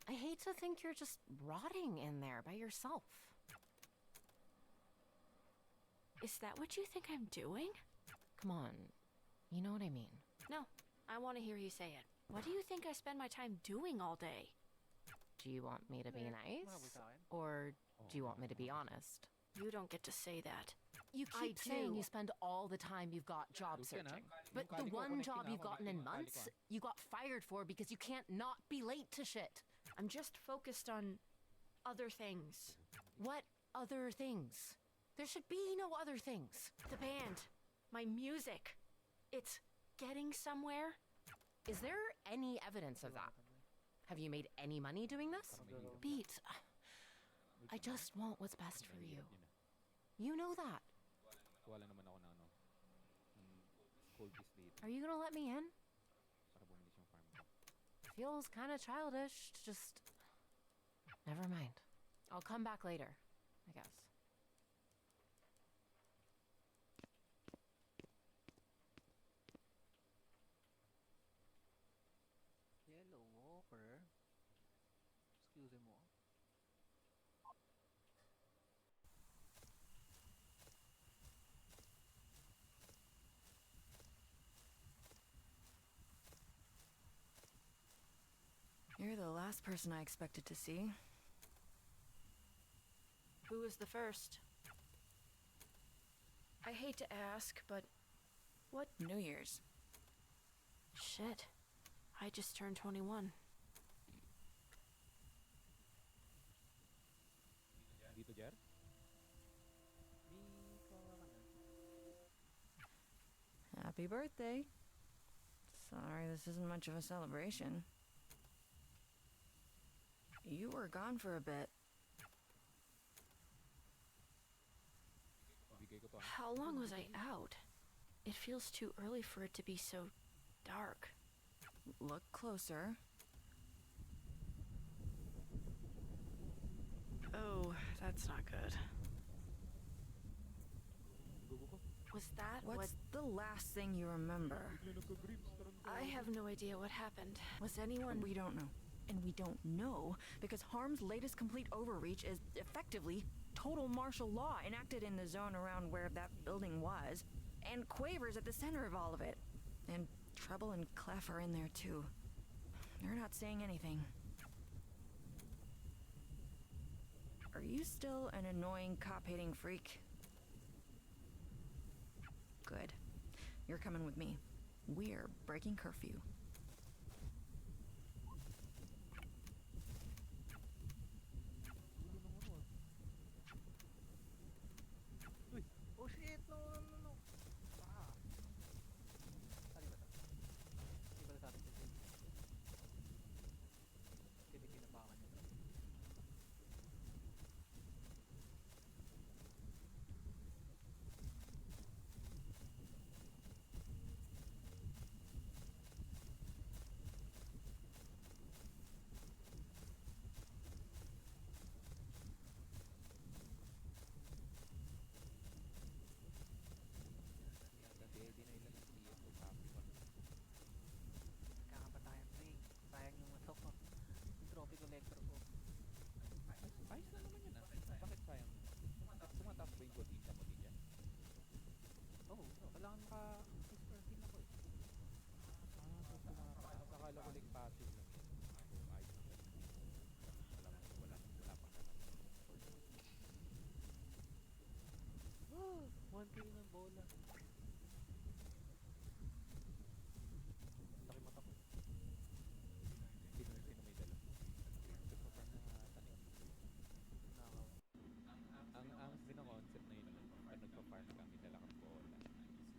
I hate to think you're just rotting in there by yourself. Is that what you think I'm doing? Come on. You know what I mean. No, I want to hear you say it. What do you think I spend my time doing all day? Do you want me to be nice? Or do you want me to be honest? You don't get to say that. You keep saying you spend all the time you've got job searching. But the one job you've gotten in months, you got fired for because you can't not be late to shit. I'm just focused on other things. What other things? There should be no other things. The band. My music. It's getting somewhere. Is there any evidence of that? Have you made any money doing this? Beat. I just want what's best for you. You know that. Wala naman ako ng school fees dito. Are you gonna let me in? Para bumili siyang farm ko. Feels kind of childish. Just never mind. I'll come back later, I guess. Yellow Walker. Excuse me. You're the last person I expected to see. Who was the first? I hate to ask, but what? New Year's. Shit. I just turned 21. Dito, Jer? Happy birthday. Sorry, this isn't much of a celebration. You were gone for a bit. How long was I out? It feels too early for it to be so dark. Look closer. Oh, that's not good. Was that What's the last thing you remember? I have no idea what happened. Was anyone... We don't know. And we don't know because Harm's latest complete overreach is effectively total martial law enacted in the zone around where that building was. And Quaver's at the center of all of it. And Treble and Clef are in there too. They're not saying anything. Are you still an annoying cop-hating freak? Good. You're coming with me. We're breaking curfew. Oh shit, no. Ah. Saan ba ito? Di ba sa atin kasi? Pinipinapakan nyo ito. Nagkakapatayan pa eh. Sayang yung ano ko. Yung trophy collector ko. Ayos na naman yun ah. Bakit sayang? Tumataas ba yung godita mo din yan? Oo, kailangan maka-15 ako eh. So tumataas. Akala ko like passive lang yun. Ayos na yun. Wala pang Oh, 1K ng bola. Laki mata ko. Sino may dala? Gusto pa na tanim. Ang sino-concept na yun, pag nagpa-farm kami, dala kang bola.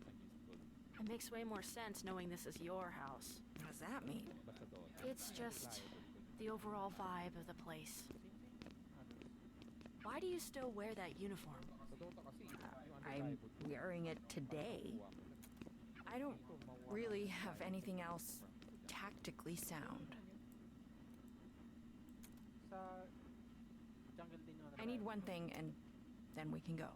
Ang useful. It makes way more sense knowing this is your house. What does that mean? Basta doon. It's just the overall vibe of the place. Why do you still wear that uniform? Sa Dota kasi, I'm wearing it today. I don't really have anything else tactically sound. Sa jungle din yung I need one thing and then we can go.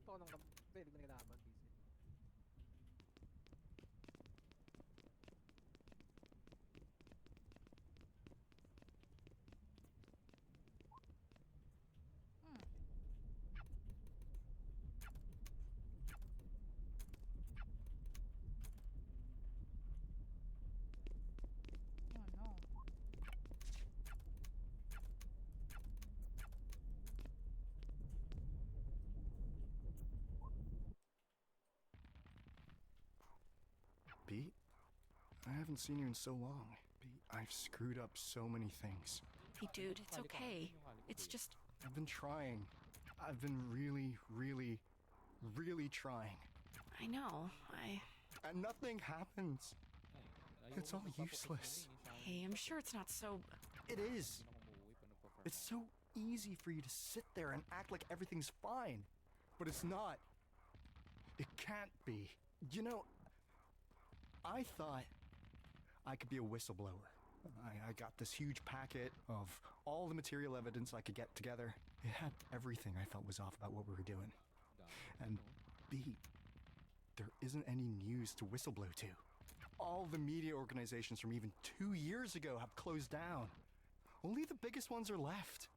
Nagluto ako ng pwede ko na kailangan mag-visit. Oh no. Pete, I haven't seen you in so long. Pete, I've screwed up so many things. Hey, dude, it's okay. It's just. I've been trying. I've been really, really, really trying. I know. And nothing happens. It's all useless. Hey, I'm sure it's not so. It is. It's so easy for you to sit there and act like everything's fine. But it's not. It can't be. You know, I thought I could be a whistleblower. I got this huge packet of all the material evidence I could get together. It had everything I felt was off about what we were doing. And B, there isn't any news to whistleblow to. All the media organizations from even 2 years ago have closed down. Only the biggest ones are left.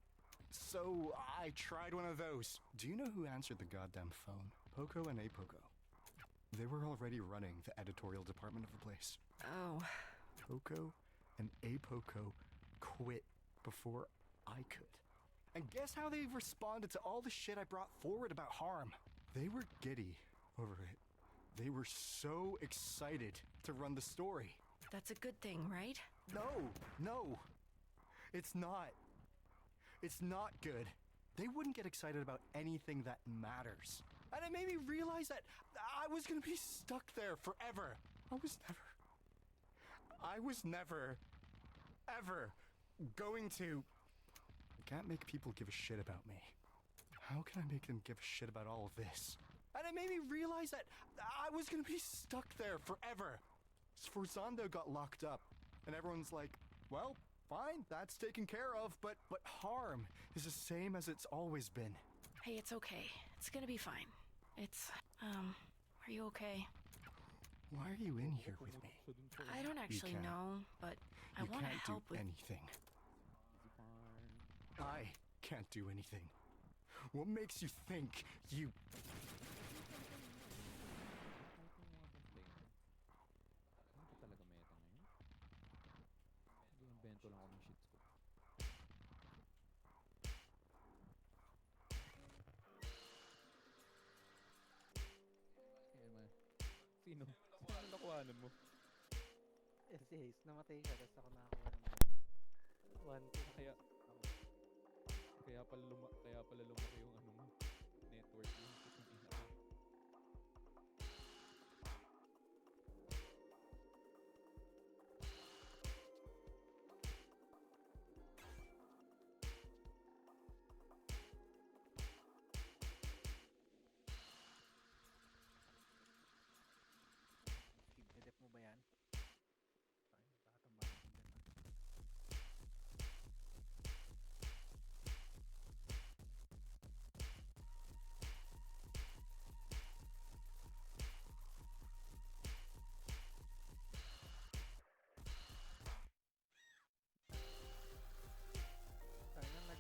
So I tried one of those. Do you know who answered the goddamn phone? Poco and Apoco. They were already running the editorial department of the place. Oh. Poco and Apoco quit before I could. And guess how they responded to all the shit I brought forward about harm? They were giddy over it. They were so excited to run the story. That's a good thing, right? No. It's not. It's not good. They wouldn't get excited about anything that matters. And it made me realize that I was gonna be stuck there forever. I was never, ever going to. I can't make people give a shit about me. How can I make them give a shit about all of this? And it made me realize that I was gonna be stuck there forever. Sforzando got locked up, and everyone's like, well, fine, that's taken care of, but harm is the same as it's always been. Hey, it's okay. It's gonna be fine. Are you okay? Why are you in here with me? I don't actually know, but I want to help with. Anything. I can't do anything. What makes you think you... Ano ba talaga meta ngayon? Nag-invento lang ako ng shits ko. Sino? Sino ang nakuhanan mo? Eh, si Haze, namatay siya, tapos ako nakakuha ng one. Kaya pala lumaki yung ano mo, network mo. Edit mo ba yan?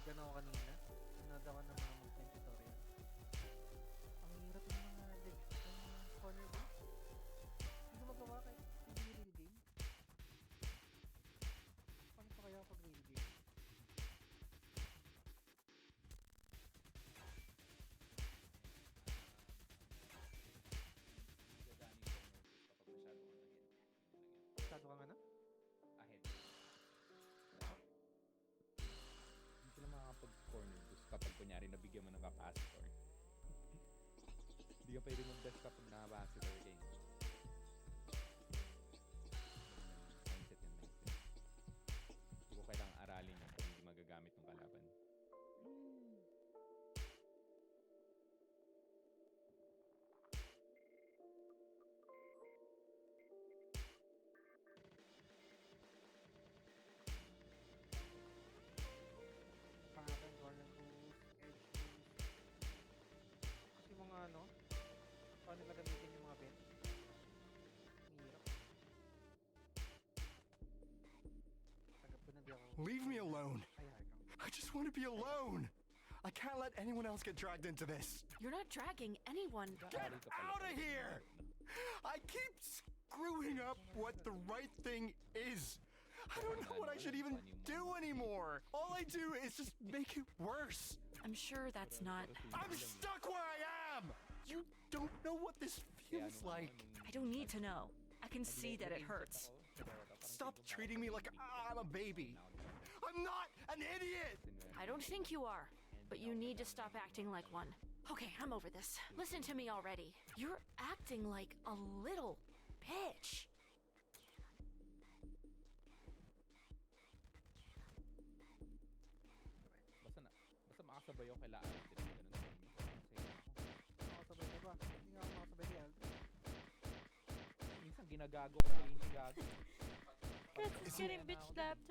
Nag-ano ako kanina. Sinod ako ng mga movement tutorial. Ang hirap ng mga corner base. Hindi ko magawa kahit hindi real game. Paano pa kaya pag real game? Masyado kang ano? Corner boost kapag kunyari nabigyan mo ng capacitor. Hindi ka pwede mag-dash kapag na-capacitor ka eh. Mindset yan, mindset. Hindi ko kailangang aralin yan kung hindi magagamit ng kalaban. Pangalan, corner boost, edge boost. Kasi mga ano, Leave me alone. I just want to be alone. I can't let anyone else get dragged into this. You're not dragging anyone. Get out of here! I keep screwing up what the right thing is. I don't know what I should even do anymore. All I do is just make it worse. I'm sure that's not... I'm stuck where I am! You don't know what this feels like. I don't need to know. I can see that it hurts. Stop treating me like I'm a baby. I'm not an idiot! I don't think you are, but you need to stop acting like one. Okay, I'm over this. Listen to me already. You're acting like a little bitch. Basta makasabay ako kailangan natin. Makasabay ka ba? Hindi nga ako makasabay kay Alvin. Minsan ginagago ko hindi gago. It's getting bitch slapped.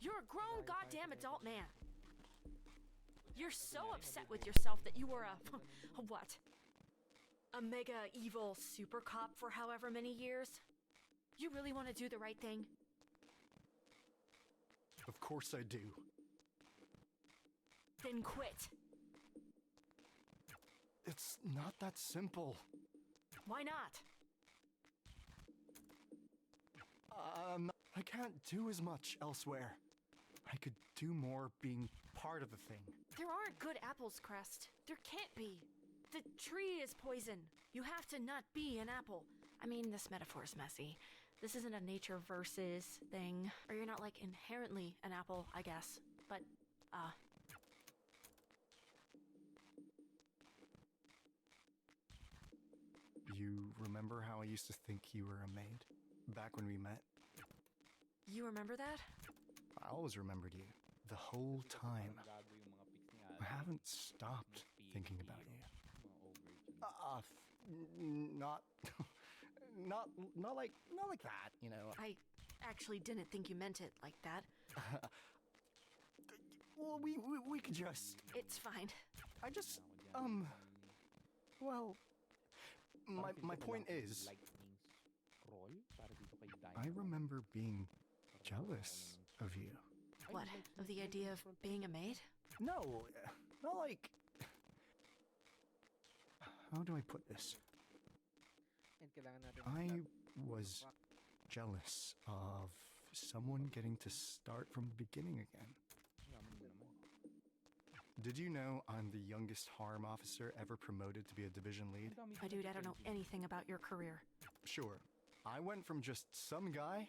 You're a grown goddamn adult man. You're so upset with yourself that you were a what? A mega evil super cop for however many years? You really want to do the right thing? Of course I do. Then quit. It's not that simple. Why not? I can't do as much elsewhere. I could do more being part of the thing. There aren't good apples, Crest. There can't be. The tree is poison. You have to not be an apple. I mean, this metaphor is messy. This isn't a nature versus thing. Or you're not, like, inherently an apple, I guess. But, You remember how I used to think you were a maid? Back when we met? You remember that? I always remembered you. The whole time. I haven't stopped thinking about you. Not like that, you know. I actually didn't think you meant it like that. Well, we could just... It's fine. I just, well, my point is, I remember being jealous of you. What, of the idea of being a maid? No, not like... How do I put this? I was jealous of someone getting to start from the beginning again. Did you know I'm the youngest harm officer ever promoted to be a division lead? My dude, I don't know anything about your career. Sure. I went from just some guy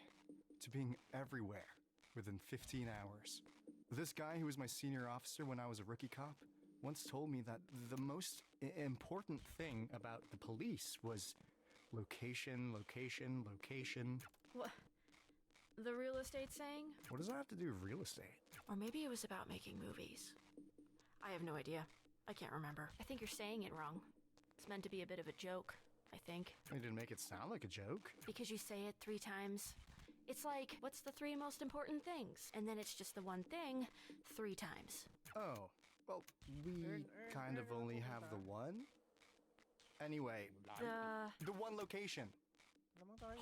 to being everywhere within 15 hours. This guy who was my senior officer when I was a rookie cop once told me that the most important thing about the police was location, location, location. What? The real estate saying? What does that have to do with real estate? Or maybe it was about making movies. I have no idea. I can't remember. I think you're saying it wrong. It's meant to be a bit of a joke, I think. You didn't make it sound like a joke. Because you say it 3 times. It's like, what's the 3 most important things? And then it's just the one thing 3 times. Oh, well, we kind of only have the one. Anyway, the one location.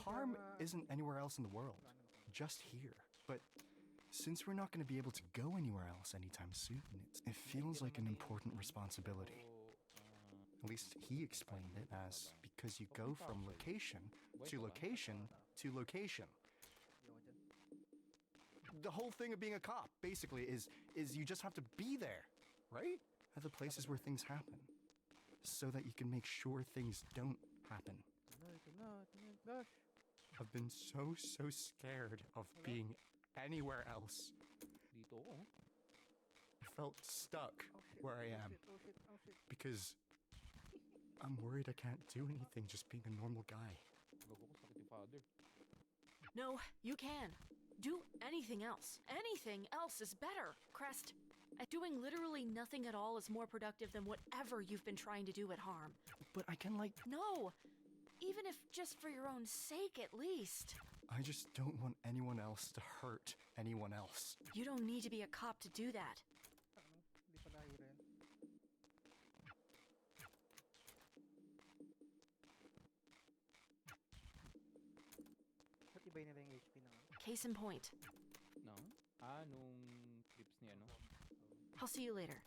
Harm isn't anywhere else in the world, just here. But since we're not going to be able to go anywhere else anytime soon, it feels like an important responsibility. At least he explained it as because you go from location to location to location. The whole thing of being a cop, basically, is you just have to be there, right? At the places where things happen. So that you can make sure things don't happen. I've been so scared of being anywhere else. I felt stuck where I am. Because I'm worried I can't do anything just being a normal guy. No, you can. Do anything else. Anything else is better, Crest. Doing literally nothing at all is more productive than whatever you've been trying to do at Harm. But I can, like... No! Even if just for your own sake, at least. I just don't want anyone else to hurt anyone else. You don't need to be a cop to do that. Case in point. No? Nung trips ni ano? I'll see you later.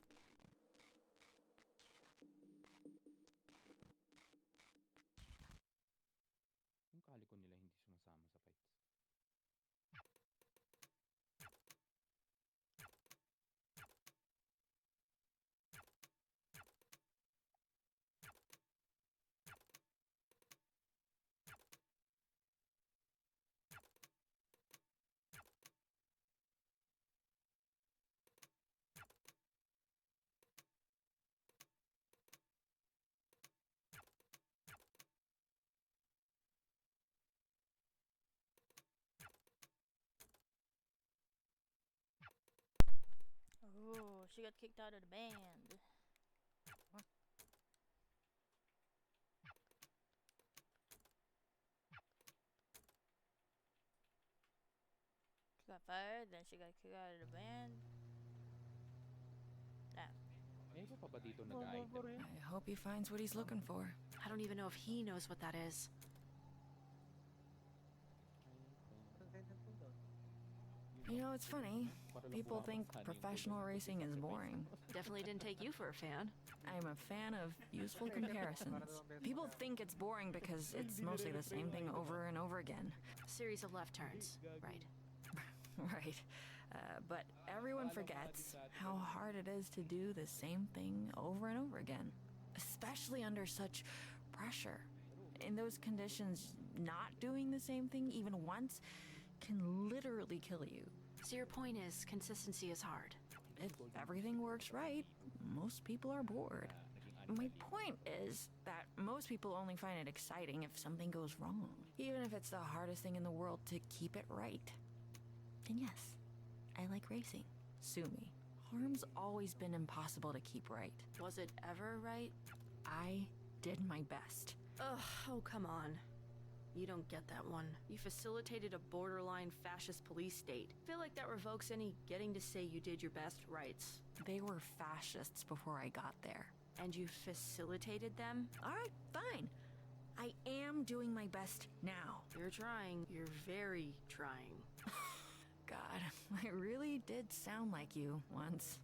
Yung kaliko nila hindi sumasama sa fights. Oh, she got kicked out of the band. What? She got fired, then she got kicked out of the band. May iba pa ba dito nag-item? I hope he finds what he's looking for. I don't even know if he knows what that is. You know, it's funny. People think professional racing is boring. Definitely didn't take you for a fan. I'm a fan of useful comparisons. People think it's boring because it's mostly the same thing over and over again. A series of left turns, right? Right. But everyone forgets how hard it is to do the same thing over and over again, especially under such pressure. In those conditions, not doing the same thing even once can literally kill you. So your point is, consistency is hard. If everything works right, most people are bored. My point is that most people only find it exciting if something goes wrong, even if it's the hardest thing in the world to keep it right. And yes, I like racing. Sue me. Harm's always been impossible to keep right. Was it ever right? I did my best. Ugh, oh come on. You don't get that one. You facilitated a borderline fascist police state. I feel like that revokes any getting to say you did your best rights. They were fascists before I got there. And you facilitated them? All right, fine. I am doing my best now. You're trying. You're very trying. God, I really did sound like you once.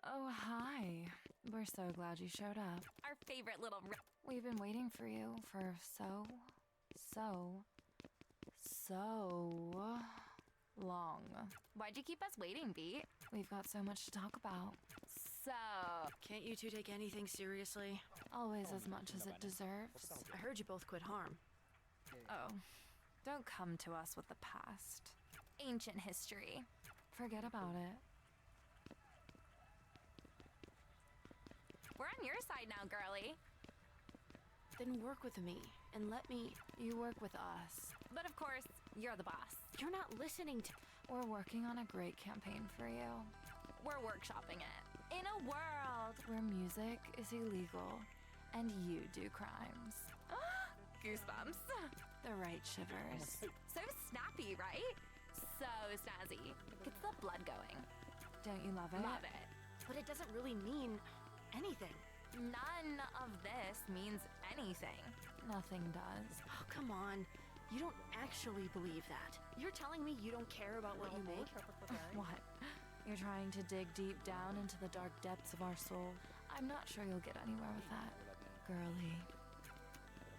Oh, hi. We're so glad you showed up. Our favorite little. We've been waiting for you for so long. Why'd you keep us waiting, Beat? We've got so much to talk about. So. Can't you two take anything seriously? Always as much as it deserves. I heard you both quit harm. Oh. Don't come to us with the past. Ancient history. Forget about it. We're on your side now, girly. Then work with me and let you work with us. But of course, you're the boss. You're not listening to. We're working on a great campaign for you. We're workshopping it. In a world where music is illegal and you do crimes. Goosebumps. The right shivers. So snappy, right? So snazzy. Gets the blood going. Don't you love it? Love it. But it doesn't really mean anything. None of this means anything. Nothing does. Oh, come on. You don't actually believe that. You're telling me you don't care about what you make? What? You're trying to dig deep down into the dark depths of our soul. I'm not sure you'll get anywhere with that, girly.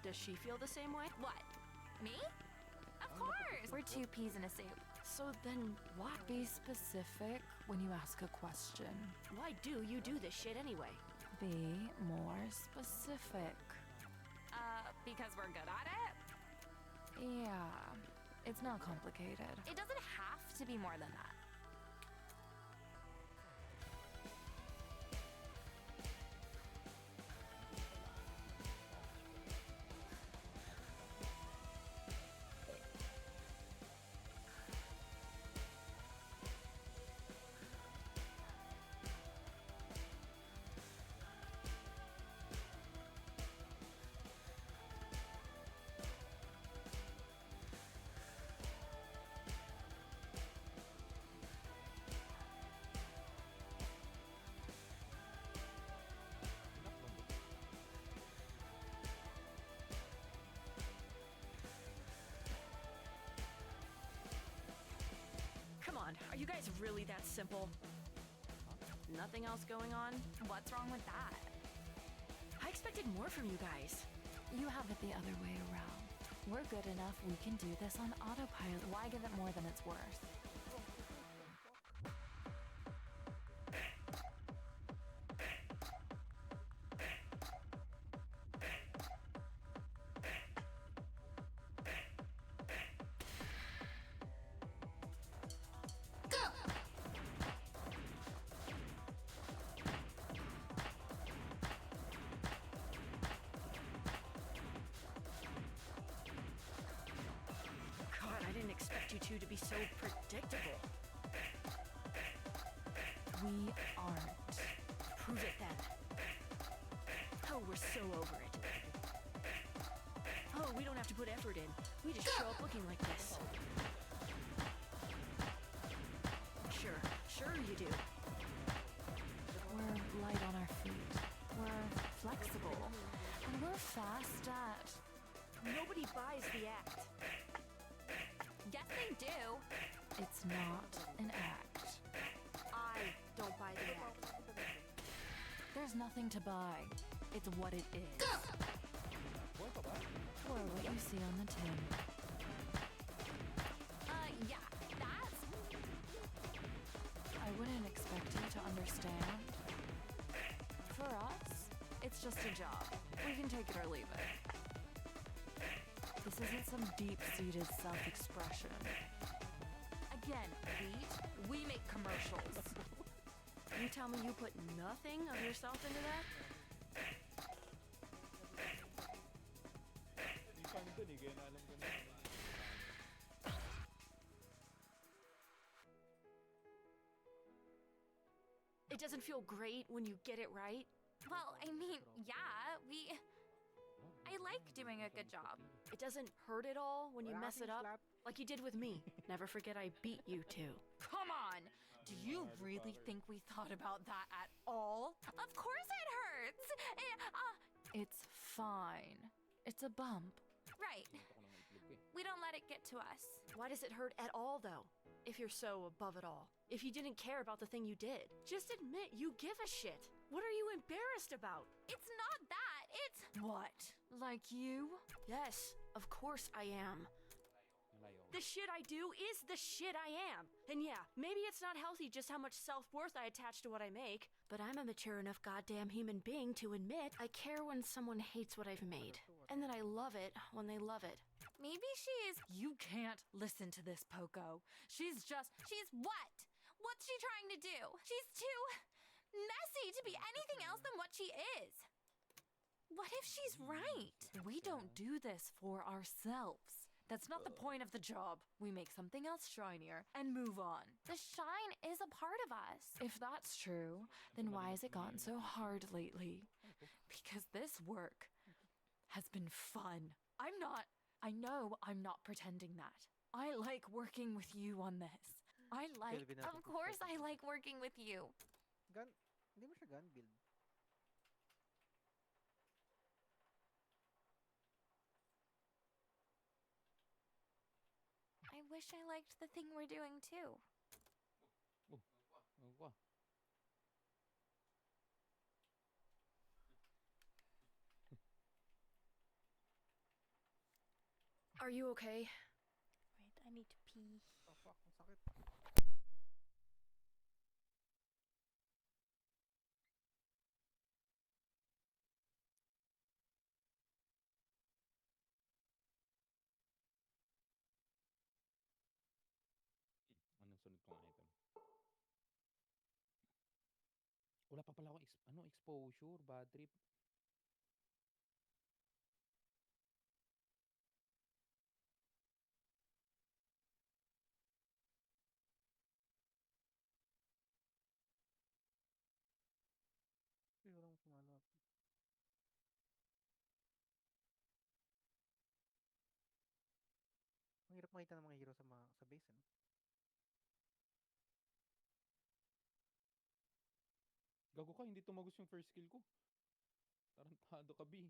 Does she feel the same way? What? Me? Of course! We're two peas in a soup. So then what? Be specific when you ask a question. Why do you do this shit anyway? Be more specific. Because we're good at it? Yeah. It's not complicated. It doesn't have to be more than that. Are you guys really that simple? Nothing else going on? What's wrong with that? I expected more from you guys. You have it the other way around. We're good enough, we can do this on autopilot. Why give it more than it's worth? You two to be so predictable. We aren't. Prove it then. Oh, we're so over it. Oh, we don't have to put effort in. We just show up looking like this. Sure you do. We're light on our feet. We're flexible. And we're fast at... Nobody buys the act. Yes, they do. It's not an act. I don't buy the act. There's nothing to buy. It's what it is. Or what you see on the tin. Yeah, that's... I wouldn't expect you to understand. For us, it's just a job. We can take it or leave it. This isn't some deep-seated self-expression. Again, we make commercials. You tell me you put nothing of yourself into that? It doesn't feel great when you get it right? Well, I mean, yeah, I like doing a good job. It doesn't hurt at all when you mess it up, like you did with me. Never forget I beat you too. Come on! Do you really think we thought about that at all? Of course it hurts! It's fine. It's a bump. Right. We don't let it get to us. Why does it hurt at all, though? If you're so above it all, if you didn't care about the thing you did, just admit you give a shit. What are you embarrassed about? It's not that. It's. What? Like you? Yes, of course I am. The shit I do is the shit I am. And yeah, maybe it's not healthy just how much self-worth I attach to what I make, but I'm a mature enough goddamn human being to admit I care when someone hates what I've made, and that I love it when they love it. Maybe she is. You can't listen to this, Poco. She's just. She's what? What's she trying to do? She's too messy to be anything else than what she is. What if she's right? We don't do this for ourselves. That's not the point of the job. We make something else shinier and move on. The shine is a part of us. If that's true, then why has it gotten so hard lately? Because this work has been fun. I know I'm not pretending that. I like working with you on this. Of course I like working with you. Gun, hindi mo siya gun build. I wish I liked the thing we're doing too. Are you okay? Wait, I need to pee. Oh fuck, ang sakit. Anong sunod kong item? Wala pa pala akong exposure, bad trip. Uy, walang pumalap. Ang hirap makita ng mga hero sa base, eh, no? Gago ka, hindi tumagos yung first skill ko. Tarantado ka, B.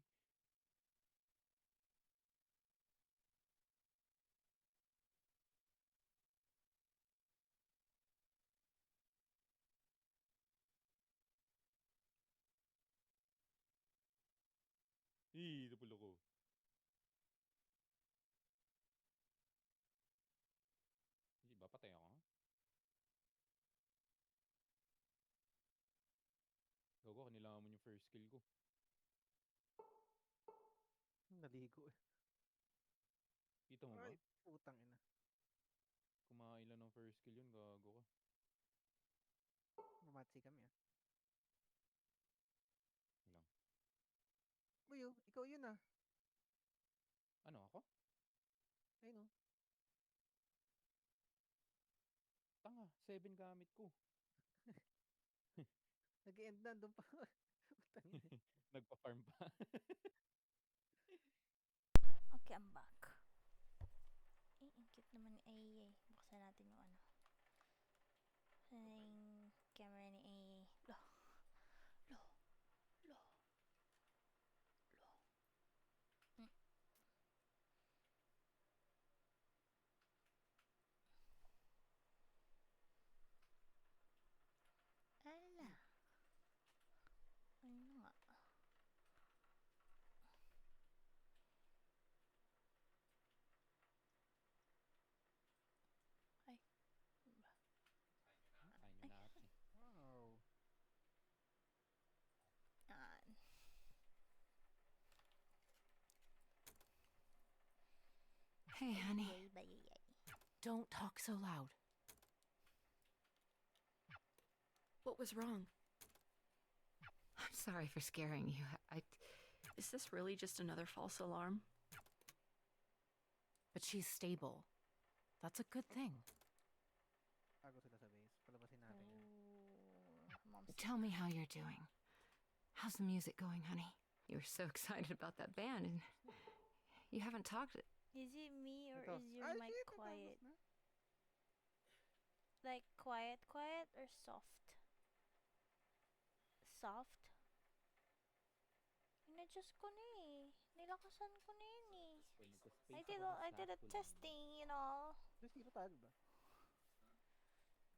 Napulo ko. Hindi ba, patay ako? Gago, kanilangan mo yung first skill ko. Naligo, eh. Kita mo ba? Ay, putang ina. Kumailan ng first skill yun, gago ka. Mamatsi kami, ah. Lang. Uy, oh, ikaw yun, ah. Ano ako? Ayun, oh. Tanga, 7 gamit ko. Nag-end na, doon pa. Putang ina. Nagpa-farm pa. Okay, I'm back. Eh, ang cute naman ni Ay. Buksan natin yung ano. Yung camera ni Ay. Lo. Lo. Lo. Lo. Ala. Ayun na nga. Ay. Kain nyo na ate. Wow. Yan. Hey, honey. Yay, ba, yay, yay. Don't talk so loud. What was wrong? I'm sorry for scaring you. Is this really just another false alarm? But she's stable. That's a good thing. Tago sila sa base. Palabasin natin yan. Tell me how you're doing. How's the music going, honey? You were so excited about that band, and you haven't talked. Is it me or Ito. is your Ay, mic shit, quiet? natapos na. Like quiet or soft? Soft? Inadjust ko na eh. Nilakasan ko na yun eh. I did a testing, you know. Just zero tayo, ba?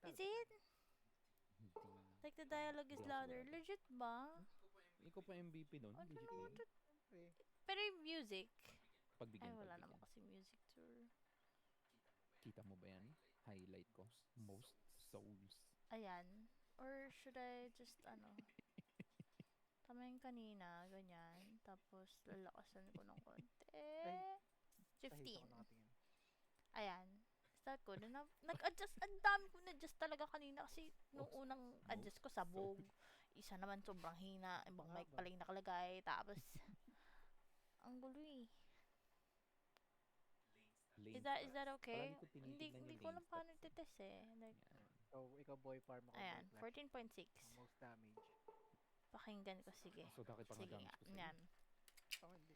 Is it? Like the dialogue is Hindi ako louder. sigurado. Legit ba? Ikaw pa MVP doon. I don't Legit know ba what yun? to... Pero yung music. Ay, Pagbigyan, wala pagbigyan. naman kasi music tour. Kita mo ba yan? Highlight ko. Most souls. Ayan. Or should I just, tama yung kanina, ganyan. Tapos, lalakasan ko ng konti. 15. Ayan. Is that good? Nag-adjust, ang dami ko na-adjust talaga kanina kasi nung unang adjust ko sabog. Isa naman sobrang hina, ibang mic pala yung nakalagay. Tapos, ang gulo eh. Is that okay? Hindi ko alam paano iti-test eh. Like, Ikaw boy farm ako. ayan, 14.6. Most damage. Pakinggan ko, sige. So, bakit pa Sige nga-damage nga, ko sa'yo? yan. Oh, hindi.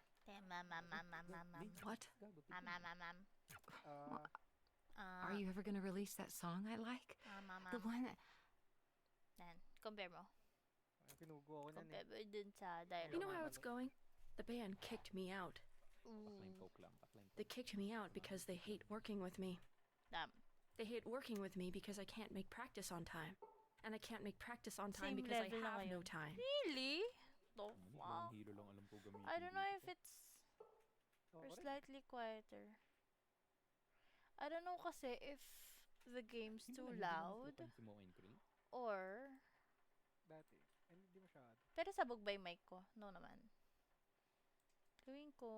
What? Are Uh, you ever gonna release that song I like? The one that. Yan, compare mo. Pinugo ako nan Compare eh. mo dun sa dialogue. You know how it's going? The band kicked me out. Backline coke lang. Backline They kicked me out because they hate working with me. They hate working with me because I can't make practice on time. And I can't make practice on time Same because I level na have no ngayon. time. Really? The fuck? Hilo lang alam ko gamitin. I don't know if it's or correct. slightly quieter. I don't know kasi if the game's too loud Pansin mo in crate? or Dati. Hindi masyado. pero sabog ba yung mic ko? No naman. Gawin ko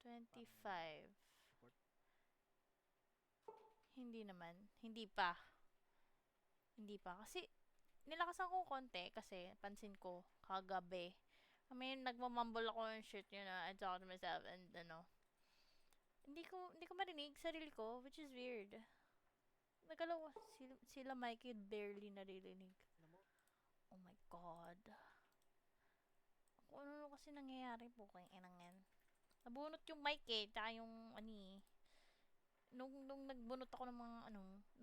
25. Hindi naman. Hindi pa. Kasi nilakasan ko konti kasi pansin ko kagabi. I mean, nagmamumble ako ng shit, I talk to myself and hindi ko marinig sarili ko, which is weird. Nagalaw sila Mikey barely naririnig. Oh my god. Kung ano kasi nangyayari po kay inang yan. Nabunot yung mic tsaka yung nung nagbunot ako ng mga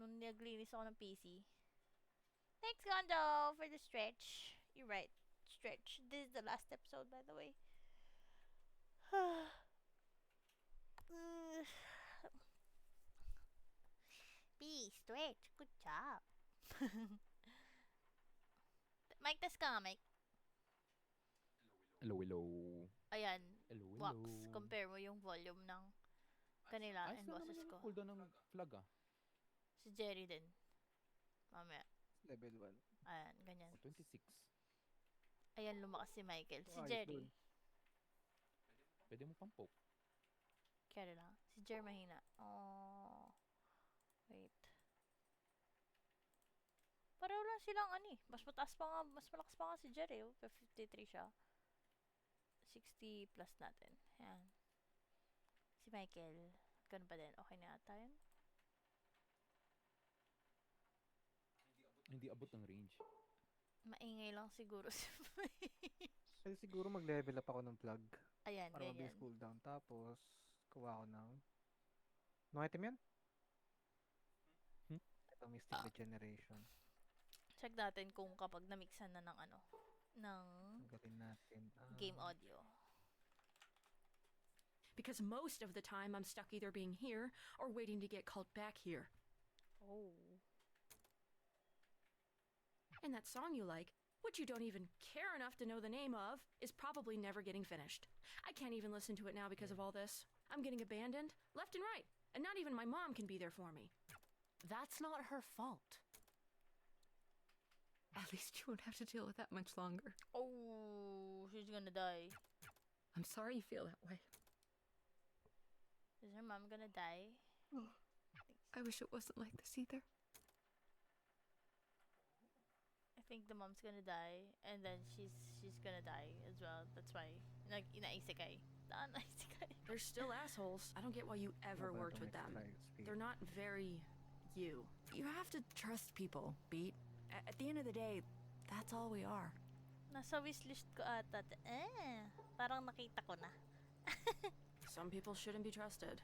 nung naglinis ako ng PC. Thanks, Gondo, for the stretch. You're right. Stretch. This is the last episode, by the way. B, stretch. Good job. Mic test ka nga, Mike. Hello, hello. Ayan. Hello, hello. Wax. Compare mo yung volume ng kanila and boses ko. Cooldown ng flag Si Jerry din. Mamaya. Level 1. Ayan, ganyan. 26. Ayan, lumakas si Michael. Si Ayos Jerry. dun. Pwede mo pang poke. Kaya lang. Si Jerry mahina. Oh. Wait. Pareho lang silang mas mataas pa nga, mas malakas pa nga si Jerry. 53 siya. 60 plus natin. Ayan. Si Michael. Ganun pa din. Okay na ata yun? Hindi abot ng range. Maingay lang siguro si Kasi siguro mag-level up ako ng plug. Ayan, para ganyan. mabilis cooldown. Tapos, kuha ako ng... No item yan? Ito, Mystic Regeneration. Check natin kung kapag namixan na ng ng Tanggalin natin. game audio. Because most of the time I'm stuck either being here or waiting to get called back here. Oh. And that song you like, which you don't even care enough to know the name of, is probably never getting finished. I can't even listen to it now because of all this. I'm getting abandoned left and right, and not even my mom can be there for me. That's not her fault. At least you won't have to deal with that much longer. Oh, she's gonna die. I'm sorry you feel that way. Is her mom gonna die? Oh, I wish it wasn't like this either. I think the mom's gonna die, and then she's gonna die as well. That's why inaisikay. They're still assholes. I don't get why you ever worked with them. They're not very you. You have to trust people, Beat. At the end of the day, that's all we are. Nasa wishlist ko ata. Parang nakita ko na. Some people shouldn't be trusted.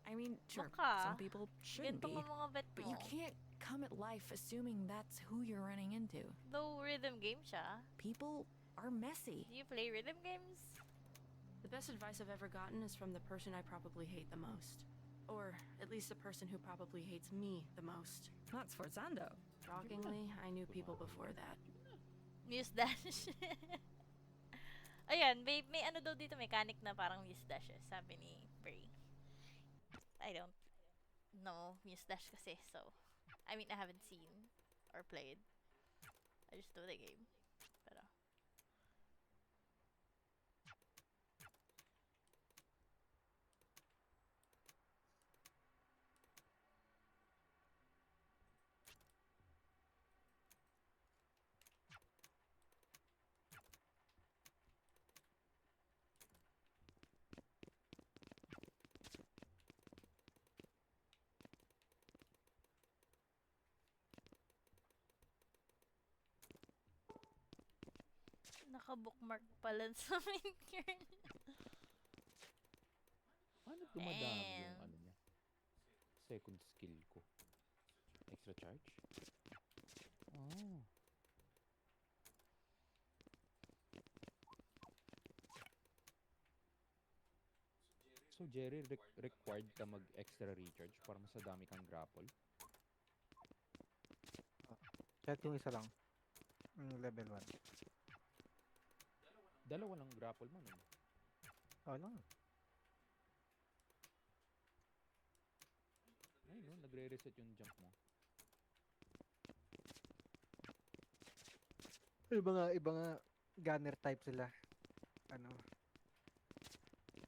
I mean, sure, Baka. some people shouldn't Ganito be. ka mga bet But you mo. can't come at life assuming that's who you're running into. Though rhythm game siya. People are messy. Do you play rhythm games? The best advice I've ever gotten is from the person I probably hate the most. Or at least the person who probably hates me the most. Not Sforzando. Shockingly, I knew people before that. Muse dash. Ayan, may ano daw dito, mechanic na parang muse dash eh, sabi ni Bray. I don't know muse dash kasi, so I mean, I haven't seen or played. I just know the game. Pero naka-bookmark pala sa main kernel. Paano dumadami yung ano niya? Second skill ko. Extra charge? Oh. So Jerry, required ka mag-extra recharge para mas dami kang grapple? Kahit yung isa lang. Level 1. Dalawa lang grapple mo nun. Oo lang. Ay no, nagre-reset yung jump mo. Iba nga gunner type sila. Ano?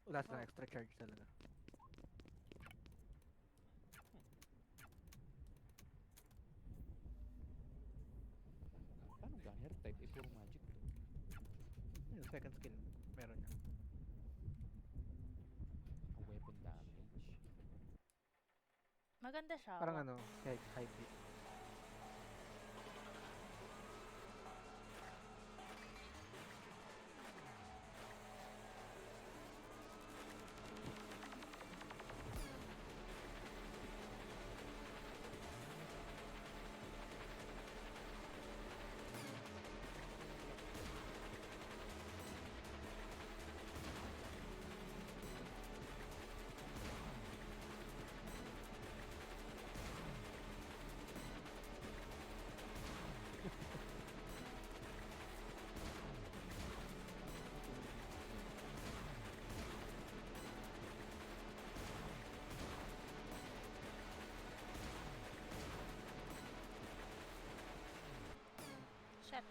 Wala silang extra charge talaga. Paano gunner type? Puro magic to. Yung second skill, meron yan. A weapon damage. Maganda siya. Parang ano, high beat. Shit.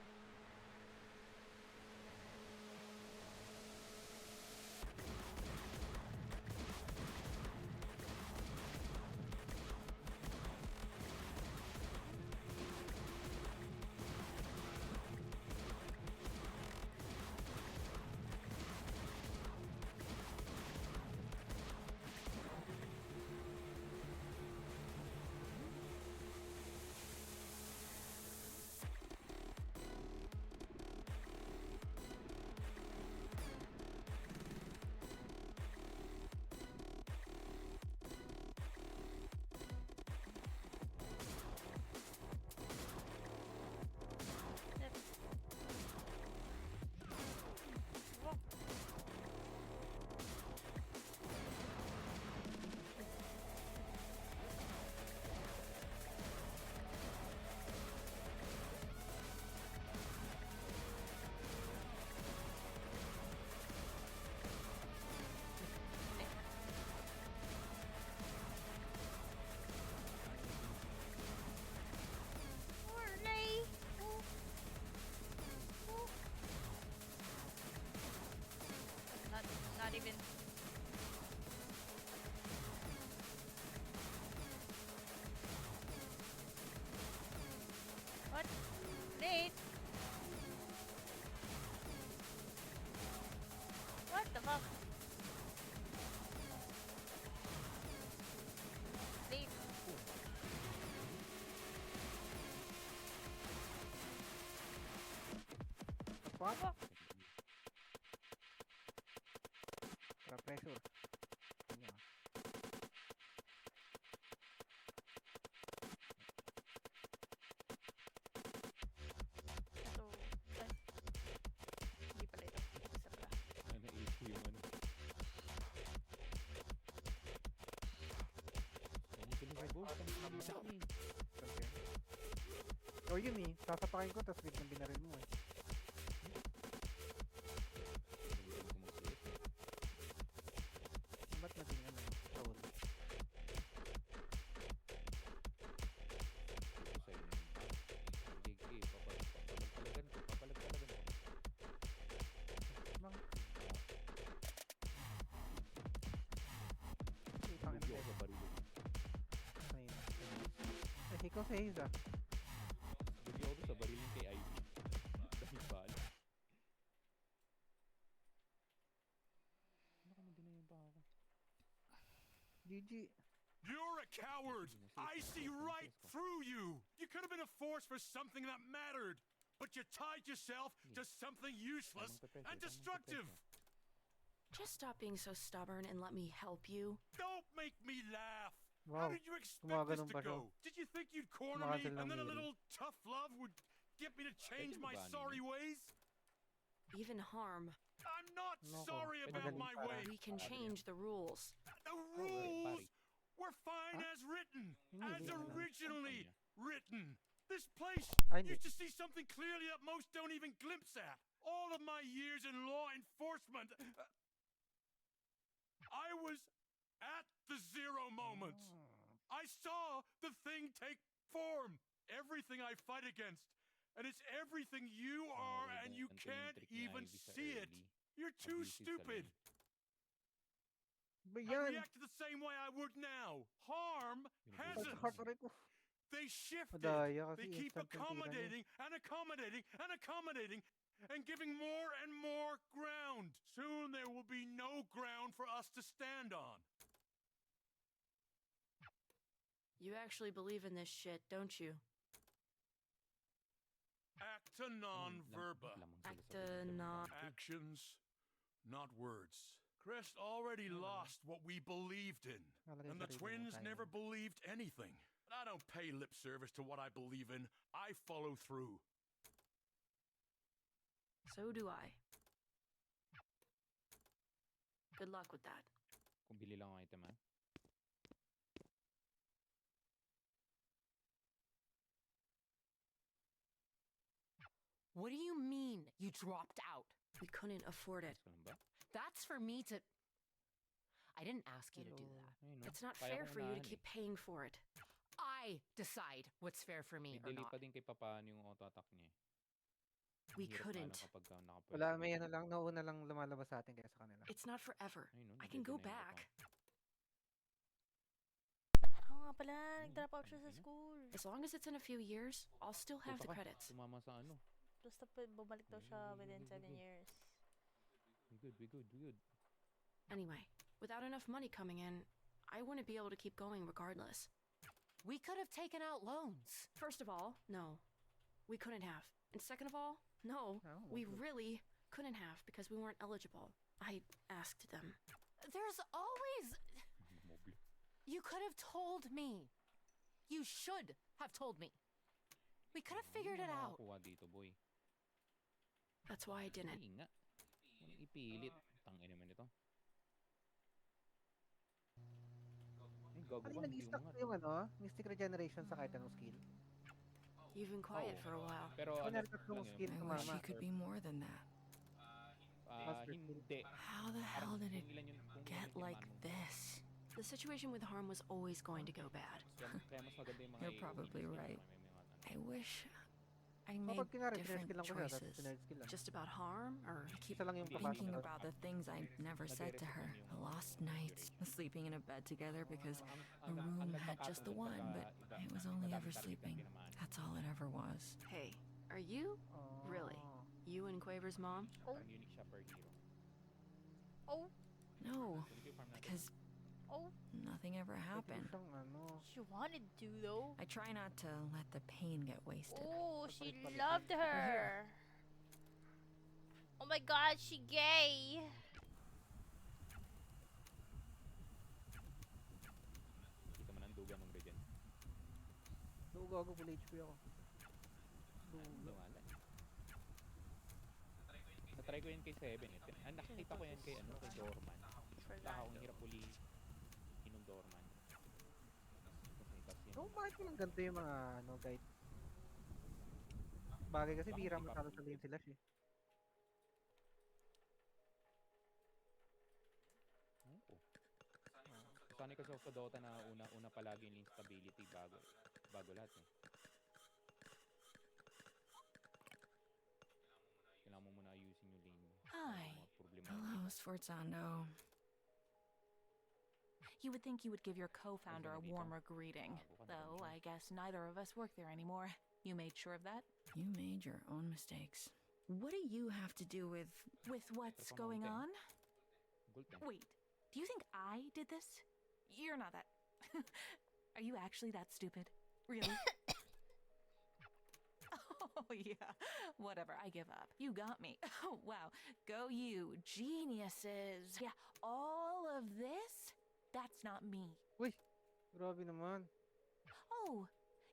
Not even. What? Nate? What the fuck? Nate? What? Para pressure. Kanya. Ito. Hindi pala ito. Isa pala. Na-issue yung ano. O yun eh, sasapakin ko tapos biglang binaril mo eh. Ba't naging ano? Roll. Ikaw sa Haze ah. Bigyan ako sa baril kay Ivy. Dahil bala. GG. You're a coward! I see right through you! You could have been a force for something that mattered, but you tied yourself to something useless and destructive! Just stop being so stubborn and let me help you. Don't make me laugh! Wow. How did you expect this to go? Did you think you'd corner me and then a little tough love would get me to change my sorry ways? Even harm. I'm not sorry about my ways! We can change the rules. The rules were fine as written, as originally written. This place used to see something clearly that most don't even glimpse at. All of my years in law enforcement, I was at the zero moments. I saw the thing take form. Everything I fight against. And it's everything you are, and you can't even see it. You're too stupid. But I reacted the same way I would now. Harm hasn't. They shifted. They keep accommodating and accommodating and accommodating and giving more and more ground. Soon there will be no ground for us to stand on. You actually believe in this shit, don't you? Acta non verba. Acta non. Actions, not words. Crest already lost what we believed in. And the twins never believed anything. But I don't pay lip service to what I believe in. I follow through. So do I. Good luck with that. Kung bili lang ang item, ha? What do you mean you dropped out? We couldn't afford it. That's for me to... I didn't ask you to do that. It's not fair for you to keep paying for it. I decide what's fair for me or May delay not. pa din kay Papaano yung auto-attack niya. We Hirap couldn't. paano kapag nakapwesto Wala, ka may na. ano lang, nauna lang lumalabas sa atin kaya sa kanila. It's not forever. I can go back. Oo nga pala, nag-drop out siya sa school. As long as it's in a few years, I'll still have the Puta ka, credits. Sumama sa ano. Basta bumalik daw siya within 7 years. We good. Anyway, without enough money coming in, I wouldn't be able to keep going regardless. We could have taken out loans. First of all, no. We couldn't have. And second of all, no, we really couldn't have because we weren't eligible. I asked them. There's always... You could have told me. You should have told me. We could have figured it out. Dito, boy. That's why I didn't. Hindi nga. Walang ipilit. Tangin naman ito. Ay, gago Ano ka. nag-stack yung ano? Mystic Regeneration sa kahit anong skill? You've been quiet for a while. Pero ano, lang I wish he could be more than that. hindi. How the hell did it get like this? The situation with harm was always going to go bad. Kaya mas maganda yung mga You're probably right. I wish I made Kapag kinari, different sinerge lang ko siya, choices. sinerge skill lang. Just about harm, or Isa lang yung papasok Thinking doon. about the things I never said to her. The lost nights, the sleeping in a bed together because the room had just the one, but it was only ever sleeping. That's all it ever was. Hey, are you? Really? You and Quaver's mom? Ang unique siya per hero. Oh. No, because nothing ever happened. She wanted to, though. I try not to let the pain get wasted. Oh, she loved her. Oh my god, she gay. Kita mo ng duga ng regen. Gago, full HP ako. Wala. Natry ko yun kay 7 eh. Nakikita ko yan kay ano, kay Dorman. Baka ang hirap uli inom Dorman. Kasi So, bakit naman ganito yung mga guide? Bagay kasi Baka bihira may masyado ipapakita. sabihin sila eh. Oo. Sanay kasi ako sa Dota na una palagi yung lane stability bago lahat eh. Kailangan mo muna ayusin yung lane mo. Hi. Mga problema Hello, Sforzando. You would think you would give your co-founder a warmer greeting. Though, I guess neither of us work there anymore. You made sure of that? You made your own mistakes. What do you have to do with... With what's going on? Wait, do you think I did this? You're not that... Are you actually that stupid? Really? Oh, yeah. Whatever, I give up. You got me. Oh, wow. Go you. Geniuses. Yeah, all of this? That's not me. Uy, grabe naman. Oh,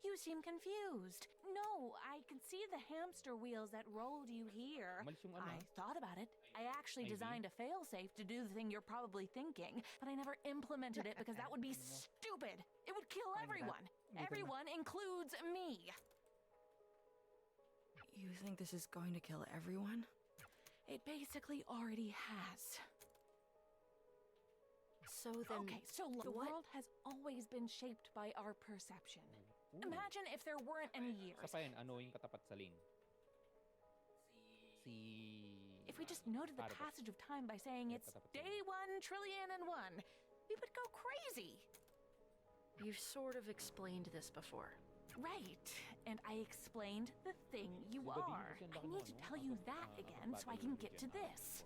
you seem confused. No, I can see the hamster wheels that rolled you here. I thought about it. I actually designed a failsafe to do the thing you're probably thinking, but I never implemented it because that would be stupid. It would kill everyone. Everyone includes me. You think this is going to kill everyone? It basically already has. So then... Okay, so the world has always been shaped by our perception. Imagine if there weren't any years. Sa pa yan, ano yung katapat sa lane? If we just noted the passage of time by saying it's day 1 trillion and 1, we would go crazy. You've sort of explained this before. Right, and I explained the thing you are. I need to tell you that again so I can get to this.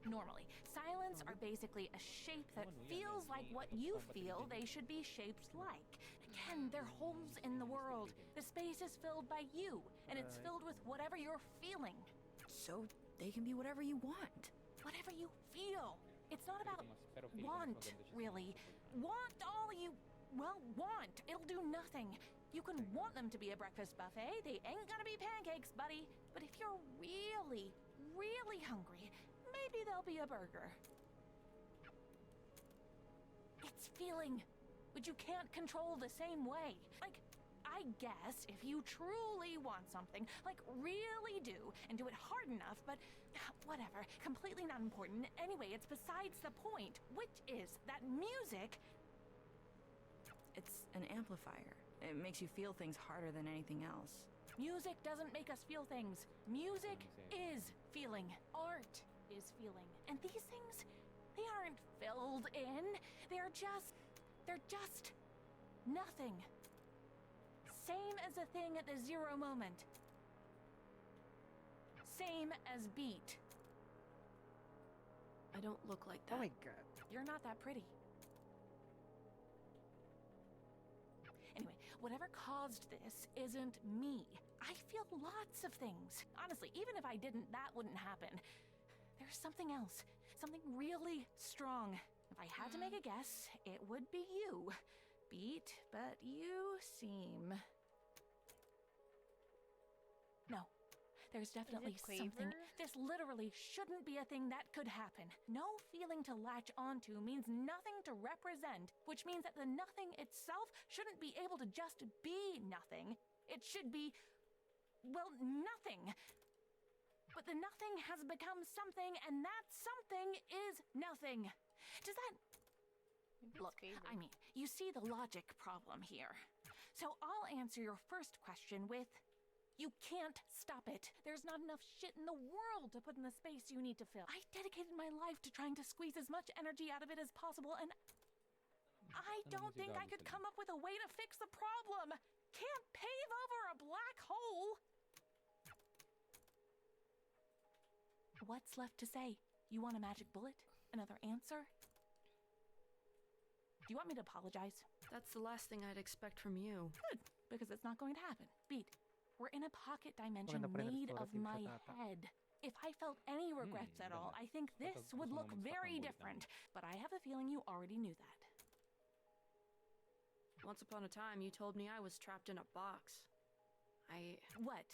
Normally, silence are basically a shape that feels like what you feel they should be shaped like. Again, they're holes in the world. The space is filled by you, and it's filled with whatever you're feeling. So they can be whatever you want. Whatever you feel. It's not about want, really. Want all you, well, want. It'll do nothing. You can want them to be a breakfast buffet. They ain't gonna be pancakes, buddy. But if you're really, really hungry, maybe they'll be a burger. It's feeling, which you can't control the same way. Like, I guess if you truly want something, like really do, and do it hard enough, but whatever, completely not important. Anyway, it's besides the point, which is that music... It's an amplifier. It makes you feel things harder than anything else. Music doesn't make us feel things. Music is feeling. Art is feeling. And these things, they aren't filled in. They're just nothing. Same as a thing at the zero moment. Same as beat. I don't look like that. Oh my god. You're not that pretty. Anyway, whatever caused this isn't me. I feel lots of things. Honestly, even if I didn't, that wouldn't happen. There's something else. Something really strong. If I had to make a guess, it would be you. Beat, but you seem... No. There's definitely something. This literally shouldn't be a thing that could happen. No feeling to latch onto means nothing to represent, which means that the nothing itself shouldn't be able to just be nothing. It should be, well, nothing. But the nothing has become something, and that something is nothing. Does that... Look, I mean, you see the logic problem here. So I'll answer your first question with... You can't stop it. There's not enough shit in the world to put in the space you need to fill. I dedicated my life to trying to squeeze as much energy out of it as possible, and I don't think I could come up with a way to fix the problem. Can't pave over a black hole. What's left to say? You want a magic bullet? Another answer? Do you want me to apologize? That's the last thing I'd expect from you. Good, because it's not going to happen. Beat. We're in a pocket dimension made of my head. If I felt any regrets at all, I think this would look very different. But I have a feeling you already knew that. Once upon a time, you told me I was trapped in a box. What?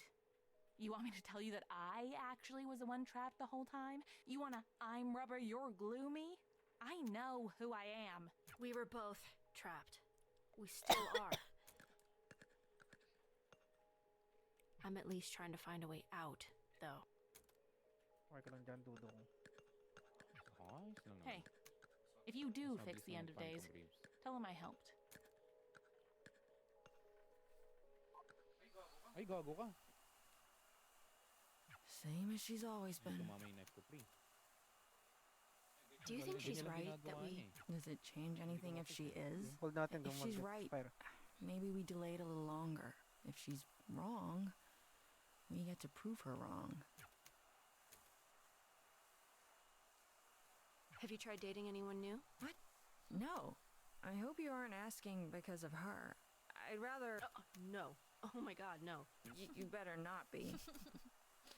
You want me to tell you that I actually was the one trapped the whole time? You wanna I'm rubber, you're gloomy? I know who I am. We were both trapped. We still are. I'm at least trying to find a way out, though. Okay ka lang dyan, Dudong. Ayos lang Hey, naman. if you do Mas fix mabilis the na end of days, mag-phantom ribs. tell him I helped. Ay, gago ka. Same as she's always been. Tumama yung knife ko, pre. Do you think she's Ganyan lang right ginagawa that we... niya eh. Does it change anything if she is? Hold natin If kung she's right, mag-fire. maybe we delayed a little longer. If she's wrong, we get to prove her wrong. Have you tried dating anyone new? What? No. I hope you aren't asking because of her. I'd rather... No. Oh my god, no. You better not be.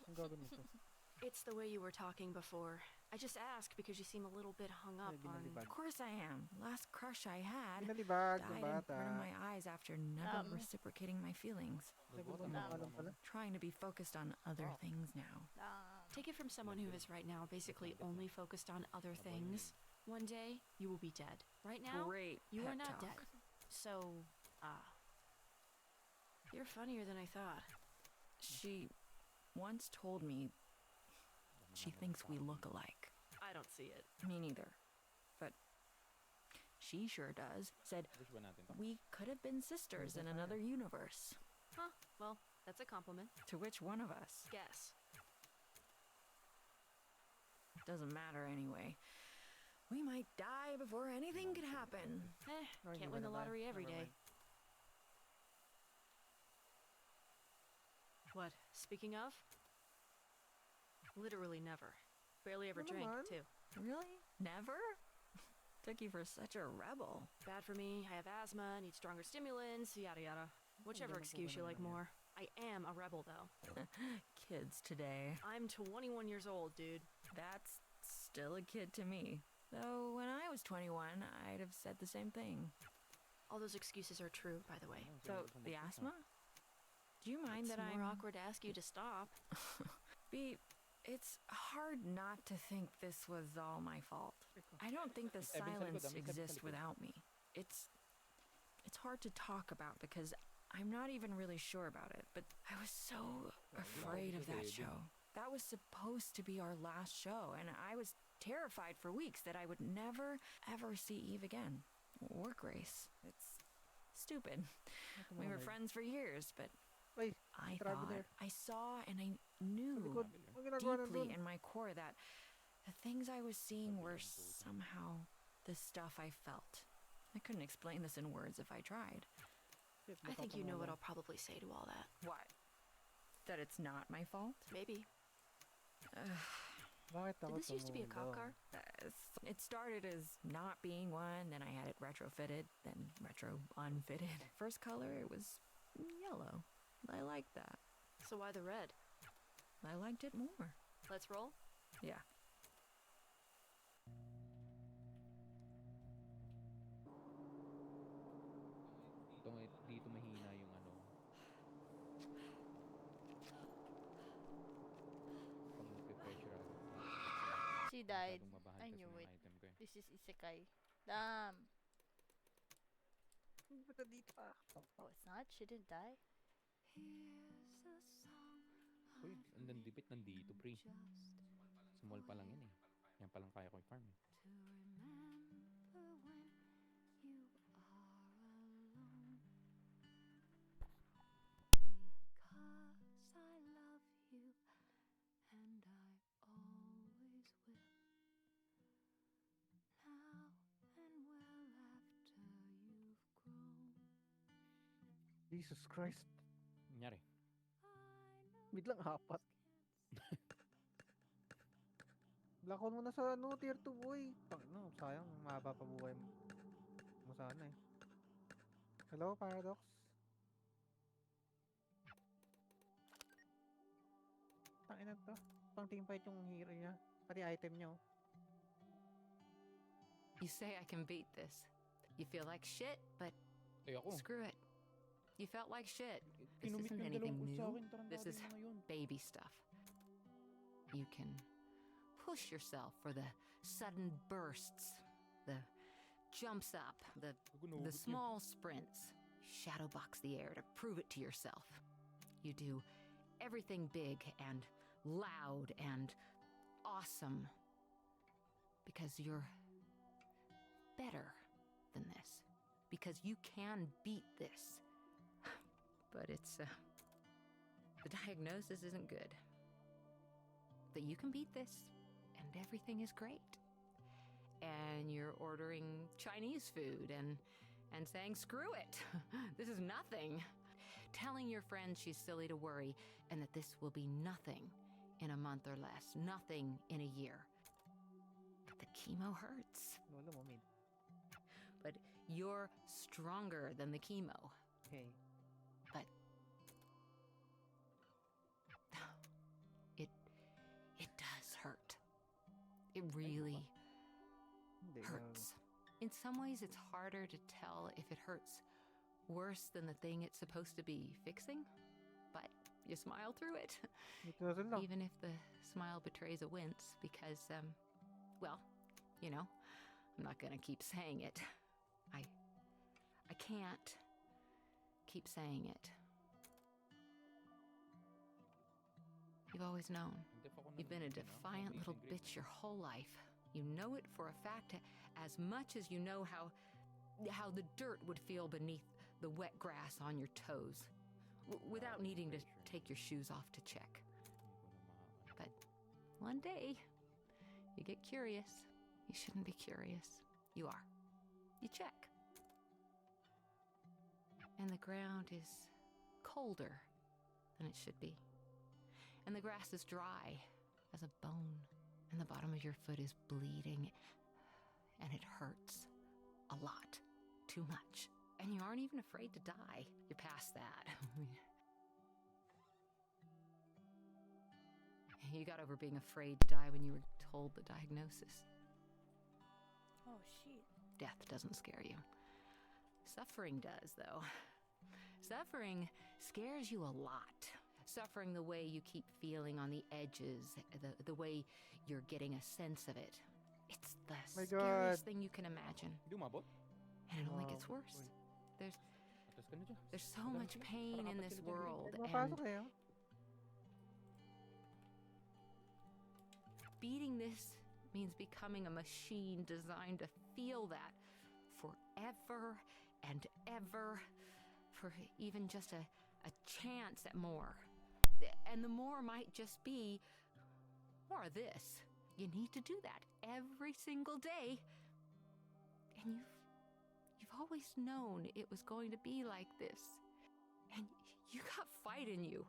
Ang gagawin mo to? It's the way you were talking before. I just asked because you seem a little bit hung up on... Of course I am. Last crush I had Binalibag died ng in bata. front of my eyes after never reciprocating my feelings. Trying to be focused on other things now. Take it from someone who is right now basically only focused on other things. One day, you will be dead. Right now, Great you are pep not talk. dead. So, you're funnier than I thought. She once told me she thinks we look alike. I don't see it. Me neither. But she sure does. Said we could have been sisters in another universe. Huh, well, that's a compliment. To which one of us? Guess. Doesn't matter anyway. We might die before anything could happen. Can't win the lottery every day. What, speaking of? Literally never. Barely ever drank, too. Really? Never? Took you for such a rebel. Bad for me, I have asthma, need stronger stimulants, yada yada. Whichever excuse you like more. I am a rebel, though. Kids today. I'm 21 years old, dude. That's still a kid to me. Though when I was 21, I'd have said the same thing. All those excuses are true, by the way. So, the asthma? Do you mind It's that more I'm... awkward to ask you to stop. B, it's hard not to think this was all my fault. I don't think the silence exists without me. It's hard to talk about because I'm not even really sure about it, but I was so afraid of that show. That was supposed to be our last show, and I was terrified for weeks that I would never, ever see Eve again. Or Grace. It's stupid. We were friends for years, but I thought, I saw and I knew deeply in my core that the things I was seeing were somehow the stuff I felt. I couldn't explain this in words if I tried. I think you know what I'll probably say to all that. What? That it's not my fault? Maybe. Did this used to be a cop car? It started as not being one, then I had it retrofitted, then retro unfitted. First color, it was yellow. I liked that. So why the red? I liked it more. Let's roll? Yeah. Dito mahina yung ano. Pag nagpe-pressure ako. She died. Masyadong mabahal I kasi knew yung it. item ko eh. This is isekai. Damn. Oh, it's not? She didn't die? Uy, ang landipit nandito, pre. Small pa lang yan eh. Yan pa lang kaya ko i-farm eh. Jesus Christ. Nangyari? Biglang apat. Lakon mo na sa tier 2 boy. Sayang, mahaba pa buhay mo. Sana eh. Hello, Paradox? Tangina to. Pang teamfight yung hero niya. Pati item niya oh. You say I can beat this. You feel like shit, but screw it. You felt like shit. This isn't anything new. This is baby stuff. You can push yourself for the sudden bursts, the jumps up, the small sprints, shadowbox the air to prove it to yourself. You do everything big and loud and awesome because you're better than this. Because you can beat this. But it's, the diagnosis isn't good. That you can beat this and everything is great. And you're ordering Chinese food and saying, screw it, this is nothing. Telling your friend she's silly to worry and that this will be nothing in a month or less, nothing in a year. But the chemo hurts. But you're stronger than the chemo. Okay. But it does hurt. It really hurts. In some ways, it's harder to tell if it hurts worse than the thing it's supposed to be fixing, but you smile through it. Even if the smile betrays a wince, because, well, you know, I'm not gonna keep saying it. I can't keep saying it. You've always known. You've been a defiant little bitch your whole life. You know it for a fact as much as you know how the dirt would feel beneath the wet grass on your toes, without needing to take your shoes off to check. But one day, you get curious. You shouldn't be curious. You are. You check. And the ground is colder than it should be. And the grass is dry as a bone. And the bottom of your foot is bleeding. And it hurts a lot. Too much. And you aren't even afraid to die. You're past that. You got over being afraid to die when you were told the diagnosis. Oh, shit. Death doesn't scare you. Suffering does, though. Suffering scares you a lot. Suffering the way you keep feeling on the edges, the way you're getting a sense of it. It's the scariest thing you can imagine. And it only gets worse. There's so much pain in this world, and beating this means becoming a machine designed to feel that forever and ever, for even just a chance at more. And the more might just be more of this. You need to do that every single day. And you've always known it was going to be like this. And you got fight in you.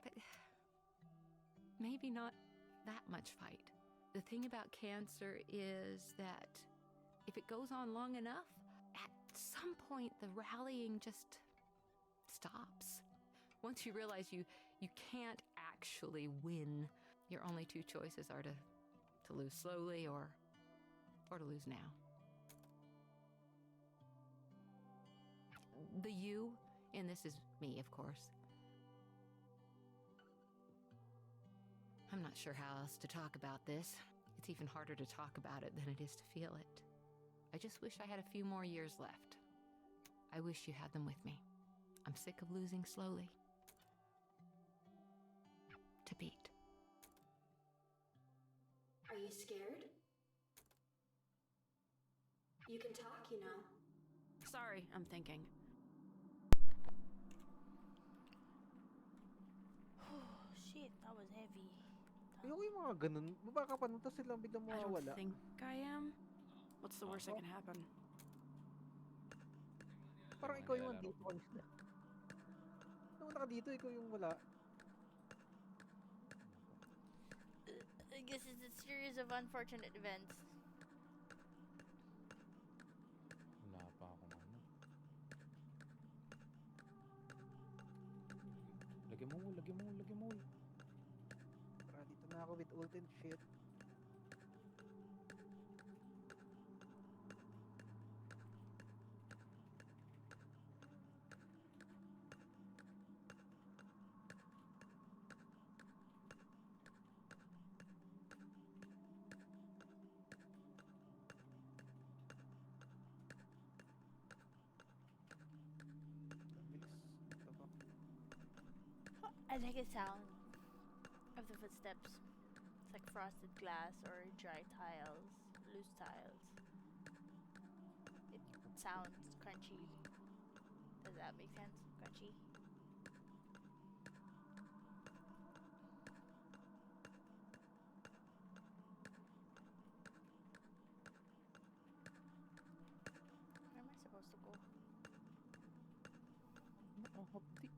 But maybe not that much fight. The thing about cancer is that if it goes on long enough, at some point the rallying just stops. Once you realize you can't actually win, your only two choices are to lose slowly or to lose now. The you in this is me, of course. I'm not sure how else to talk about this. It's even harder to talk about it than it is to feel it. I just wish I had a few more years left. I wish you had them with me. I'm sick of losing slowly. To beat. Are you scared? You can talk, you know. Sorry, I'm thinking. Shit, that was heavy. Ayoko yung mga ganun. Baba ka pa nun, tapos silang biglang I mawawala. don't think I am. What's the worst that can happen? Parang ikaw yung andito kanina. Nung ka dito, ikaw yung wala. I guess it's a series of unfortunate events. Wala pa akong ano. Lagyan mo. Parang dito na ako with ult and shit. I like the sound of the footsteps. It's like frosted glass or dry tiles, loose tiles. It sounds crunchy. Does that make sense? Crunchy? Where am I supposed to go? Nakakapti.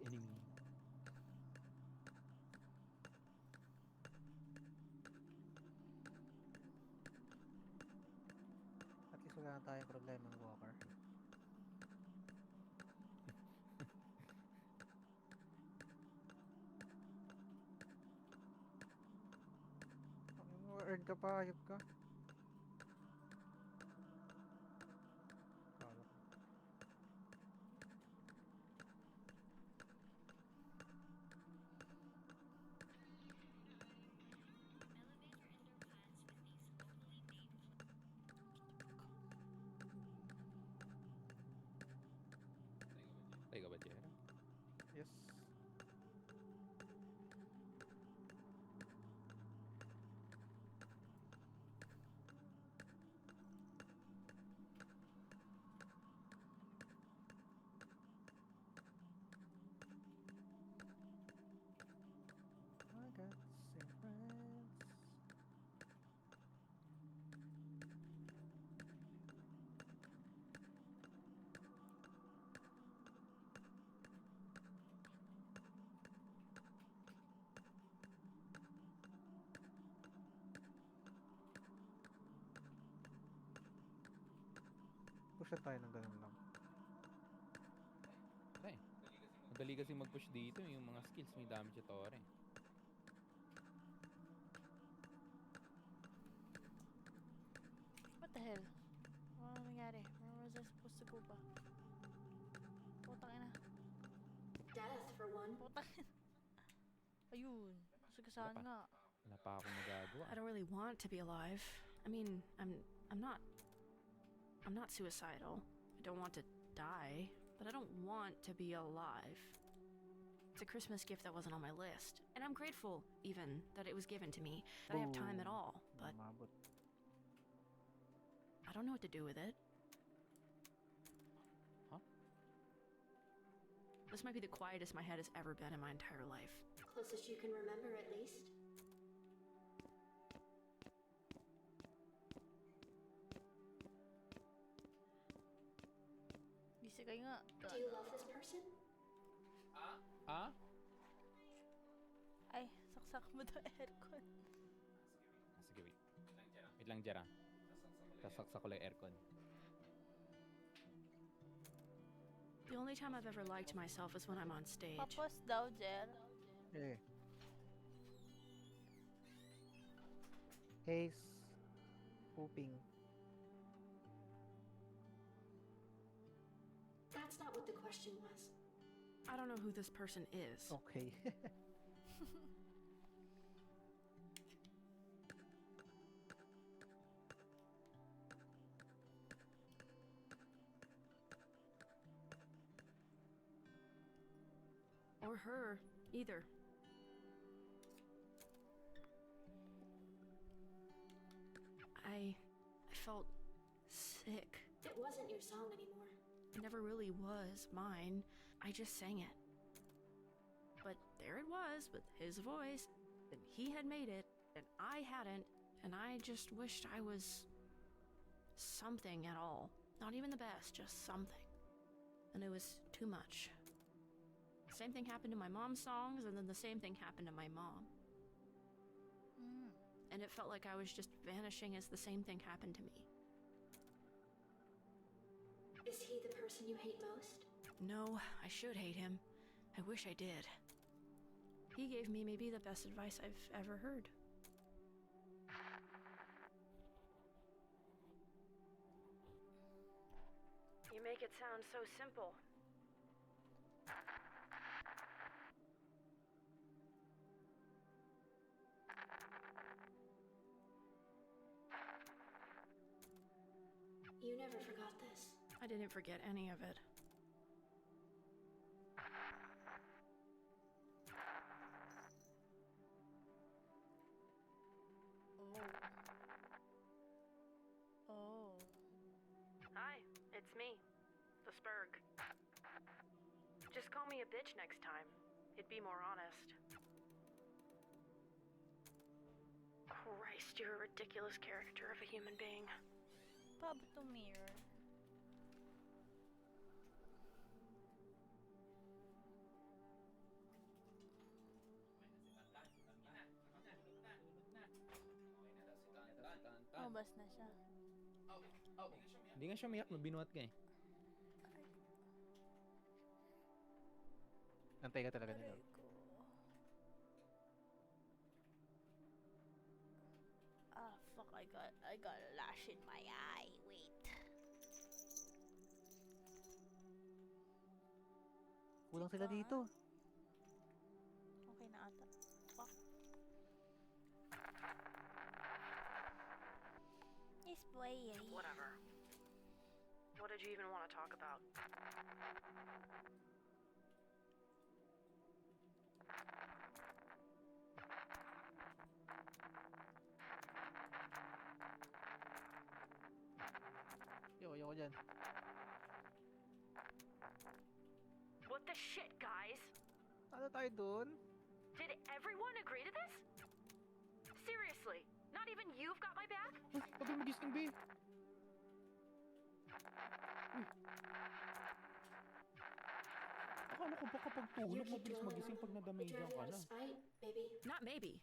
The enemy. At least wala na tayong problema ng walker. Earn ka pa, hayop ka. Kala ko. Patay ka ba, Jera? Yes. I got some friends. Pushan tayo ng ganun lang. Okay. Madali kasi mag-push dito. Yung mga skills may damage ito rin. What the hell? Ano nangyari? Where was I supposed to go ba? Putang ina. Death, for one. Putang ina. Ayun. Sagasaan nga. Wala pa akong magagawa. I don't really want to be alive. I mean, I'm not suicidal. I don't want to die, but I don't want to be alive. It's a Christmas gift that wasn't on my list, and I'm grateful even that it was given to me. That I have time at all, but I don't know what to do with it. Huh? This might be the quietest my head has ever been in my entire life. Closest you can remember, at least. Isekay nga. Do you love this person? Ah? Ay, saksak mo to aircon. Sige, wait. Wait lang, Jera. Sasaksak ko lang aircon. The only time I've ever liked myself is when I'm on stage. Papos daw, Jer. Eh. Case. Pooping. That's not what the question was. I don't know who this person is. Okay. Or her, either. I felt sick. It wasn't your song anymore. It never really was mine. I just sang it. But there it was with his voice, and he had made it, and I hadn't, and I just wished I was something at all. Not even the best, just something. And it was too much. Same thing happened to my mom's songs, and then the same thing happened to my mom. And it felt like I was just vanishing as the same thing happened to me. Is he the person you hate most? No, I should hate him. I wish I did. He gave me maybe the best advice I've ever heard. make it sound so simple. You never forgot this. I didn't forget any of it. Oh. Hi, it's me, the Spurg. Just call me a bitch next time. It'd be more honest. Christ, you're a ridiculous caricature of a human being. Pub to mirror. Lumabas na siya. Hindi nga siya umiyak, binuhat ka eh. Antay ka talaga nila. Ah, fuck, I got a lash in my eye. Wait. Kulang sila dito. Okay na ata. Fuck. Yes, boy. Whatever. What did you even want to talk about? Ayoko dyan. What the shit, guys? Ano tayo dun? Did everyone agree to this? Seriously, not even you've got my back? Huwag kang magising, B. Akala ko ba kapag tulog, mabilis magising pag nadamagan ka na. Not maybe.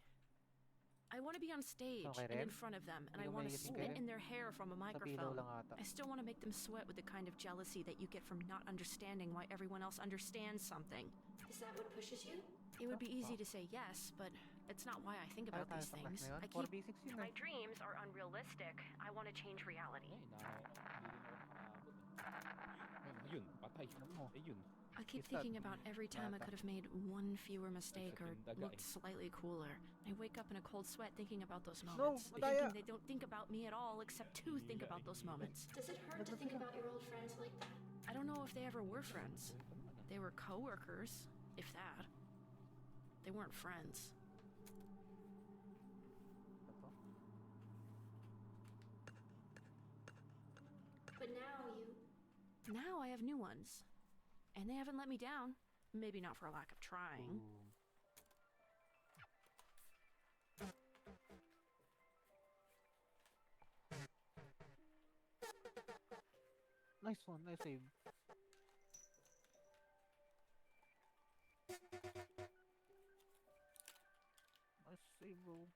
I want to be on stage Okay and in rin? front of them, and Hindi I ka want to mahigising spit ka rin? in their hair from a Sa pillow microphone. lang ata. I still want to make them sweat with the kind of jealousy that you get from not understanding why everyone else understands something. Is that what pushes you? It would be easy to say yes, but it's not why I think about Tayo these sa things. class na yun? I keep 4v6 yun my eh. dreams are unrealistic. I want to change reality. Yun, patay. Eh yun. I keep Is that thinking about every time I bata? could have made one fewer mistake or tindaga looked eh. slightly cooler. I wake up in a cold sweat thinking about those No, moments. madaya! Thinking they don't think about me at all except to think about those moments. Does it hurt to think about your old friends like that? I don't know if they ever were friends. They were coworkers, if that. They weren't friends. But now you... Now I have new ones. And they haven't let me down. Maybe not for a lack of trying. Nice one, nice save. Nice save, bro.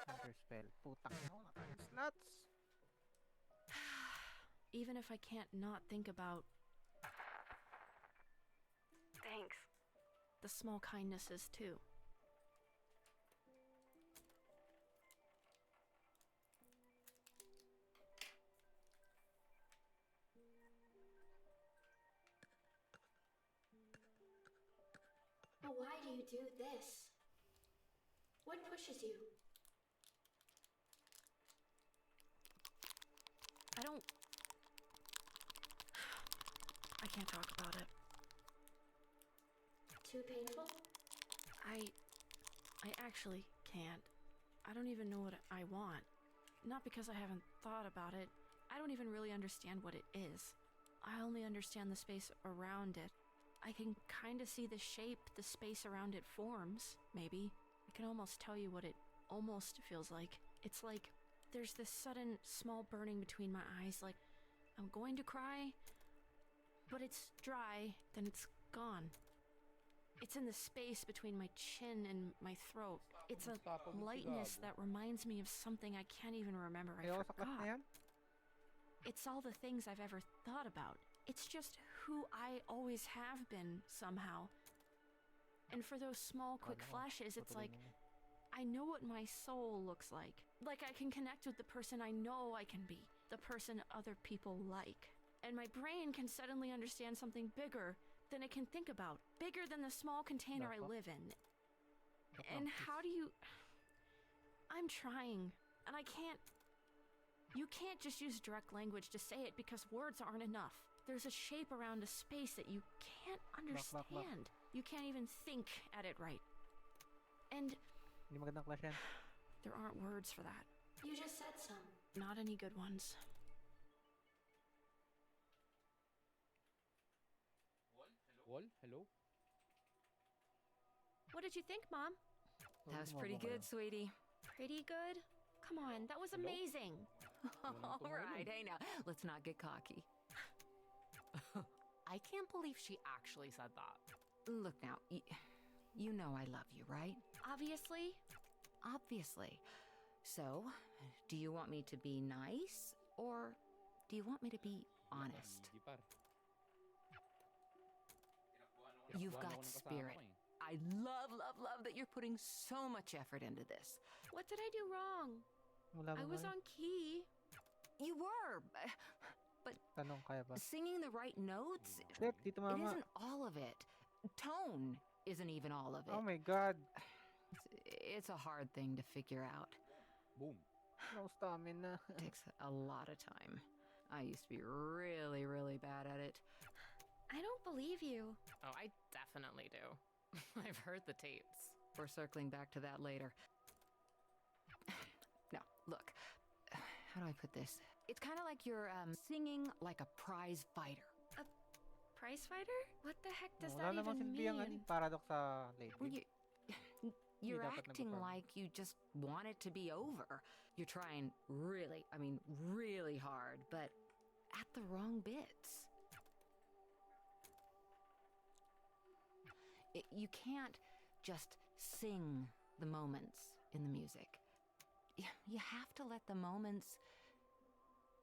Counterspell. Putang ina, wala tayong slots. Even if I can't not think about... Thanks. The small kindnesses, too. But why do you do this? What pushes you? I don't... I can't talk about it. Too painful? I actually can't. I don't even know what I want. Not because I haven't thought about it. I don't even really understand what it is. I only understand the space around it. I can kind of see the shape the space around it forms, maybe. I can almost tell you what it almost feels like. It's like there's this sudden small burning between my eyes, like I'm going to cry, but it's dry, then it's gone. It's in the space between my chin and my throat. It's a lightness that reminds me of something I can't even remember I Ayaw sa class na forgot. yan? It's all the things I've ever thought about. It's just who I always have been, somehow. And for those small, quick flashes, it's like I know what my soul looks like. Like I can connect with the person I know I can be, the person other people like. And my brain can suddenly understand something bigger than it can think about, bigger than the small container I live in. And how do you... I'm trying, and I can't... You can't just use direct language to say it because words aren't enough. There's a shape around a space that you can't understand. You can't even think at it right. And Hindi magandang clash yan. there aren't words for that. You just said some. Not any good ones. Wall? Hello? What did you think, Mom? That was pretty good, sweetie. Pretty good? Come on, that was amazing. All right, hey now, let's not get cocky. I can't believe she actually said that. Look now, you know I love you, right? Obviously. Obviously. So, do you want me to be nice, or do you want me to be honest? You've got spirit. I love that you're putting so much effort into this. What did I do wrong? I was on key. You were, but Tanong, kaya ba? singing the right notes, Shit, di it tumama. isn't all of it. Tone isn't even all of it. Oh my god. It's a hard thing to figure out. Boom. No stamina. Takes a lot of time. I used to be really, really bad at it. I don't believe you. Oh, I definitely do. I've heard the tapes. We're circling back to that later. No, look. How do I put this? It's kind of like you're singing like a prize fighter. A prize fighter? What the heck does Wala that namang even silbi ang mean? paradox sa late Well, game. you're dapat acting nagpa-farm. like you just want it to be over. You're trying really, I mean, really hard, but at the wrong bits. You can't just sing the moments in the music. You have to let the moments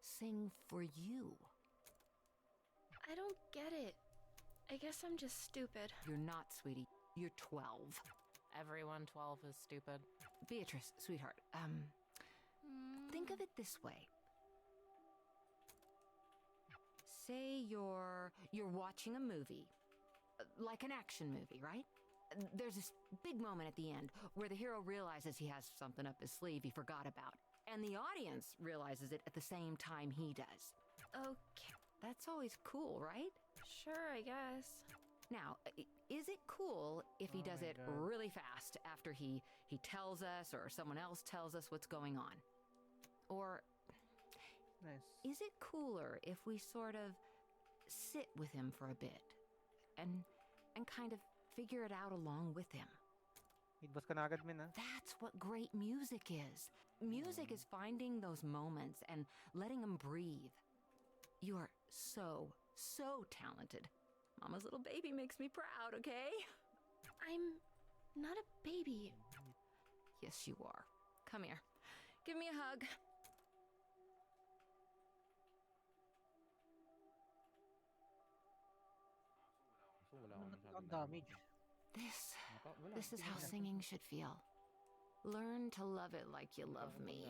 sing for you. I don't get it. I guess I'm just stupid. You're not, sweetie. You're 12. Everyone 12 is stupid. Beatrice, sweetheart, think of it this way. Say you're watching a movie, like an action movie, right? There's this big moment at the end where the hero realizes he has something up his sleeve he forgot about, and the audience realizes it at the same time he does. Okay. That's always cool, right? Sure, I guess. Now, is it cool if he does my it God. really fast after he tells us or someone else tells us what's going on? Or Nice. is it cooler if we sort of sit with him for a bit and kind of figure it out along with him? Midboss ka na agad, Min, ha? That's what great music is. Music is finding those moments and letting them breathe. You are so, so talented. Mama's little baby makes me proud, okay? I'm not a baby. Yes, you are. Come here. Give me a hug. So, wala akong masyadong Damage. This is how singing should feel. Learn to love it like you love me.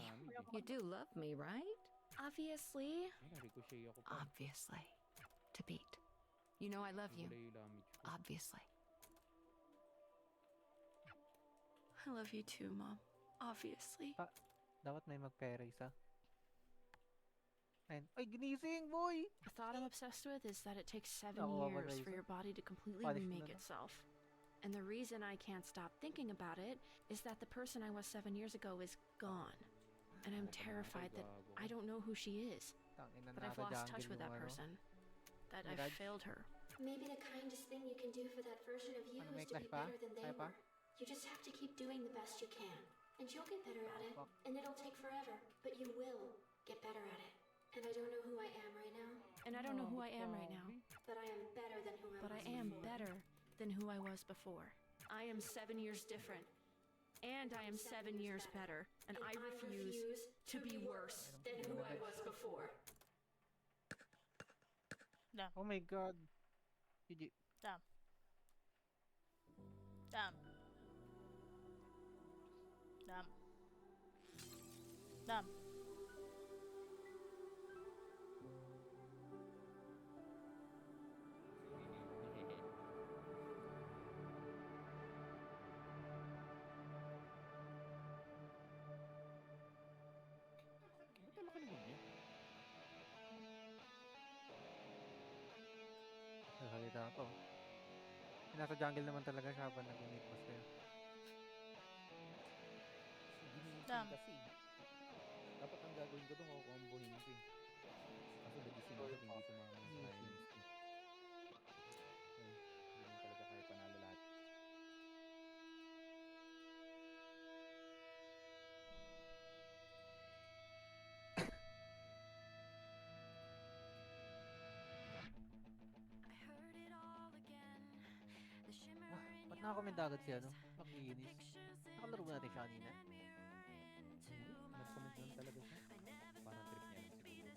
You do love me, right? Obviously. Ricochet ako pa. Obviously. To beat. You know I love you. Wala yung damage ko. Obviously. I love you too, Mom. Obviously. Dapat may mag-parries, ha? Ayun. Ay, ginising, boy! The thought I'm obsessed with is that it takes 7 Nakuha ko years na for isa. your body to completely Punish mo remake na. itself. And the reason I can't stop thinking about it is that the person I was 7 years ago is gone. And I'm terrified that I don't know who she is. Tangina, That I've lost touch naka-jungle with that yung ano. person. That I've Mirage. failed her. Maybe the kindest thing you can do for that version of you Ano, is may to be clash pa? better than they Kaya pa? were. You just have to keep doing the best you can. And you'll get better at it. Fuck. And it'll take forever. But you will get better at it. And I don't know who I am right now. And I don't know who I am right now. But I am better than who I But was I am before. better than who I was before. I am 7 years different. And I am 7 years better. And I refuse to be worse than who I was before. Oh my god. GG. Damn. Damn. Damn. Damn. Ba't ang laki ng hog niya? Nasalita ako. Nasa jungle naman talaga siya habang nag-meet boss kayo. Damn. Kasi dapat ang gagawin ko doon, kukombohin ko eh. Kaso nagising ako at hindi tumama yung silence ko. Ay, hindi naman talaga kaya panalo lahat. Ba't nakakomenda agad si ano? Nakikinis. Nakalaro ba natin siya kanina? Hindi, nag-comment lang talaga siya. Parang trip niya lang siguro.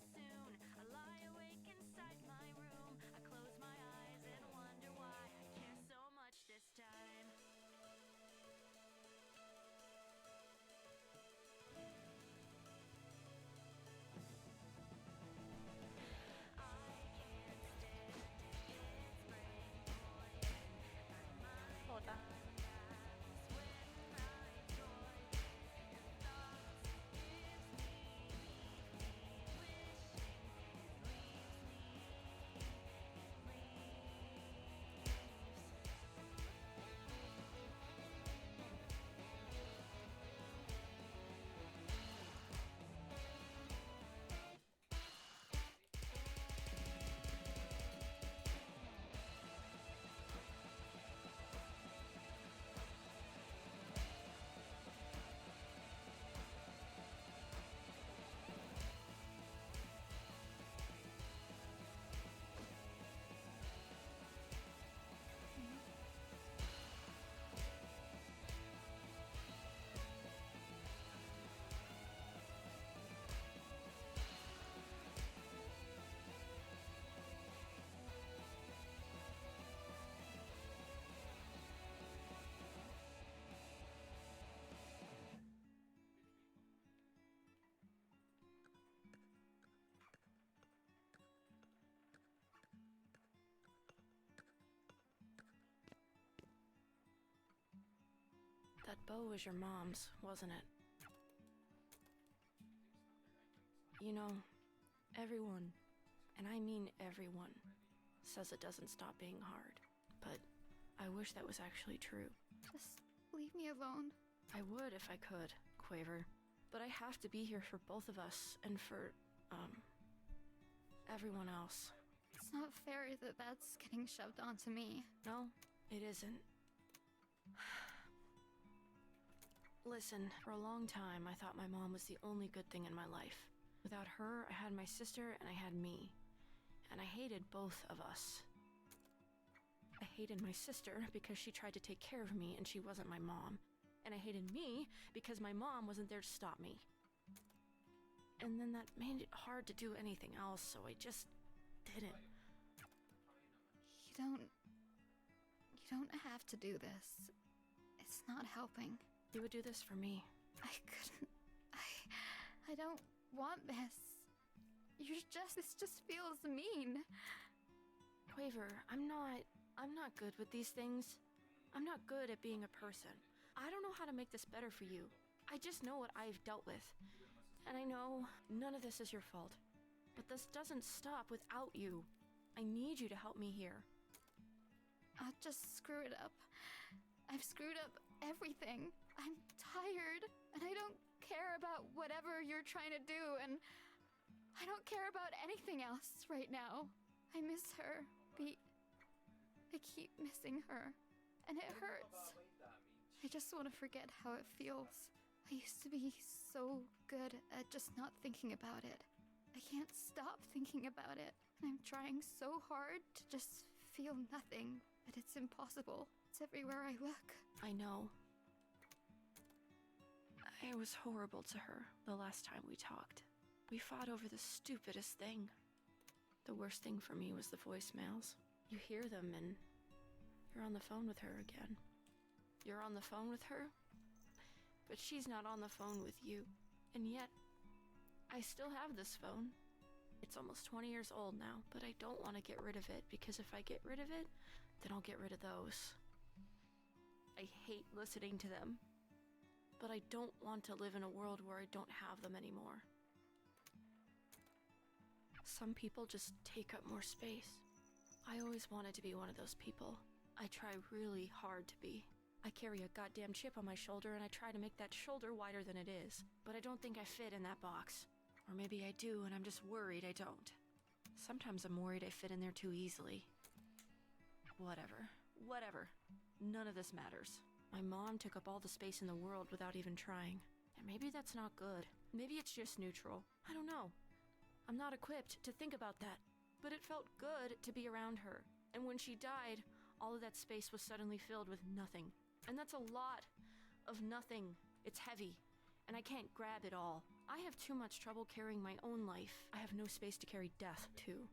Tota. That bow was your mom's, wasn't it? You know, everyone, and I mean everyone, says it doesn't stop being hard. But I wish that was actually true. Just leave me alone. I would if I could, Quaver. But I have to be here for both of us and for, everyone else. It's not fair that that's getting shoved onto me. No, it isn't. Listen, for a long time, I thought my mom was the only good thing in my life. Without her, I had my sister and I had me. And I hated both of us. I hated my sister because she tried to take care of me and she wasn't my mom. And I hated me because my mom wasn't there to stop me. And then that made it hard to do anything else, so I just didn't. You don't have to do this. It's not helping. You would do this for me. I couldn't. I don't want this. This just feels mean. Quaver, I'm not good with these things. I'm not good at being a person. I don't know how to make this better for you. I just know what I've dealt with. And I know none of this is your fault. But this doesn't stop without you. I need you to help me here. I'll just screw it up. I've screwed up everything. I'm tired, and I don't care about whatever you're trying to do, and I don't care about anything else right now. I miss her, I keep missing her, and it hurts. I just want to forget how it feels. I used to be so good at just not thinking about it. I can't stop thinking about it, and I'm trying so hard to just feel nothing, but it's impossible. It's everywhere I look. I know. I was horrible to her the last time we talked. We fought over the stupidest thing. The worst thing for me was the voicemails. You hear them and you're on the phone with her again. You're on the phone with her, but she's not on the phone with you. And yet, I still have this phone. It's almost 20 years old now, but I don't want to get rid of it because if I get rid of it, then I'll get rid of those. I hate listening to them, but I don't want to live in a world where I don't have them anymore. Some people just take up more space. I always wanted to be one of those people. I try really hard to be. I carry a goddamn chip on my shoulder and I try to make that shoulder wider than it is, but I don't think I fit in that box. Or maybe I do and I'm just worried I don't. Sometimes I'm worried I fit in there too easily. Whatever. None of this matters. My mom took up all the space in the world without even trying. And maybe that's not good. Maybe it's just neutral. I don't know. I'm not equipped to think about that. But it felt good to be around her. And when she died, all of that space was suddenly filled with nothing. And that's a lot of nothing. It's heavy. And I can't grab it all. I have too much trouble carrying my own life. I have no space to carry death, too.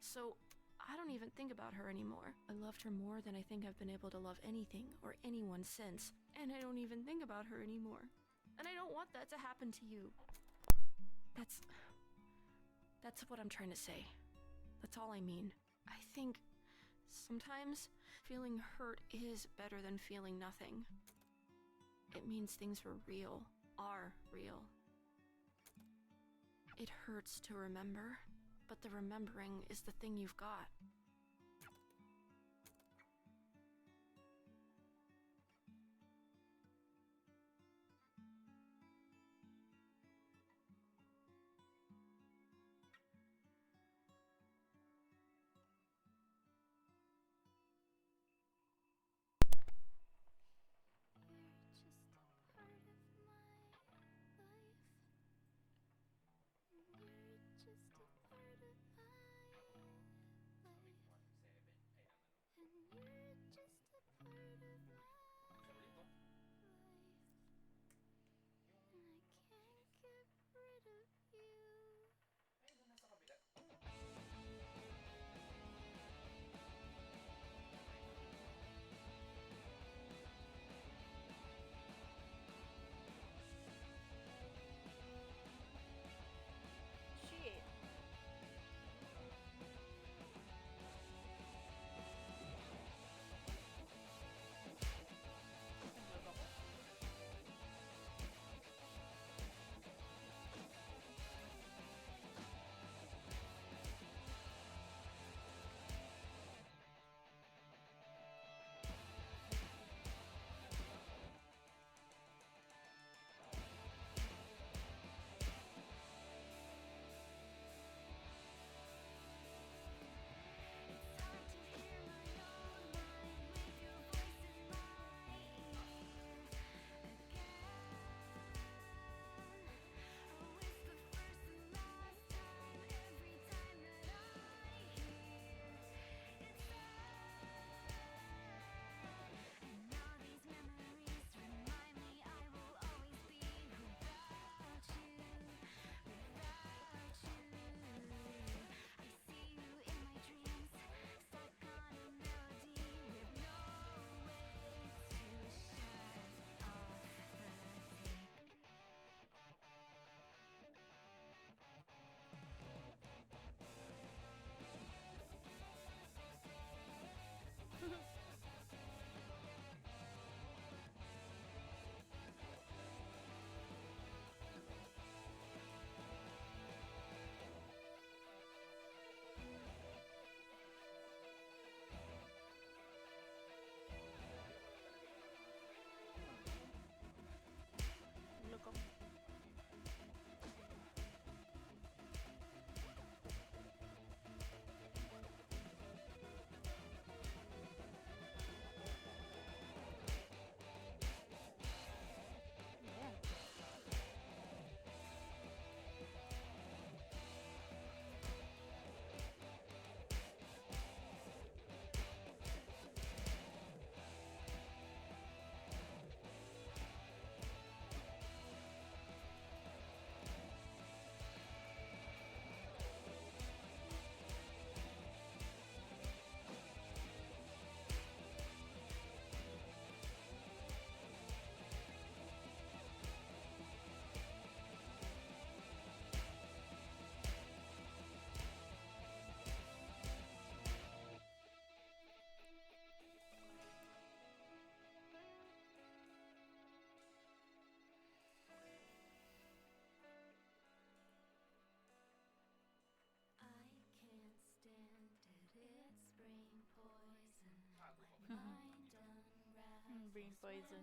So, I don't even think about her anymore. I loved her more than I think I've been able to love anything or anyone since. And I don't even think about her anymore. And I don't want that to happen to you. That's what I'm trying to say. That's all I mean. I think sometimes feeling hurt is better than feeling nothing. It means things were real, are real. It hurts to remember, but the remembering is the thing you've got. brain poison.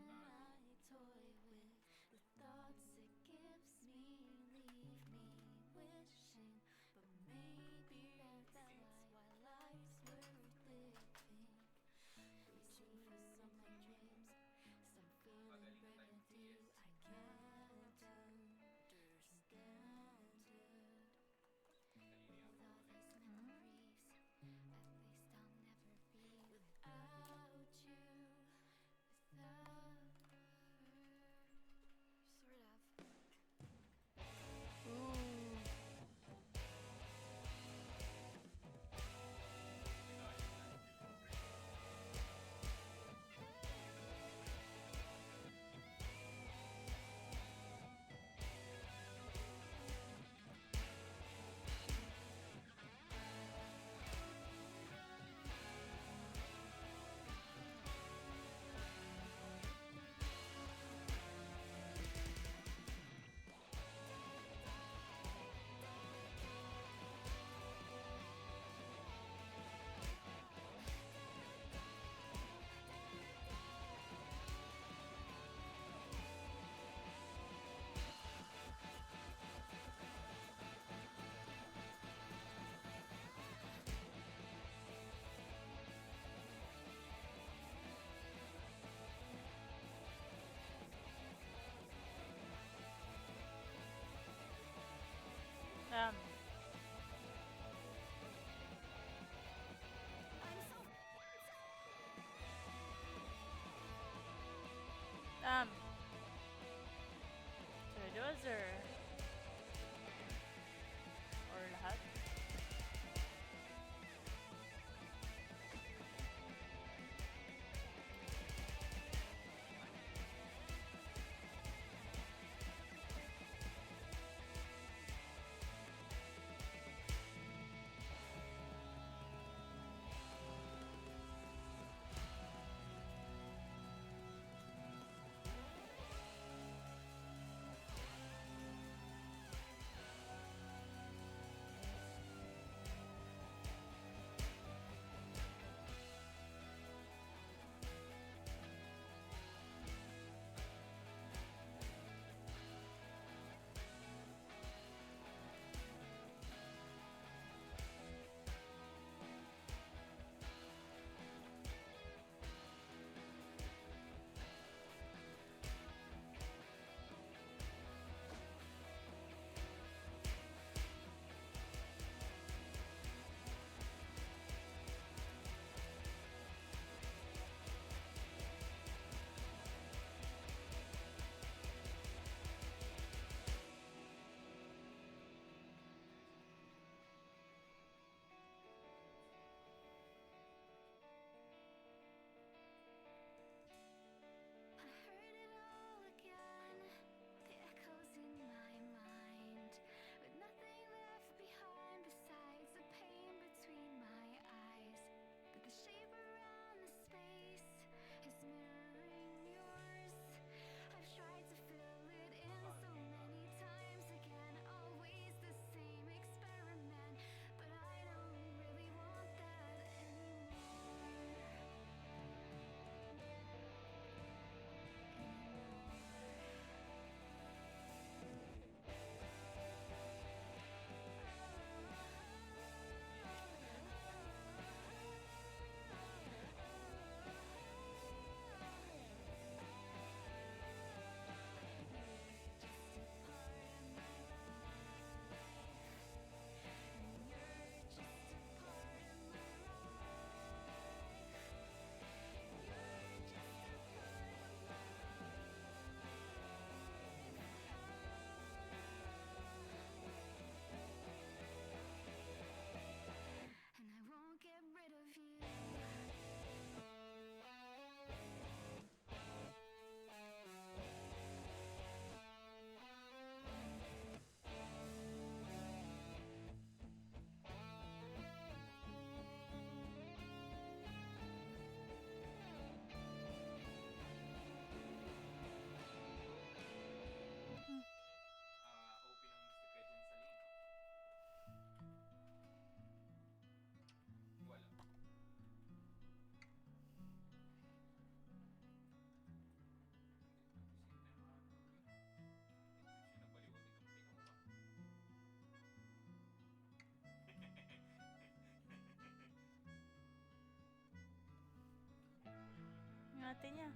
ate niya.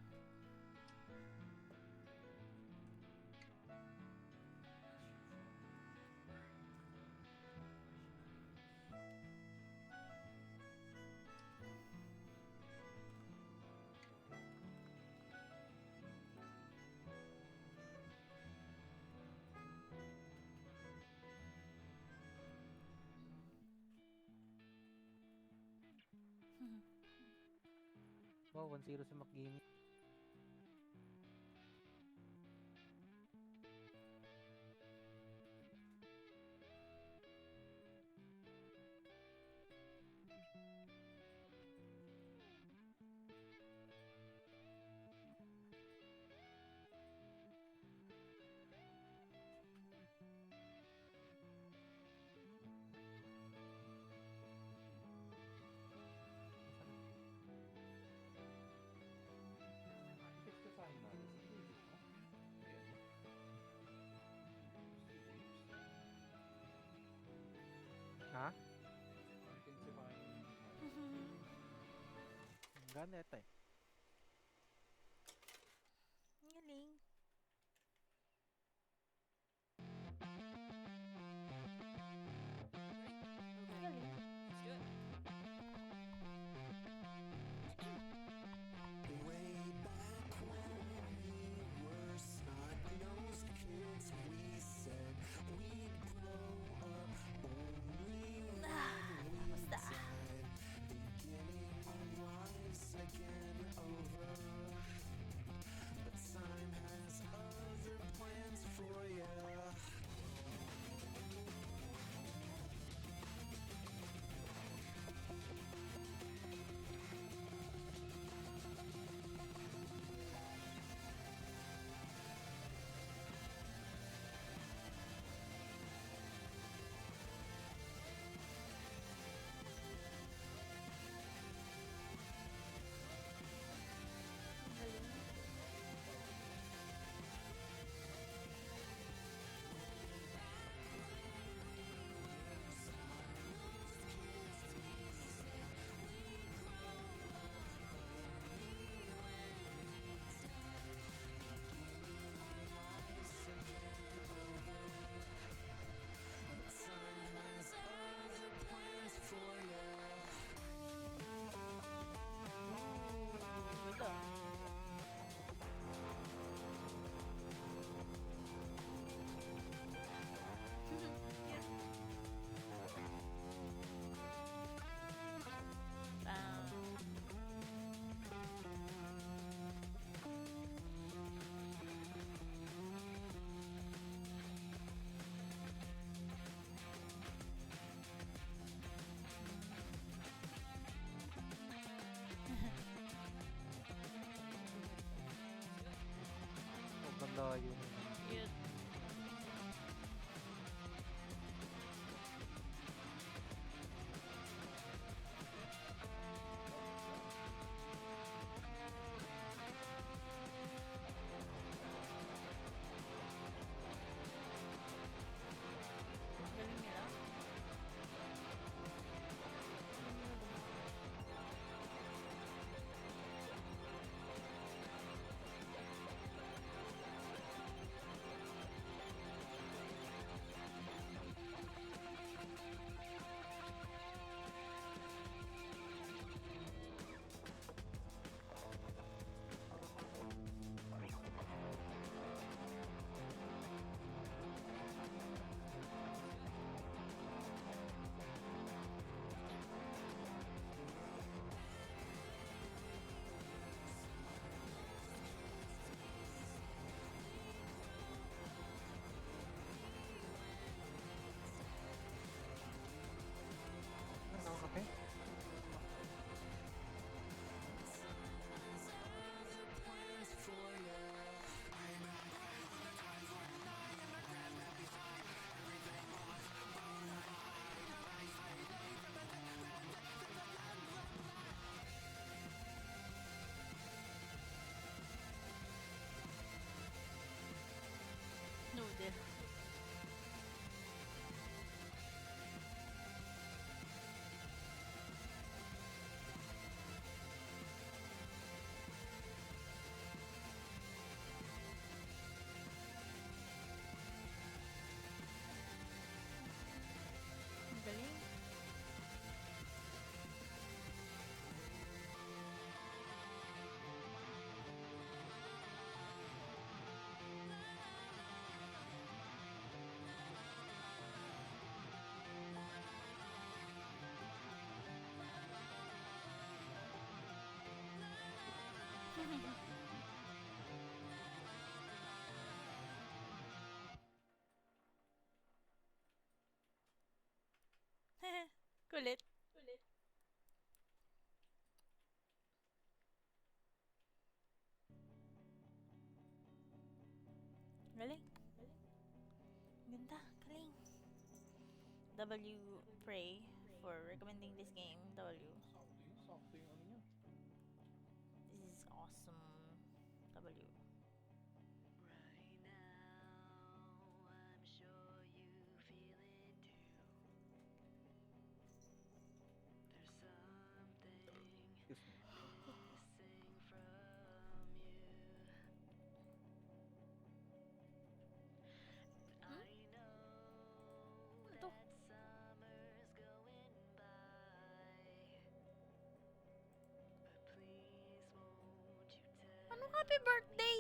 Wow, 1-0 si McGamey. Ha? Ganda ito eh. Ang galing. Ang galing. Way back when we were snot-nosed kids, we said we'd grow up only when we died. Beginning lives again over, but time has other plans for ya. Sobrang layo. Cute. Galing nila. Kulit. Galing. Ganda. Galing. W. Pray for recommending this game. W. Sakto yung ano niya. This is awesome. W. Ito. Anong happy birthday?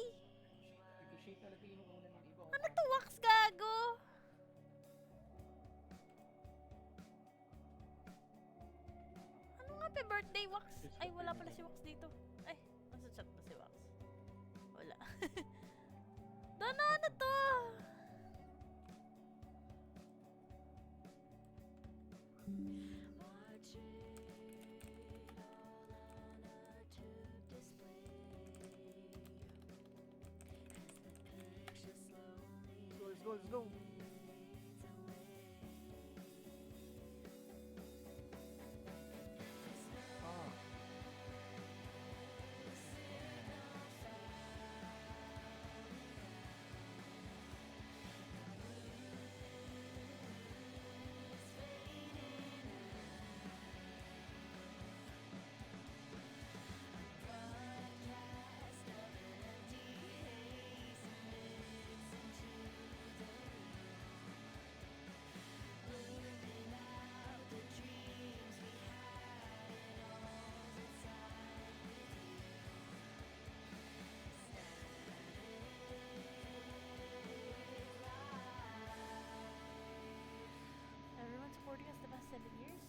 Ricochet talaga yung una ng iba. Ano to, wax gago? Anong happy birthday, wax? Ay, wala pala si wax dito. Ay, nasa chat ba si wax? Wala. Dana, ano to? Let's go, let's go. Ah. Everyone supporting us the past 7 years?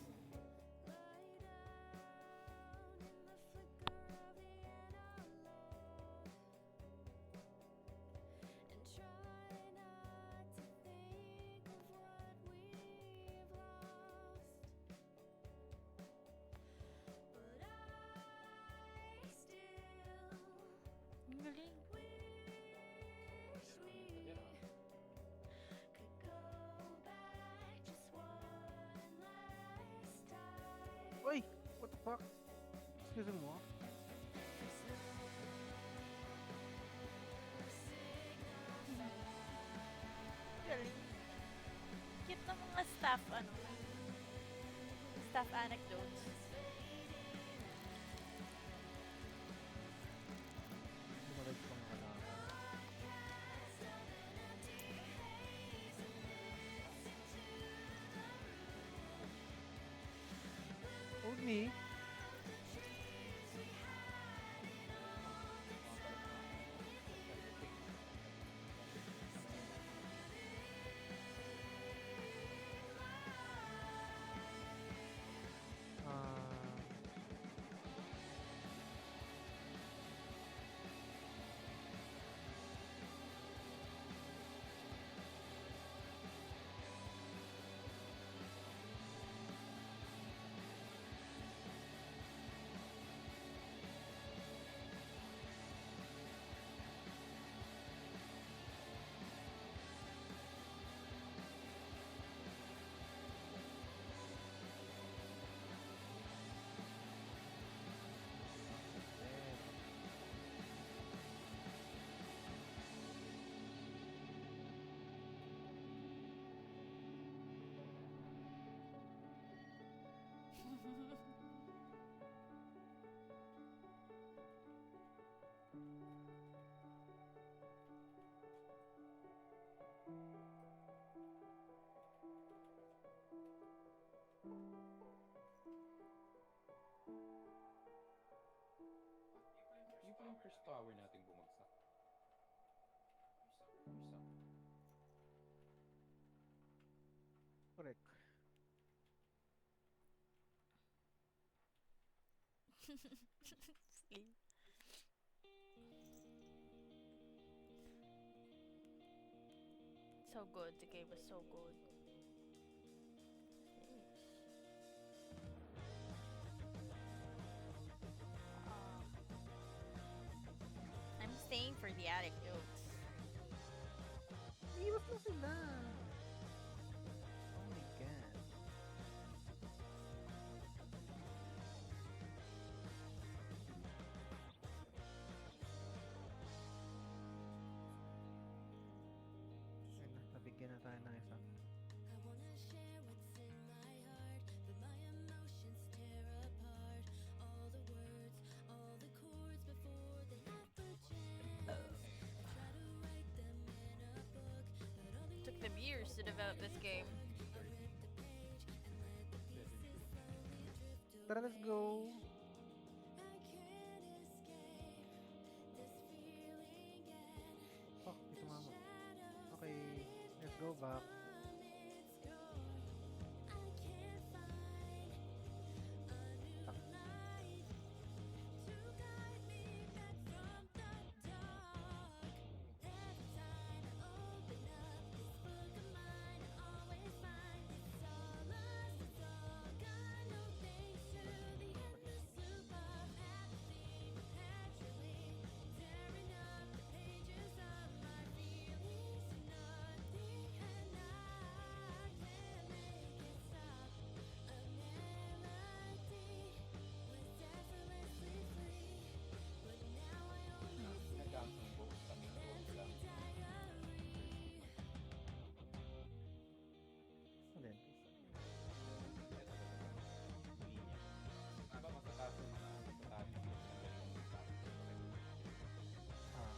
Ang galing. Oi! What the fuck? Excuse me, what? Galing. Cute na mga staff, staff anecdotes. Lumalag pang kalaban. Hold me. Yung pala yung first tower natin bumagsak. Correct. Sleep. So good. The game was so good. I'm staying for the anecdotes. Iwas na sila. Oh my god. Ayun na, nabigyan na tayo ng isa. Took them years to develop this game. Tara, let's go. Oh, may tumama. Okay, let's go back. Alin? Ah.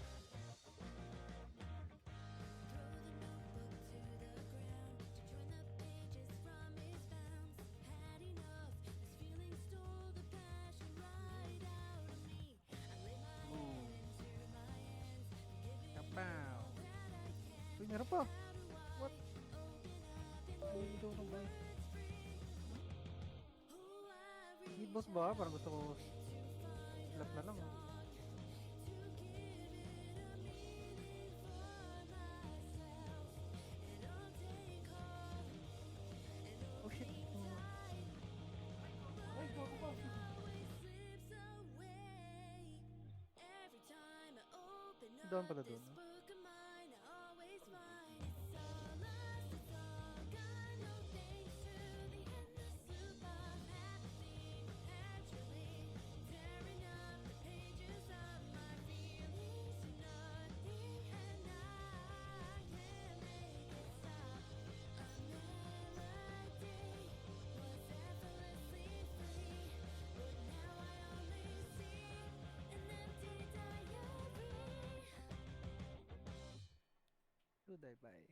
Ooh. Kapow. Uy, meron pa. What? Hindi daw na ba? Need boss ba? Parang gusto ko slap na lang. Oh shit. Ay, gago pa. Doon pala doon. Goodbye, bye.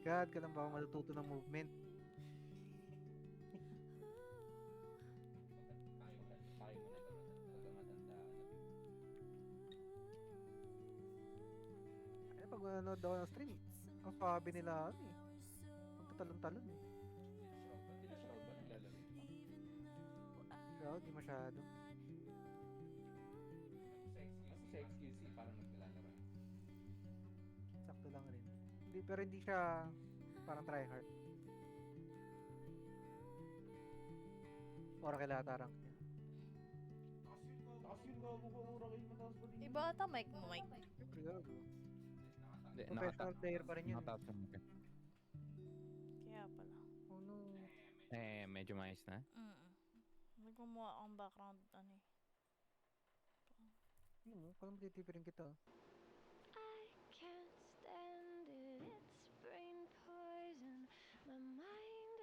God, kailan ba ako matututo ng movement? Ay, pag manonood ako ng stream, ang sabi nila, ano eh, magtatalon-talon eh. Shroud, di masyado. Sa XQC, parang naglalaro. Sakto lang rin. Hindi, pero hindi siya parang tryhard. Ora kailangan rank niya. Taas yun, gago ko, ura kayo, mataas pa din. Iba ata mic mo, mic. Siyempre gago. Hindi, Professional player pa rin yun. Nakataas yung mic. Kaya pala. Oh no. Medyo maayos na. Nagmumuha akong background, ano eh. Yun mo, parang matitipirin kita. I can't stand it, it's brain poison. My mind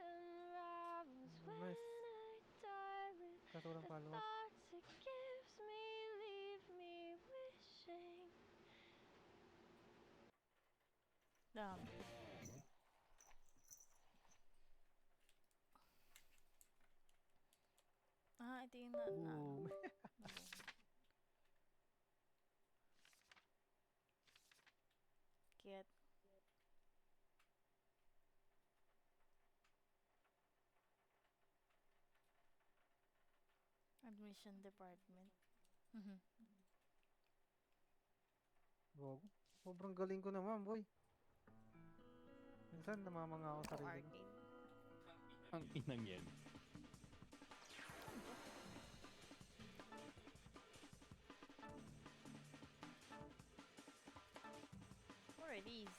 kaso walang follow-up. Thoughts it gives me leave me wishing. Dami. Ito yung Boom. Cute. Admission department. Gogo. Sobrang galing ko naman, boy. Minsan namamanga ako sa sarili ko. Ang inang yan. What are these?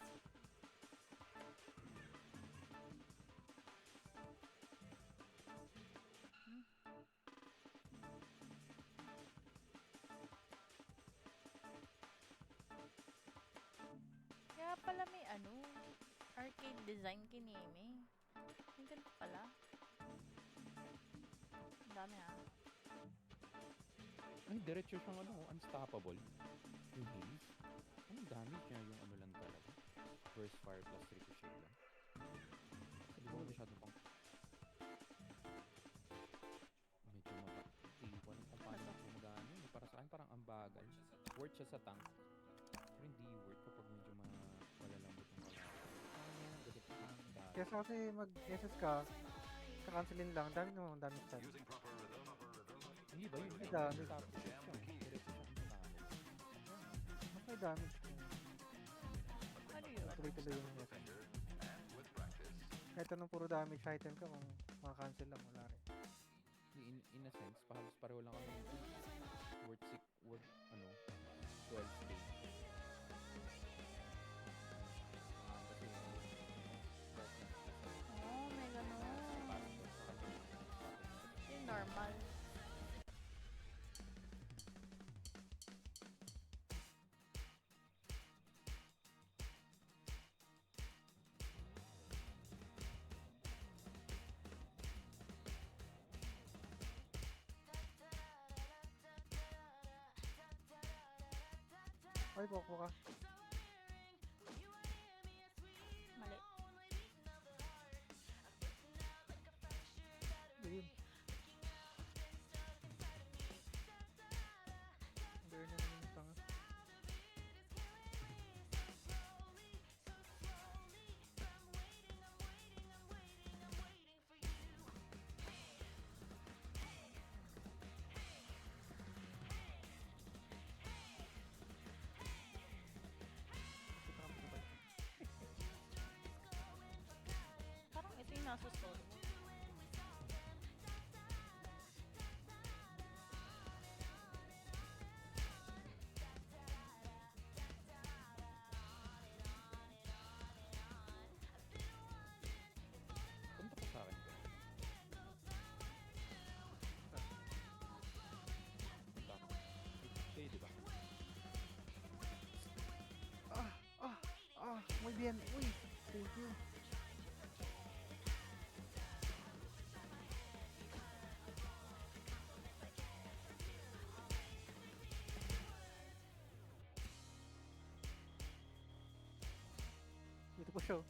Kaya pala may arcade design kineme. Ang ganda pala. Ang dami Ay, diretso siyang unstoppable. Yung heals. Anong damage niya yung lang talaga? Burst fire plus ricochet lang. Hindi ko masyado pang... Medyo hindi ko alam kung paano gumagano. Para sa akin parang ang bagal. Worth siya sa tank. Pero hindi worth kapag medyo malalambot yung kalaban. Kesa kasi mag-SS ka, kakancelin lang. Dami naman, dami style. Hindi ba yun? May damage. May damage. Ano yun? Tuloy-tuloy yung SS. Kahit anong puro damage item ka, kung maka-cancel lang, wala rin. In a sense, halos pareho lang kami worth 12k. May ganun. Yung normal. Ay, boko ka. Mali. Ayun. Burn na naman yung tanga. Parang ito yung nasa store mo. Punta ka sa akin. Okay, di ba? Muy bien. Uy, thank you. Dito po siya.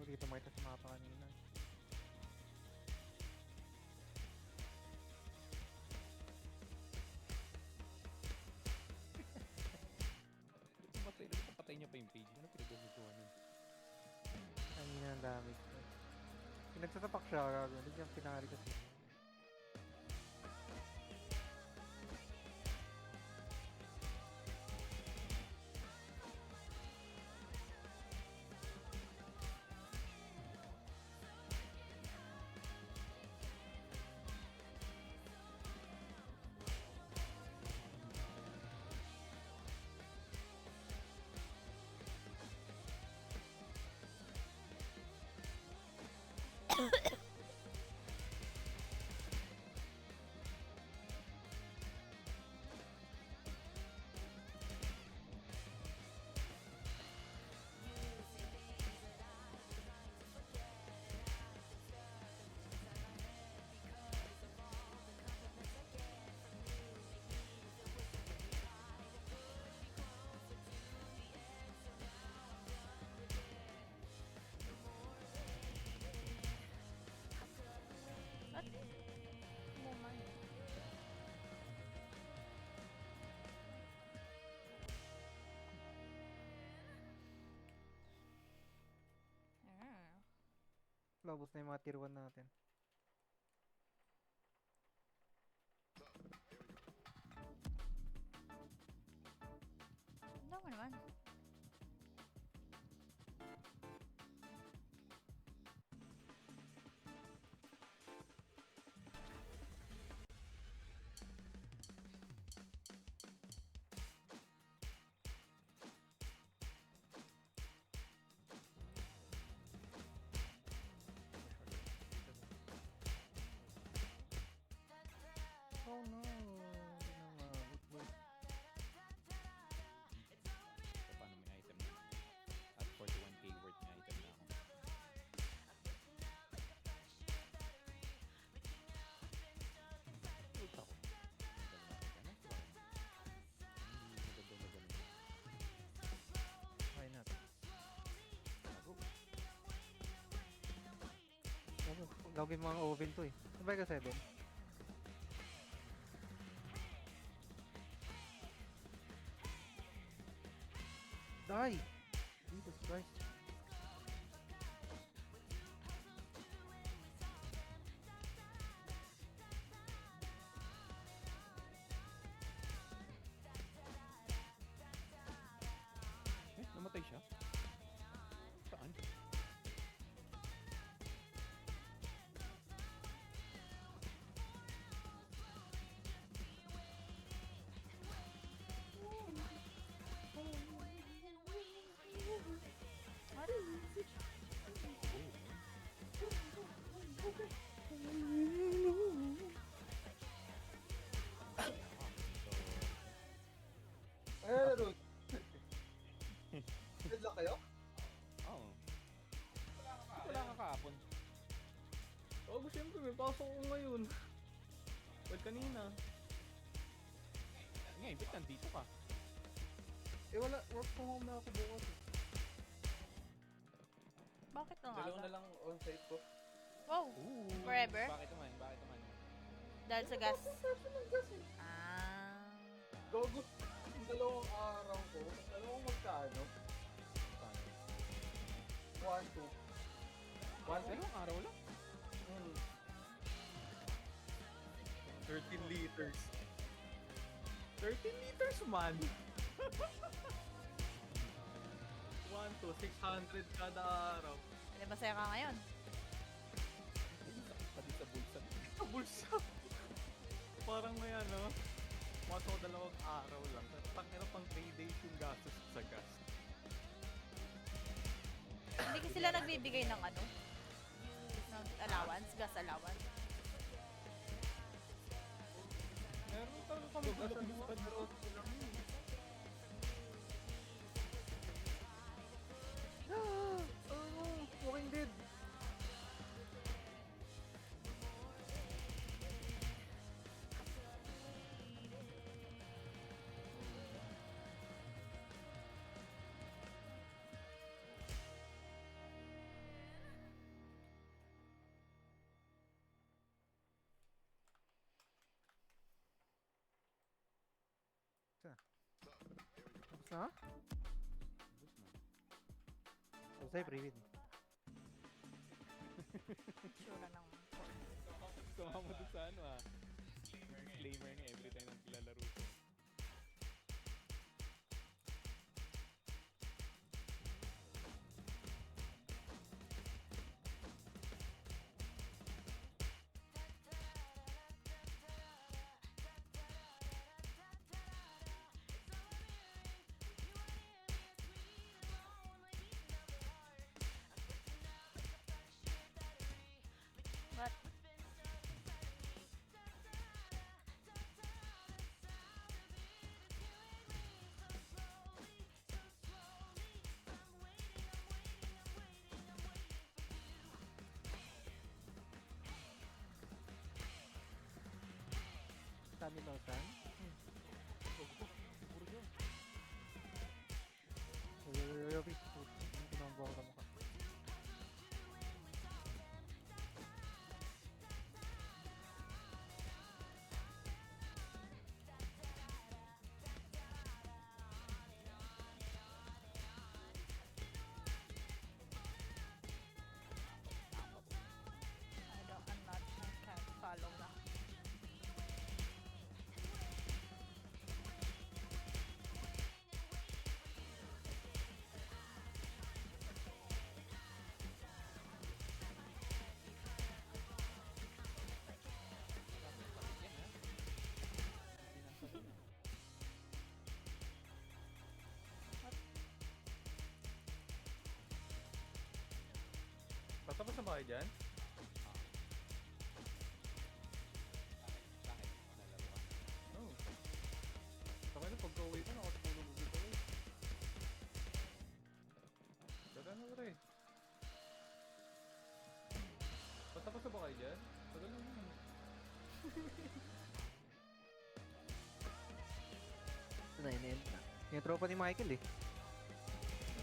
Dito makita sa mapa kanina. Patay niya pa yung page. Ano pinagdadituan nun? Kanina ang damage. Pinagsatapak siya, gago. Hindi niya pinari kasi. Labos na yung mga tier 1 natin. Ano mo naman? Oh no. Hindi na maabot, boy. So, paano may item na? At 41k worth na item na ako. Ult ako. Try natin. Gagawin mga oven to eh. Sabay ka 7. Die! Jesus Christ. Namatay siya? Saan? Ayan, Ruth. Headlock kayo? Oo. Wala ka kahapon. Oh, siyempre, may pasok ko ngayon. Ba't kanina? Ngayon, ba't nandito ka? Eh wala, work from home na ako bukas eh. Bakit na nga Dalawa ba? na lang on-site ko. Wow! Forever? Bakit naman? Bakit naman? Dahil sa gas? Gogo, yung dalawang araw ko, alam mo magkano? 1, 2. Dalawang araw lang? 13 liters. 13 liters, man! 1 to 600 kada araw. Hindi masaya ka ngayon? Pati sa bulsa. Sa bulsa! Parang may ano, mato dalawang araw lang. Tangina pang 3 days yung gastos sa gas. Hindi kasi sila nagbibigay ng ano? Ng allowance? Gas allowance? Meron talaga kami gas allowance. Walking Dead. Tapos na? Tapos na yung pre-win. Sura ng Sama mo dun sa ano ah. Disclaimer nga every time nang pilalaro ko. What? Dami lang saan? Yoyoyoyoyoy. Hindi ko naman buwak na mukha. kayo dyan? Oo. Saka na pagka-uwi ko, nakatulog dito eh. Tara na pre. Patapos na ba kayo dyan? Tagal lang yun. Ito na, in-end na. Yung tropa ni Michael eh.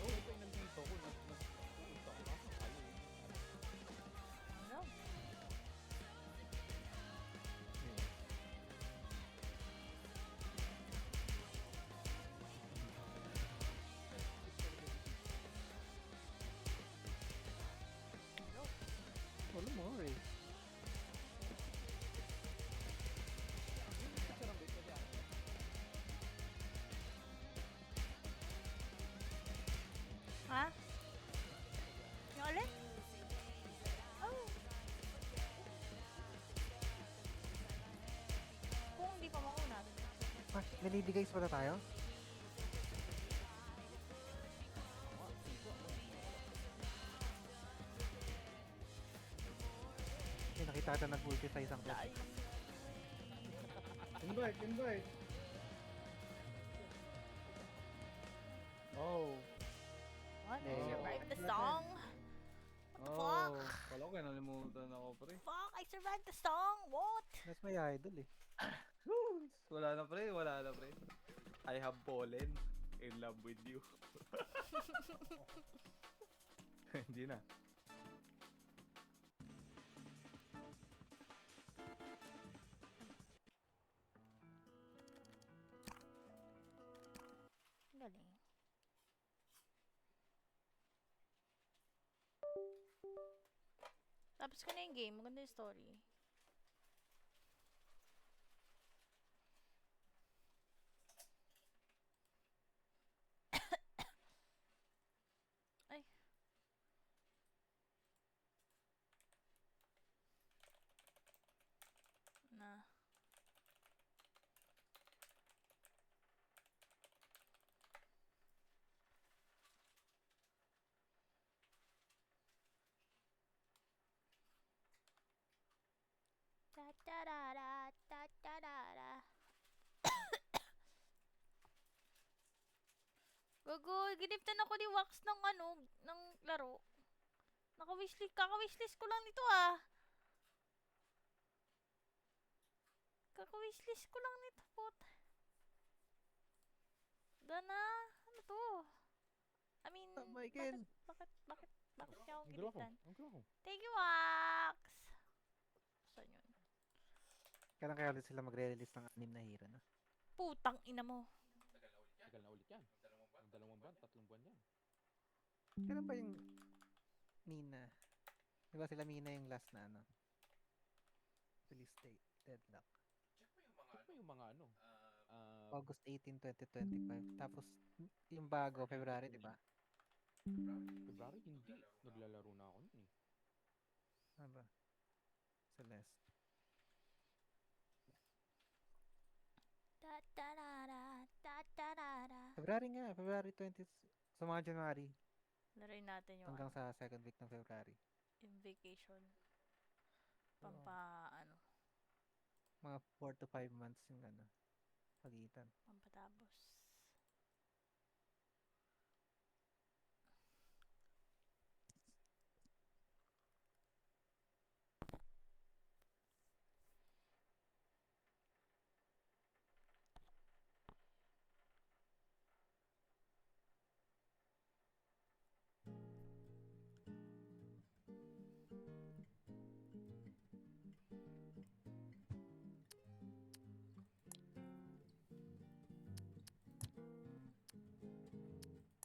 Oo, ito yung nandito ko. Nagpunta ko kaso kayo eh. Ano? Wala mo eh. Ha? Yung ulit? Oh. Kung hindi pa makunat. Ah, naliligays pala tayo? May nakita ata nag-ulti sa isang test. Invite. Oh. What? Eh, Survived the song? What the fuck? Kala ko nalimutan ako pre. Fuck, I survived the song! What? That's my idol eh. Wala na pre. I have fallen in love with you. Hindi na. Galing. Tapos ko na yung game. Maganda yung story. Ay. Na. Ta-da-da-da, ta-da-da-da. Gogo, giniftan ako ni Wax ng ng laro. Kaka-wishlist ko lang nito ah. Kaka-wishlist ko lang nito, pot. Dana, ano to? I mean, Michael. bakit niya akong giniftan? Thank you, Wax! Saan yun? Kailan kaya ulit sila magre-release ng 6 na hero na? Putang ina mo. Tagal na ulit yan. 2 buwan, 3 buwan yan. Kailan ba yung Mina? Diba sila Mina yung last na release date, deadlock? Check mo yung mga August 18, 2025. Tapos yung bago, February, diba? February, hindi. Naglalaro na ako nun eh. Ano ba? Celeste. February 20, sa mga January. Laruin natin yung hanggang sa second week ng February. yung vacation. So, Ano? mga 4 to 5 months yung pagitan. Pampatapos.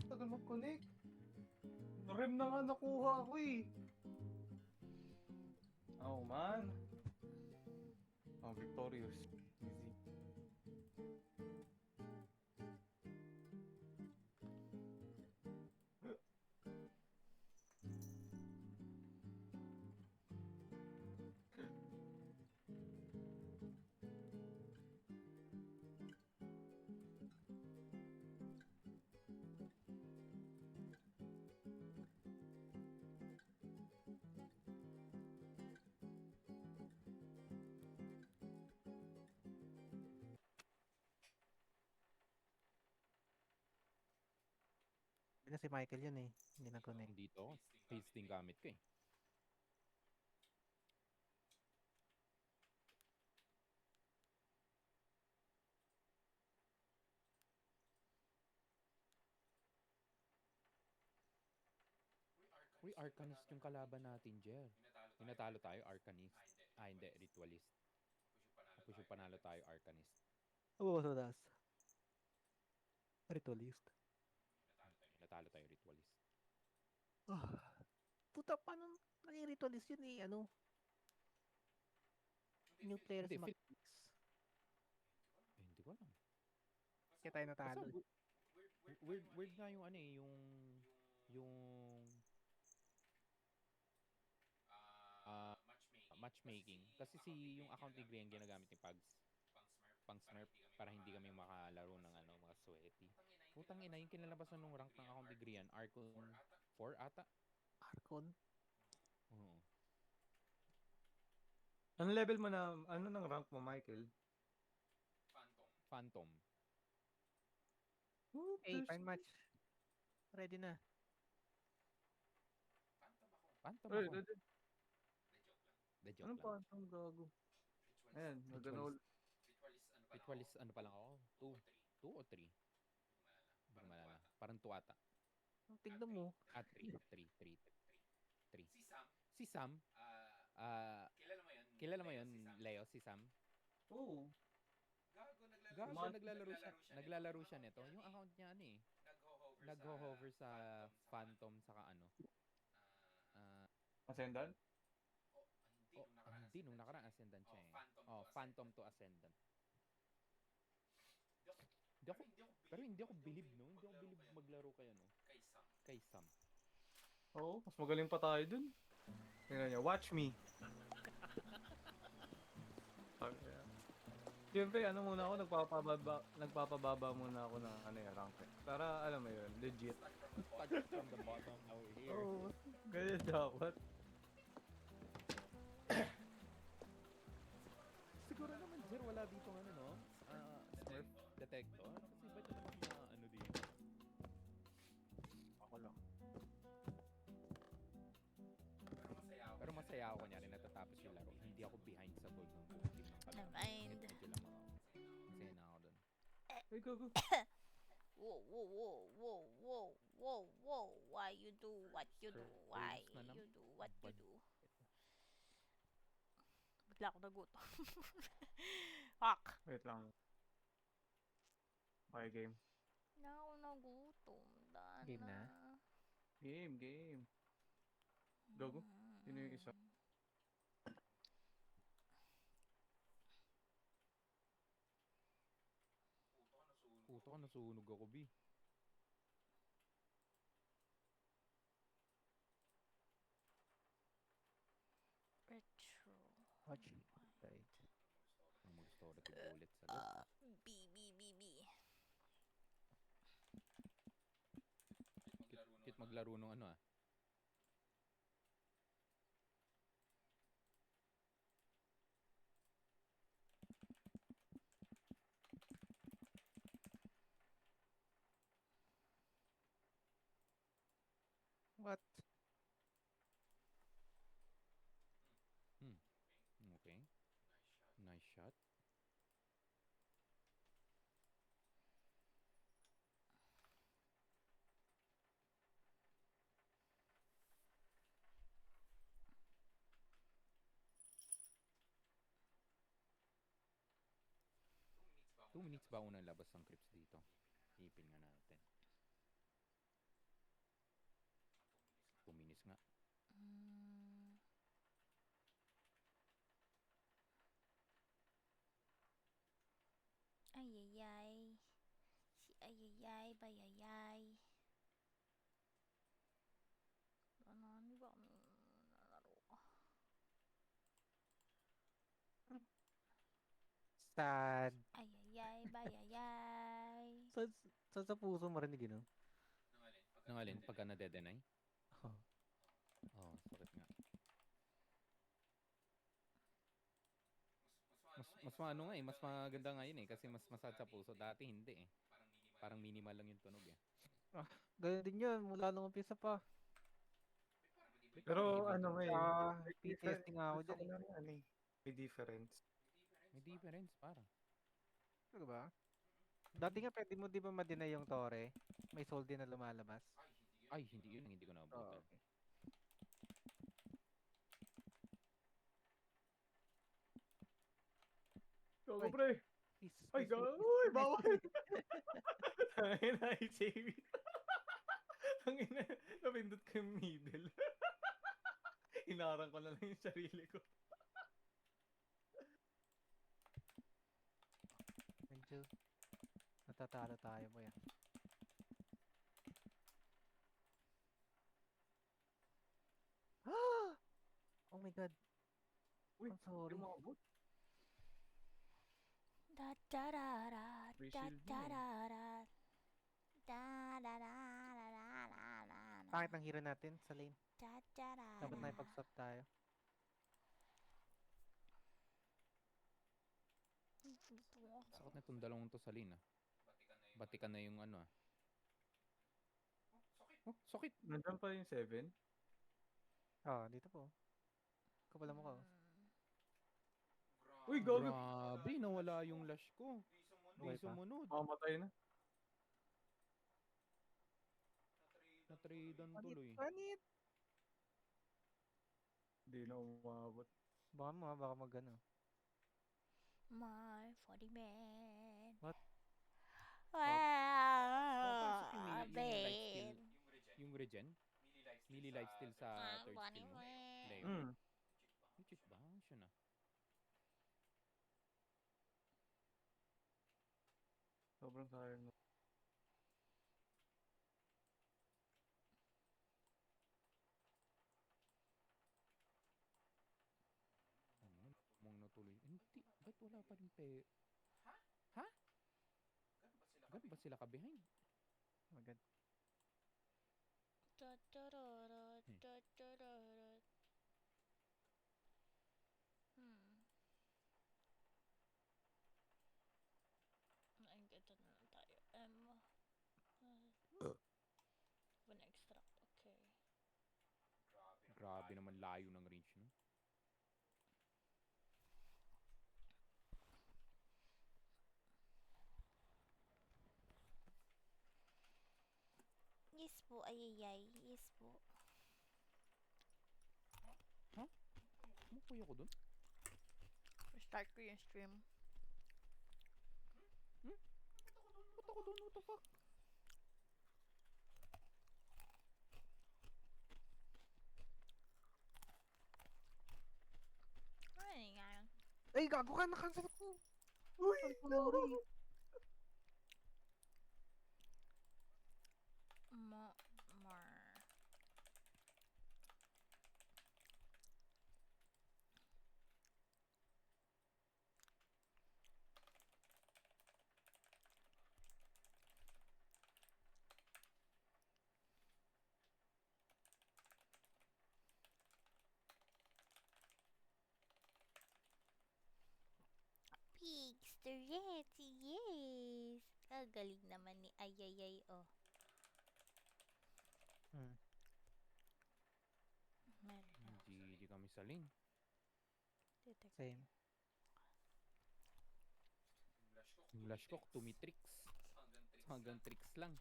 Tagal mag-connect. Rem na nga nakuha ko eh. Oh man. Oh, victorious. Easy. Yun na si Michael yun eh. Hindi na-connect. Dito, pasting gamit ko eh. Uy, Arcanist yung kalaban natin, Jer. Tinatalo tayo, Arcanist. Hindi, Ritualist. Tapos yung panalo tayo, Arcanist. Oo, so das. Ritualist. Tinatalo tayo, Ritualist. Puta, paano naging ritualist yun eh, ano? New players mechanics. Hindi ko alam. Kaya tayo natalo. Weird nga yung ano eh, yung matchmaking. Kasi yung account ni Gray ang ginagamit ni Pugs. Pang Smurf para hindi kami makalaro ng mga sweaty. Putang ina, yung kinalabasan ng rank ng account ni Gray yan, Arcon 4 ata. Arcon? Oo. Ano level mo na, ano ng rank mo, Michael? Phantom. Hey, fine match. Ready na. Phantom Ay, ako. ready. The joke Anong lang. Phantom gago? Ayan, nagano. Ritualist ano pa lang ako? 2 o 3? Hindi ko malala. Parang 2 ata. Tignan mo. 3. Si Sam, kilala mo yun, Leo, si Sam? Oo. Gago, naglalaro siya nito. Yung account niya ano eh. Nagho-hover sa Phantom saka ano. Ascendant? Hindi, nung nakaraan Ascendant siya eh. Phantom to Ascendant. Pero hindi ako believe, no? Hindi ako believe maglaro kay ano. Kay Sam. Oo, mas magaling pa tayo dun. Tingnan niyo, watch me. Siyempre, ano muna ako, nagpapababa muna ako ng rank. Para, alam mo yun, legit. Start from the bottom, now we're here. Oo, ganyan dapat. Siguro naman, Jer, wala dito ano, no? Smurf detector? Kasi ba't naman ano dito? Ako lang. Pero masaya ako kunyari natatapos yung laro. Hindi ako behind sa goal ng buong team ng kalaro. Mind. Medyo lang ako. Masaya na ako dun. Hey, go. Whoa. Why you do what you do? Why you do what you do? Bigla ako nagutom. Fuck. Wait lang. Okay, game. Na ako nagutom. Dana. Game na? Game. Gago. Sino yung isa? Puto ka, nasunog ako, B. Retro. Watch me. Right. Ang mag-store ko bullet sa B. Kit maglaro nung ano ah. What? Okay. Nice shot. Two minutes ba unang labas ng Crips dito? Ipin nga natin. 2 minutes nga. Ayayay. Si ayayay, bayayay. Ano ba kami nalaro? Sad. Ayayay, bayayay. Sa puso marinig yun, no? Nangalin, pagka na-dedenay? Oh. Sakit nga. Mas ano nga mas maganda nga yun eh, kasi mas masad sa puso. Dati hindi eh. Parang minimal lang yung tunog eh. Ah, ganun din yun. Mula nung umpisa pa. Pero ano nga eh, may PTSD nga ako gusto dyan ko eh. lang ano eh, may difference. May difference, para. Ano ba? Dati nga pwede mo di ba ma-deny yung tore? May soul din na lumalabas. Ay, hindi yun. Hindi ko naabutan. Okay. Gago Uy, pre! peace, Ay, peace, peace, Uy, peace. bawal! Tangin na, JV. Tangin na, napindot ko yung middle. Inarang ko na lang yung sarili ko. Medyo natatalo tayo mo yan. Oh my god. Uy, I'm sorry. di mo abot. Da da da da Free da shield da mo. da da da da da da da da. Pangit ang hero natin sa lane. Da da da Dapat da. na ipag-swap tayo. Sakot na itong dalawang to sa lane, ah. Batikan na yung ano, ah. Oh, sakit! Nandiyan pa yung 7? Dito po. Kapala mo ko. Uy, gago! Grabe, nawala yung lash ko. Di Okay pa. sumunod. Makamatay na. Na-tradean tuloy. Panit! Hindi na umabot. Baka mag-ano. My 40 man. What? Pasok yung Wow, lifesteal. babe. Yung regen? Melee lifesteal sa third skill mo? Hindi. Hmm. Yung cheat ba? Siya na. Sobrang sayang na. Mong natuloy. Hindi. Ba't wala pa rin pe... Ha? Gan ba sila ka-behind? Magad. Da da da da da da da da. Ay, ganito na lang tayo. One extract, okay. Grabe naman layo ng range, no? Yes po, ayayay. Yes po. Ha? Umukuya ko dun? Start ko yung stream. Ba't ako dun? What the fuck? Ay, nga yun. Ay, gago ka! Na-cancel ko! Uy! I'm sorry! More. Pigs, the Reds, yes! Kagaling naman ni Ayayay, oh. GG kami sa lane. Same. Yung lash ko, tumitricks. Hanggang tricks lang.